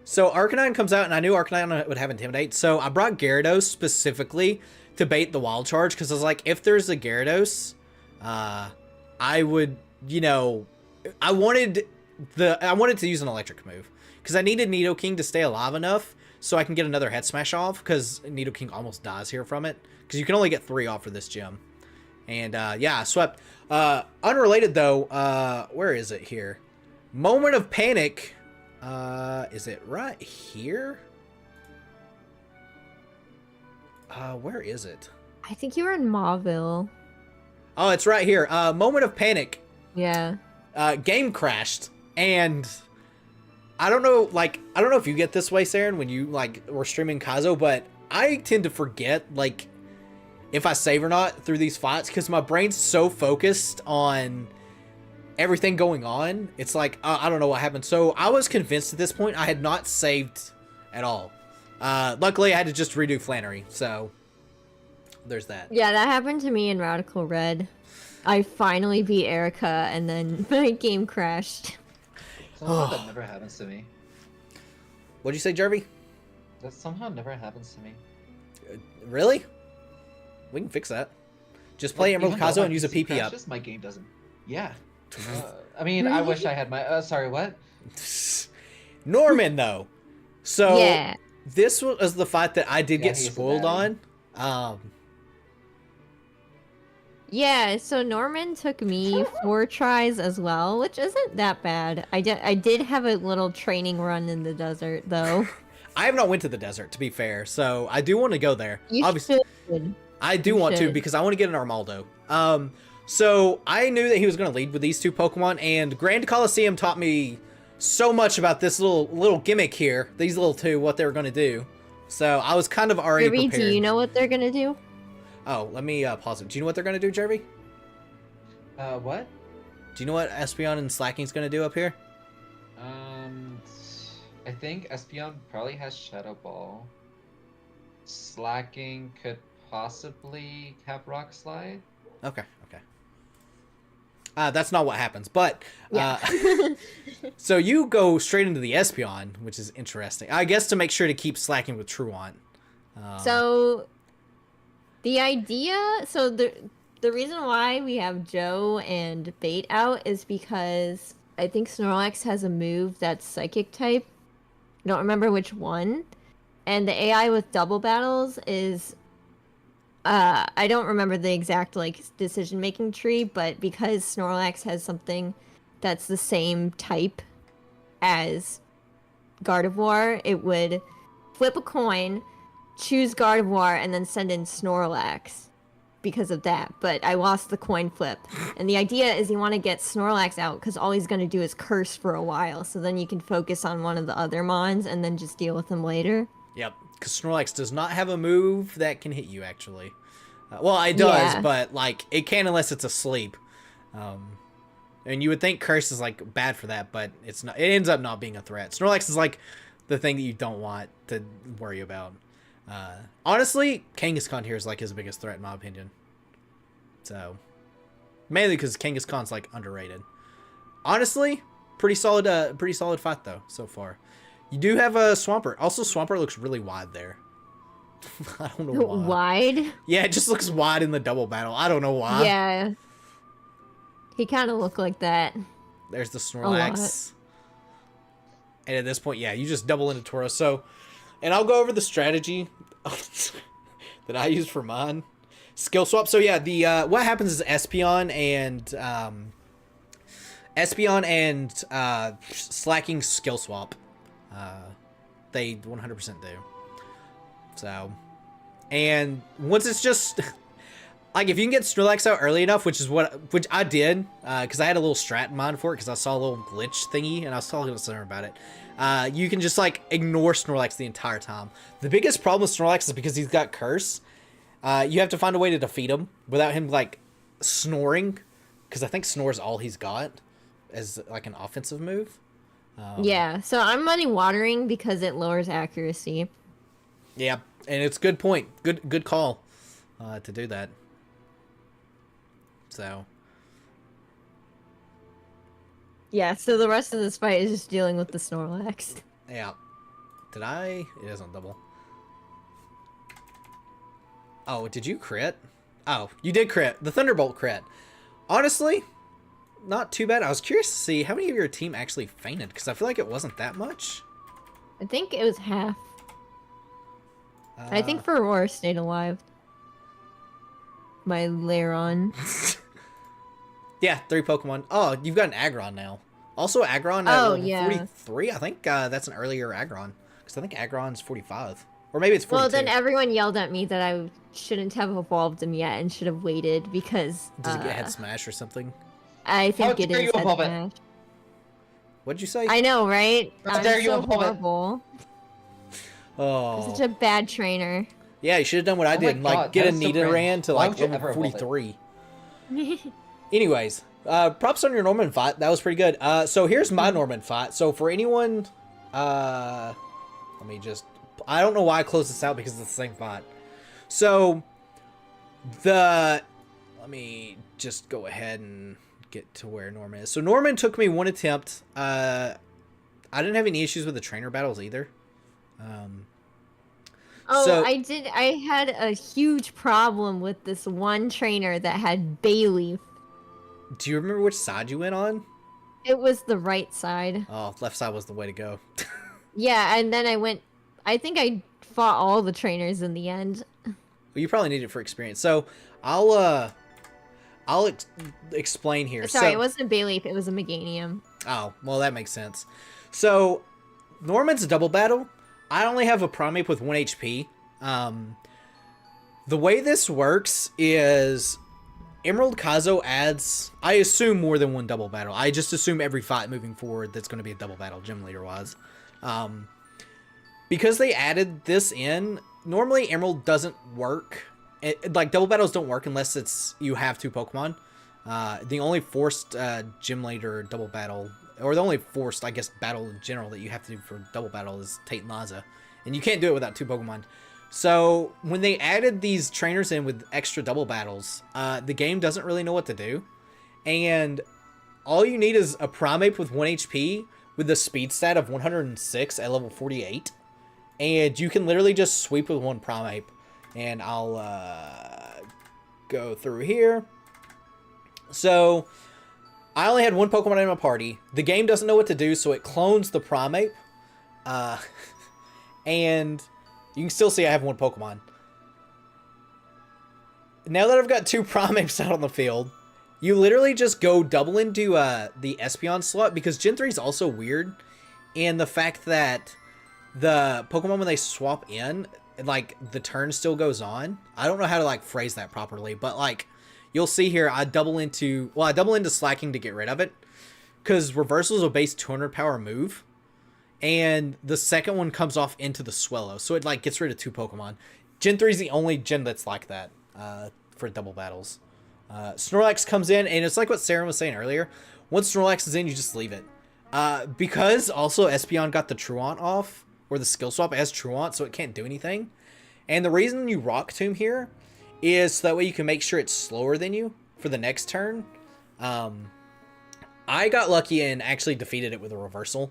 Speaker 1: So Arcanine comes out, and I knew Arcanine would have Intimidate, so I brought Gyarados specifically to bait the Wild Charge because I was like, if there's a Gyarados, I would, I wanted to use an electric move because I needed Nidoking to stay alive enough so I can get another Head Smash off because Nidoking almost dies here from it because you can only get 3 off for this gym. And yeah, I swept. Unrelated though, where is it here? Moment of Panic. Is it right here? Where is it?
Speaker 2: I think you were in Mauville.
Speaker 1: Oh, it's right here. Moment of Panic.
Speaker 2: Yeah.
Speaker 1: Game crashed, and I don't know if you get this way, Saren, when you were streaming Kaizo, but I tend to forget if I save or not through these fights because my brain's so focused on everything going on. It's like I don't know what happened. So I was convinced at this point I had not saved at all. Luckily, I had to just redo Flannery, so there's that.
Speaker 2: Yeah, that happened to me in Radical Red. I finally beat Erica, and then my game crashed.
Speaker 4: Somehow that never happens to me.
Speaker 1: What'd you say, Jervy?
Speaker 4: That somehow never happens to me.
Speaker 1: Really? We can fix that. Just play Emerald
Speaker 4: Even though
Speaker 1: Kaizo
Speaker 4: my
Speaker 1: and use a
Speaker 4: PC
Speaker 1: PP up.
Speaker 4: crashes, my game doesn't. Yeah. I mean, I wish I had my. Sorry, what?
Speaker 1: Norman, though. So
Speaker 2: Yeah.
Speaker 1: this was the fight that I did
Speaker 4: Yeah,
Speaker 1: get
Speaker 4: he's a
Speaker 1: spoiled
Speaker 4: baddie.
Speaker 1: on.
Speaker 2: Yeah, so Norman took me 4 tries as well, which isn't that bad. I did have a little training run in the desert though.
Speaker 1: I have not went to the desert, to be fair, so I do want to go there.
Speaker 2: You
Speaker 1: Obviously,
Speaker 2: should.
Speaker 1: I do
Speaker 2: You
Speaker 1: want to
Speaker 2: should.
Speaker 1: because I want to get an Armaldo. So I knew that he was going to lead with these 2 Pokemon, and Grand Coliseum taught me so much about this little gimmick here. These little 2, what they were going to do. So I was kind of already
Speaker 2: Ruby,
Speaker 1: prepared.
Speaker 2: do you know what they're gonna do?
Speaker 1: Oh, let me pause it. Do you know what they're going to do, Jervy?
Speaker 4: What?
Speaker 1: Do you know what Espeon and Slacking's going to do up here?
Speaker 4: I think Espeon probably has Shadow Ball. Slacking could possibly have Rock Slide.
Speaker 1: Okay. That's not what happens, but
Speaker 2: Yeah.
Speaker 1: so you go straight into the Espeon, which is interesting. I guess to make sure to keep Slacking with Truant.
Speaker 2: So the idea, so the reason why we have Joe and Bait out is because I think Snorlax has a move that's Psychic type. I don't remember which one. And the AI with double battles is I don't remember the exact decision making tree, but because Snorlax has something that's the same type as Gardevoir, it would flip a coin, choose Gardevoir, and then send in Snorlax because of that. But I lost the coin flip. And the idea is you want to get Snorlax out because all he's going to do is curse for a while. So then you can focus on one of the other Mons and then just deal with them later.
Speaker 1: Yep, because Snorlax does not have a move that can hit you, actually. Well, it does,
Speaker 2: Yeah.
Speaker 1: but, it can unless it's asleep. And you would think Curse is, bad for that, but it's not. It ends up not being a threat. Snorlax is, the thing that you don't want to worry about. Honestly, Kangaskhan here is, his biggest threat, in my opinion. So, mainly because Kangaskhan's, underrated. Honestly, pretty solid fight, though, so far. You do have a Swampert. Also, Swampert looks really wide there. I don't know why.
Speaker 2: Wide?
Speaker 1: Yeah, it just looks wide in the double battle. I don't know why.
Speaker 2: Yeah. He kind of looked like that.
Speaker 1: There's the
Speaker 2: lot.
Speaker 1: Snorlax. And at this point, yeah, you just double into Tauros. So, and I'll go over the strategy that I use for mine. Skill swap. So yeah, the what happens is Espeon and Slacking skill swap. They 100% do. So, and once it's just if you can get Snorlax out early enough, which I did, because I had a little strat in mind for it, because I saw a little glitch thingy, and I was talking to someone about it. You can just ignore Snorlax the entire time. The biggest problem with Snorlax is because he's got Curse. You have to find a way to defeat him without him snoring, because I think Snore's all he's got as an offensive move.
Speaker 2: Yeah, so I'm money watering because it lowers accuracy.
Speaker 1: Yeah, and it's good point. Good call to do that. So.
Speaker 2: Yeah, so the rest of this fight is just dealing with the Snorlax.
Speaker 1: Yeah. Did I? It isn't double. Oh, did you crit? Oh, you did crit. The Thunderbolt crit. Honestly, not too bad. I was curious to see how many of your team actually fainted, because I feel like it wasn't that much.
Speaker 2: I think it was half. I think for Aurora stayed alive. My Lairon.
Speaker 1: Yeah, 3 Pokemon. Oh, you've got an Aggron now. Also, Aggron at
Speaker 2: Oh,
Speaker 1: level
Speaker 2: yeah.
Speaker 1: 43. I think that's an earlier Aggron, because I think Aggron's 45. Or maybe it's 42.
Speaker 2: Well, then everyone yelled at me that I shouldn't have evolved him yet and should have waited because
Speaker 1: Does it get head smash or something?
Speaker 2: I think
Speaker 4: How
Speaker 2: it
Speaker 4: dare
Speaker 2: is
Speaker 4: you
Speaker 2: head
Speaker 4: evolve it?
Speaker 2: smash.
Speaker 1: What'd you say?
Speaker 2: I know, right?
Speaker 4: How
Speaker 2: I'm
Speaker 4: dare you
Speaker 2: so
Speaker 4: evolve it?
Speaker 2: horrible.
Speaker 1: Oh.
Speaker 2: I'm such a bad trainer.
Speaker 1: Yeah, you should have done what I
Speaker 4: Oh my
Speaker 1: did and
Speaker 4: God,
Speaker 1: get a
Speaker 4: that is so
Speaker 1: Nidoran to
Speaker 4: Why would you
Speaker 1: level
Speaker 4: ever evolve it?
Speaker 1: 43. Anyways, props on your Norman fight. That was pretty good. So here's my Norman fight. So for anyone, let me just, I don't know why I closed this out because it's the same fight. So let me just go ahead and get to where Norman is. So Norman took me one attempt. I didn't have any issues with the trainer battles either.
Speaker 2: Oh,
Speaker 1: So-
Speaker 2: I did. I had a huge problem with this one trainer that had Bayleaf.
Speaker 1: Do you remember which side you went on?
Speaker 2: It was the right side.
Speaker 1: Oh, left side was the way to go.
Speaker 2: Yeah, and then I think I fought all the trainers in the end.
Speaker 1: Well, you probably need it for experience. So I'll explain here.
Speaker 2: Sorry,
Speaker 1: So,
Speaker 2: it wasn't a Bayleaf, it was a Meganium.
Speaker 1: oh, well, that makes sense. So Norman's double battle. I only have a Primeape with 1 HP. The way this works is Emerald Kaizo adds, I assume, more than one double battle. I just assume every fight moving forward that's going to be a double battle, gym leader wise. Because they added this in, normally Emerald doesn't work. Like, double battles don't work unless it's you have 2 Pokemon. The only forced gym leader double battle, or the only forced, I guess, battle in general that you have to do for double battle is Tate and Liza. And you can't do it without 2 Pokemon. So when they added these trainers in with extra double battles, the game doesn't really know what to do. And all you need is a Primeape with 1 HP with the speed stat of 106 at level 48. And you can literally just sweep with 1 Primeape. And I'll go through here. So I only had 1 Pokemon in my party. The game doesn't know what to do, so it clones the Primeape. And you can still see I have 1 Pokemon. Now that I've got 2 Primapes out on the field, you literally just go double into the Espeon slot, because Gen 3 is also weird in the fact that the Pokemon, when they swap in, like, the turn still goes on. I don't know how to, like, phrase that properly, but, like, you'll see here, I double into Slacking to get rid of it, because Reversal is a base 200 power move, and the second one comes off into the Swellow, so it, like, gets rid of 2 Pokemon. Gen 3 is the only gen that's like that for double battles. Snorlax comes in, and it's like what Sarah was saying earlier. Once Snorlax is in, you just leave it. Because also Espeon got the Truant off, or the skill swap as Truant, so it can't do anything. And the reason you Rock Tomb here is so that way you can make sure it's slower than you for the next turn. I got lucky and actually defeated it with a reversal.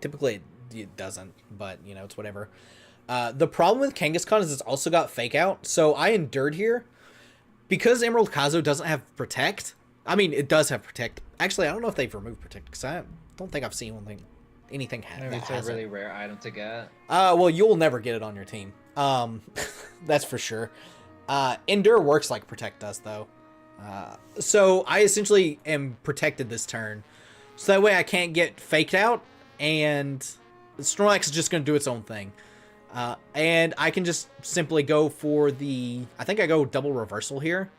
Speaker 1: Typically it doesn't, but you know, it's whatever. The problem with Kangaskhan is it's also got Fake Out, so I endured here. Because Emerald Kaizo doesn't have Protect, I mean, it does have Protect. Actually, I don't know if they've removed Protect, because I don't think I've seen anything
Speaker 4: Maybe it's a really rare item to get.
Speaker 1: Well, you'll never get it on your team. That's for sure. Endure works like Protect does, though. So I essentially am protected this turn. So that way I can't get faked out, and Snorlax is just going to do its own thing. And I can just simply go for I think I go double reversal here,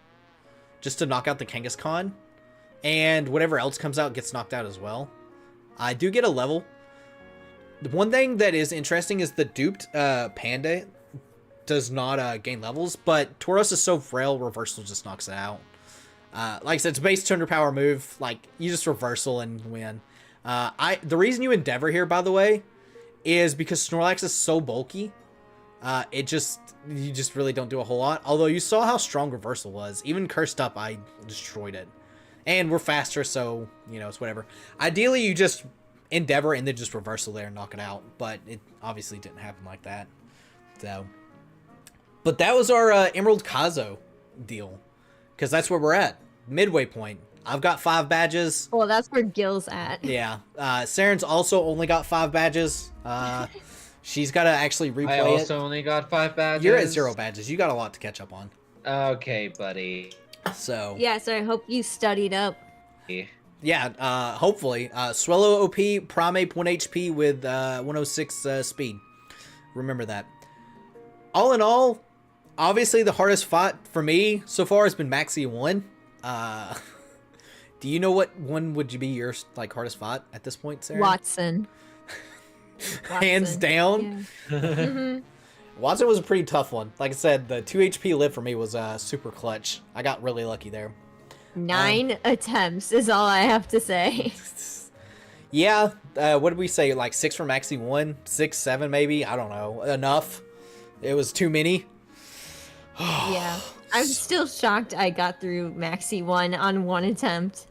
Speaker 1: just to knock out the Kangaskhan. And whatever else comes out gets knocked out as well. I do get a level. The one thing that is interesting is the duped Panda does not gain levels, but Tauros is so frail, reversal just knocks it out. Like I said, it's a base 200 power move. Like, you just reversal and win. The reason you Endeavor here, by the way, is because Snorlax is so bulky. You just really don't do a whole lot. Although you saw how strong reversal was. Even cursed up, I destroyed it. And we're faster, so, you know, it's whatever. Ideally, you just Endeavor and then just reversal there and knock it out. But it obviously didn't happen like that. So, but that was our Emerald Kaizo deal. Because that's where we're at. Midway point. I've got 5 badges.
Speaker 2: Well, that's where Gil's at.
Speaker 1: Yeah. Saren's also only got 5 badges. She's got to actually replay it.
Speaker 4: I also only got 5 badges.
Speaker 1: You're at 0 badges. You got a lot to catch up on.
Speaker 4: Okay, buddy.
Speaker 1: So.
Speaker 2: Yeah, so I hope you studied up.
Speaker 1: Yeah, hopefully. Swellow OP, Primeape 1 HP with 106 speed. Remember that. All in all, obviously the hardest fight for me so far has been Maxi 1. Do you know what one would be your like hardest fight at this point, Sarah?
Speaker 2: Watson.
Speaker 1: Hands down.
Speaker 2: Yeah. Mm-hmm.
Speaker 1: Watson was a pretty tough one. Like I said, the 2 HP live for me was super clutch. I got really lucky there.
Speaker 2: 9 attempts is all I have to say.
Speaker 1: Yeah, what did we say? Like 6 for Maxi 1? 6, 7 maybe? I don't know. Enough. It was too many.
Speaker 2: Yeah. I'm still shocked I got through Maxi 1 on 1 attempt.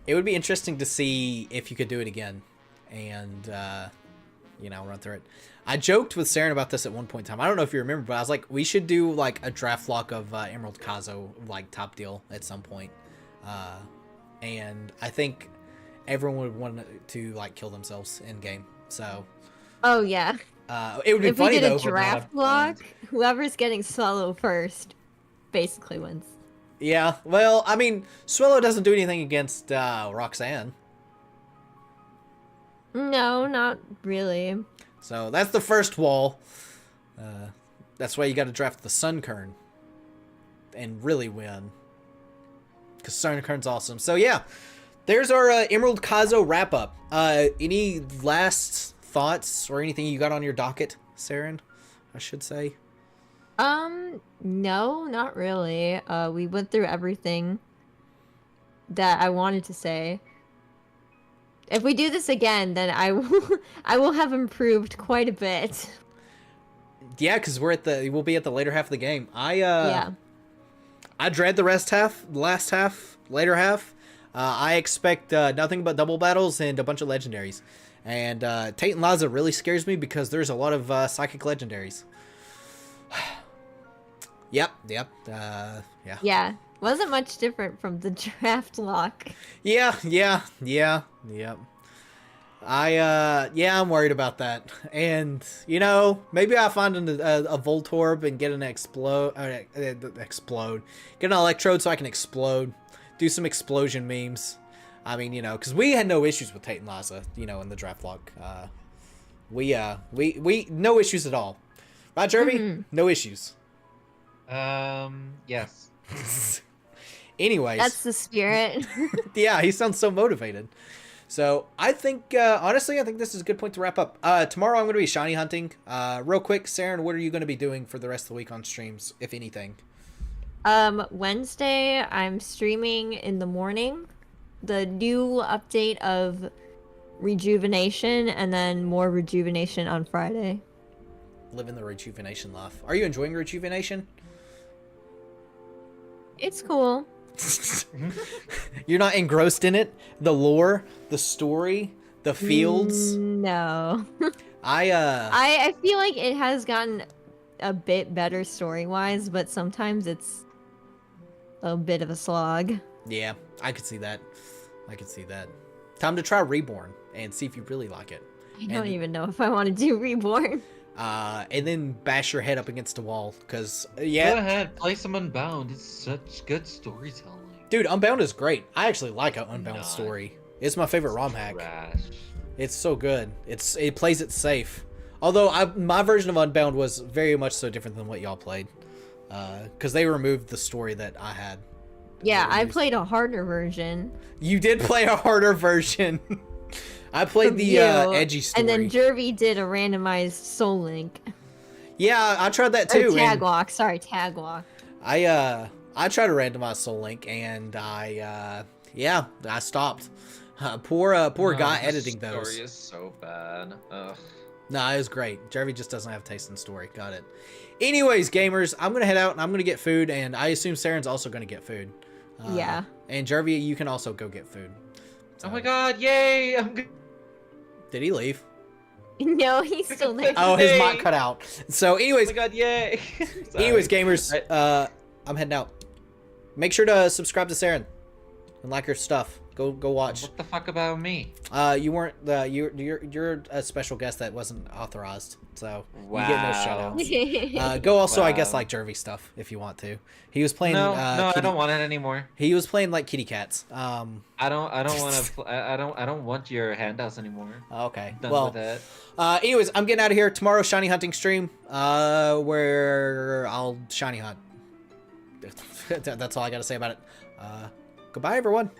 Speaker 1: It would be interesting to see if you could do it again. and run through it. I joked with Saren about this at one point in time. I don't know if you remember, but I was like, we should do like a draft lock of Emerald Kaizo like top deal at some point. And I think everyone would want to like kill themselves in game. So
Speaker 2: Oh yeah.
Speaker 1: it would be
Speaker 2: If
Speaker 1: funny
Speaker 2: we did
Speaker 1: though.
Speaker 2: a draft lock, whoever's getting Swallow first basically wins.
Speaker 1: Yeah, well, I mean, Swallow doesn't do anything against Roxanne.
Speaker 2: No, not really.
Speaker 1: So that's the first wall. That's why you got to draft the Sunkern and really win. Because Sunkern's awesome. So yeah, there's our Emerald Kaizo wrap up. Any last thoughts or anything you got on your docket, Saren? I should say.
Speaker 2: No, not really. We went through everything that I wanted to say. If we do this again, then I will have improved quite a bit.
Speaker 1: Yeah, because we'll be at the later half of the game.
Speaker 2: Yeah.
Speaker 1: I dread the last half, later half. I expect nothing but double battles and a bunch of legendaries. And Tate and Laza really scares me because there's a lot of psychic legendaries. Yep. Yeah.
Speaker 2: Yeah. Wasn't much different from the draft lock.
Speaker 1: Yeah. I'm worried about that. And, maybe I'll find a Voltorb and get an explode. Get an Electrode so I can explode. Do some explosion memes. I mean, because we had no issues with Tate and Laza, in the draft log. We no issues at all. Right, Jeremy?
Speaker 2: Mm-hmm.
Speaker 1: No issues.
Speaker 4: Yes.
Speaker 1: Anyways.
Speaker 2: That's the spirit.
Speaker 1: Yeah, he sounds so motivated. So I think, honestly, I think this is a good point to wrap up. Tomorrow I'm going to be shiny hunting. Real quick, Saren, what are you going to be doing for the rest of the week on streams, if anything?
Speaker 2: Wednesday, I'm streaming in the morning. The new update of Rejuvenation, and then more Rejuvenation on Friday.
Speaker 1: Living the Rejuvenation life. Are you enjoying Rejuvenation?
Speaker 2: It's cool.
Speaker 1: You're not engrossed in it? The lore, the story, the fields?
Speaker 2: No.
Speaker 1: I
Speaker 2: feel like it has gotten a bit better story-wise, but sometimes it's a bit of a slog.
Speaker 1: Yeah, I could see that. Time to try Reborn and see if you really like it.
Speaker 2: I don't even know if I want to do Reborn.
Speaker 1: And then bash your head up against a wall, because,
Speaker 4: Go
Speaker 1: yeah.
Speaker 4: ahead, play some Unbound. It's such good storytelling.
Speaker 1: Dude, Unbound is great. I actually like an Unbound
Speaker 4: Not
Speaker 1: story. It's my favorite ROM hack.
Speaker 4: Trash.
Speaker 1: It's so good. It plays it safe. Although my version of Unbound was very much so different than what y'all played. Because they removed the story that I had.
Speaker 2: Yeah, I played a harder version.
Speaker 1: You did play a harder version. I played the edgy story.
Speaker 2: And then Jervy did a randomized Soul Link.
Speaker 1: Yeah, I tried that too.
Speaker 2: Or Tag Walk. Sorry, Tag Walk.
Speaker 1: I tried to randomize Soul Link, and I stopped. Poor guy editing those.
Speaker 4: The story is so bad. Ugh.
Speaker 1: Nah, it was great. Jervy just doesn't have taste in story. Got it. Anyways, gamers, I'm gonna head out and I'm gonna get food, and I assume Saren's also gonna get food.
Speaker 2: Yeah.
Speaker 1: And Jervy, you can also go get food. So.
Speaker 4: Oh my god, yay! I'm good.
Speaker 1: Did he leave?
Speaker 2: No, he's still there.
Speaker 1: Oh, his
Speaker 4: Yay.
Speaker 1: mic cut out. So, anyways,
Speaker 4: Oh my god, yay! Sorry.
Speaker 1: anyways, gamers, I'm heading out. Make sure to subscribe to Saren and like her stuff. Go watch.
Speaker 4: What the fuck about me?
Speaker 1: You weren't you're a special guest that wasn't authorized, so you get no shout outs. Go also, I guess,
Speaker 4: Wow.
Speaker 1: like Jervy stuff if you want to. He was playing.
Speaker 4: No,
Speaker 1: Kitty,
Speaker 4: I don't want it anymore.
Speaker 1: He was playing like kitty cats.
Speaker 4: I don't want to. I don't want your handouts anymore.
Speaker 1: Okay.
Speaker 4: Done
Speaker 1: Well,
Speaker 4: with it.
Speaker 1: anyways, I'm getting out of here. Tomorrow, shiny hunting stream. Where I'll shiny hunt. That's all I got to say about it. Goodbye, everyone.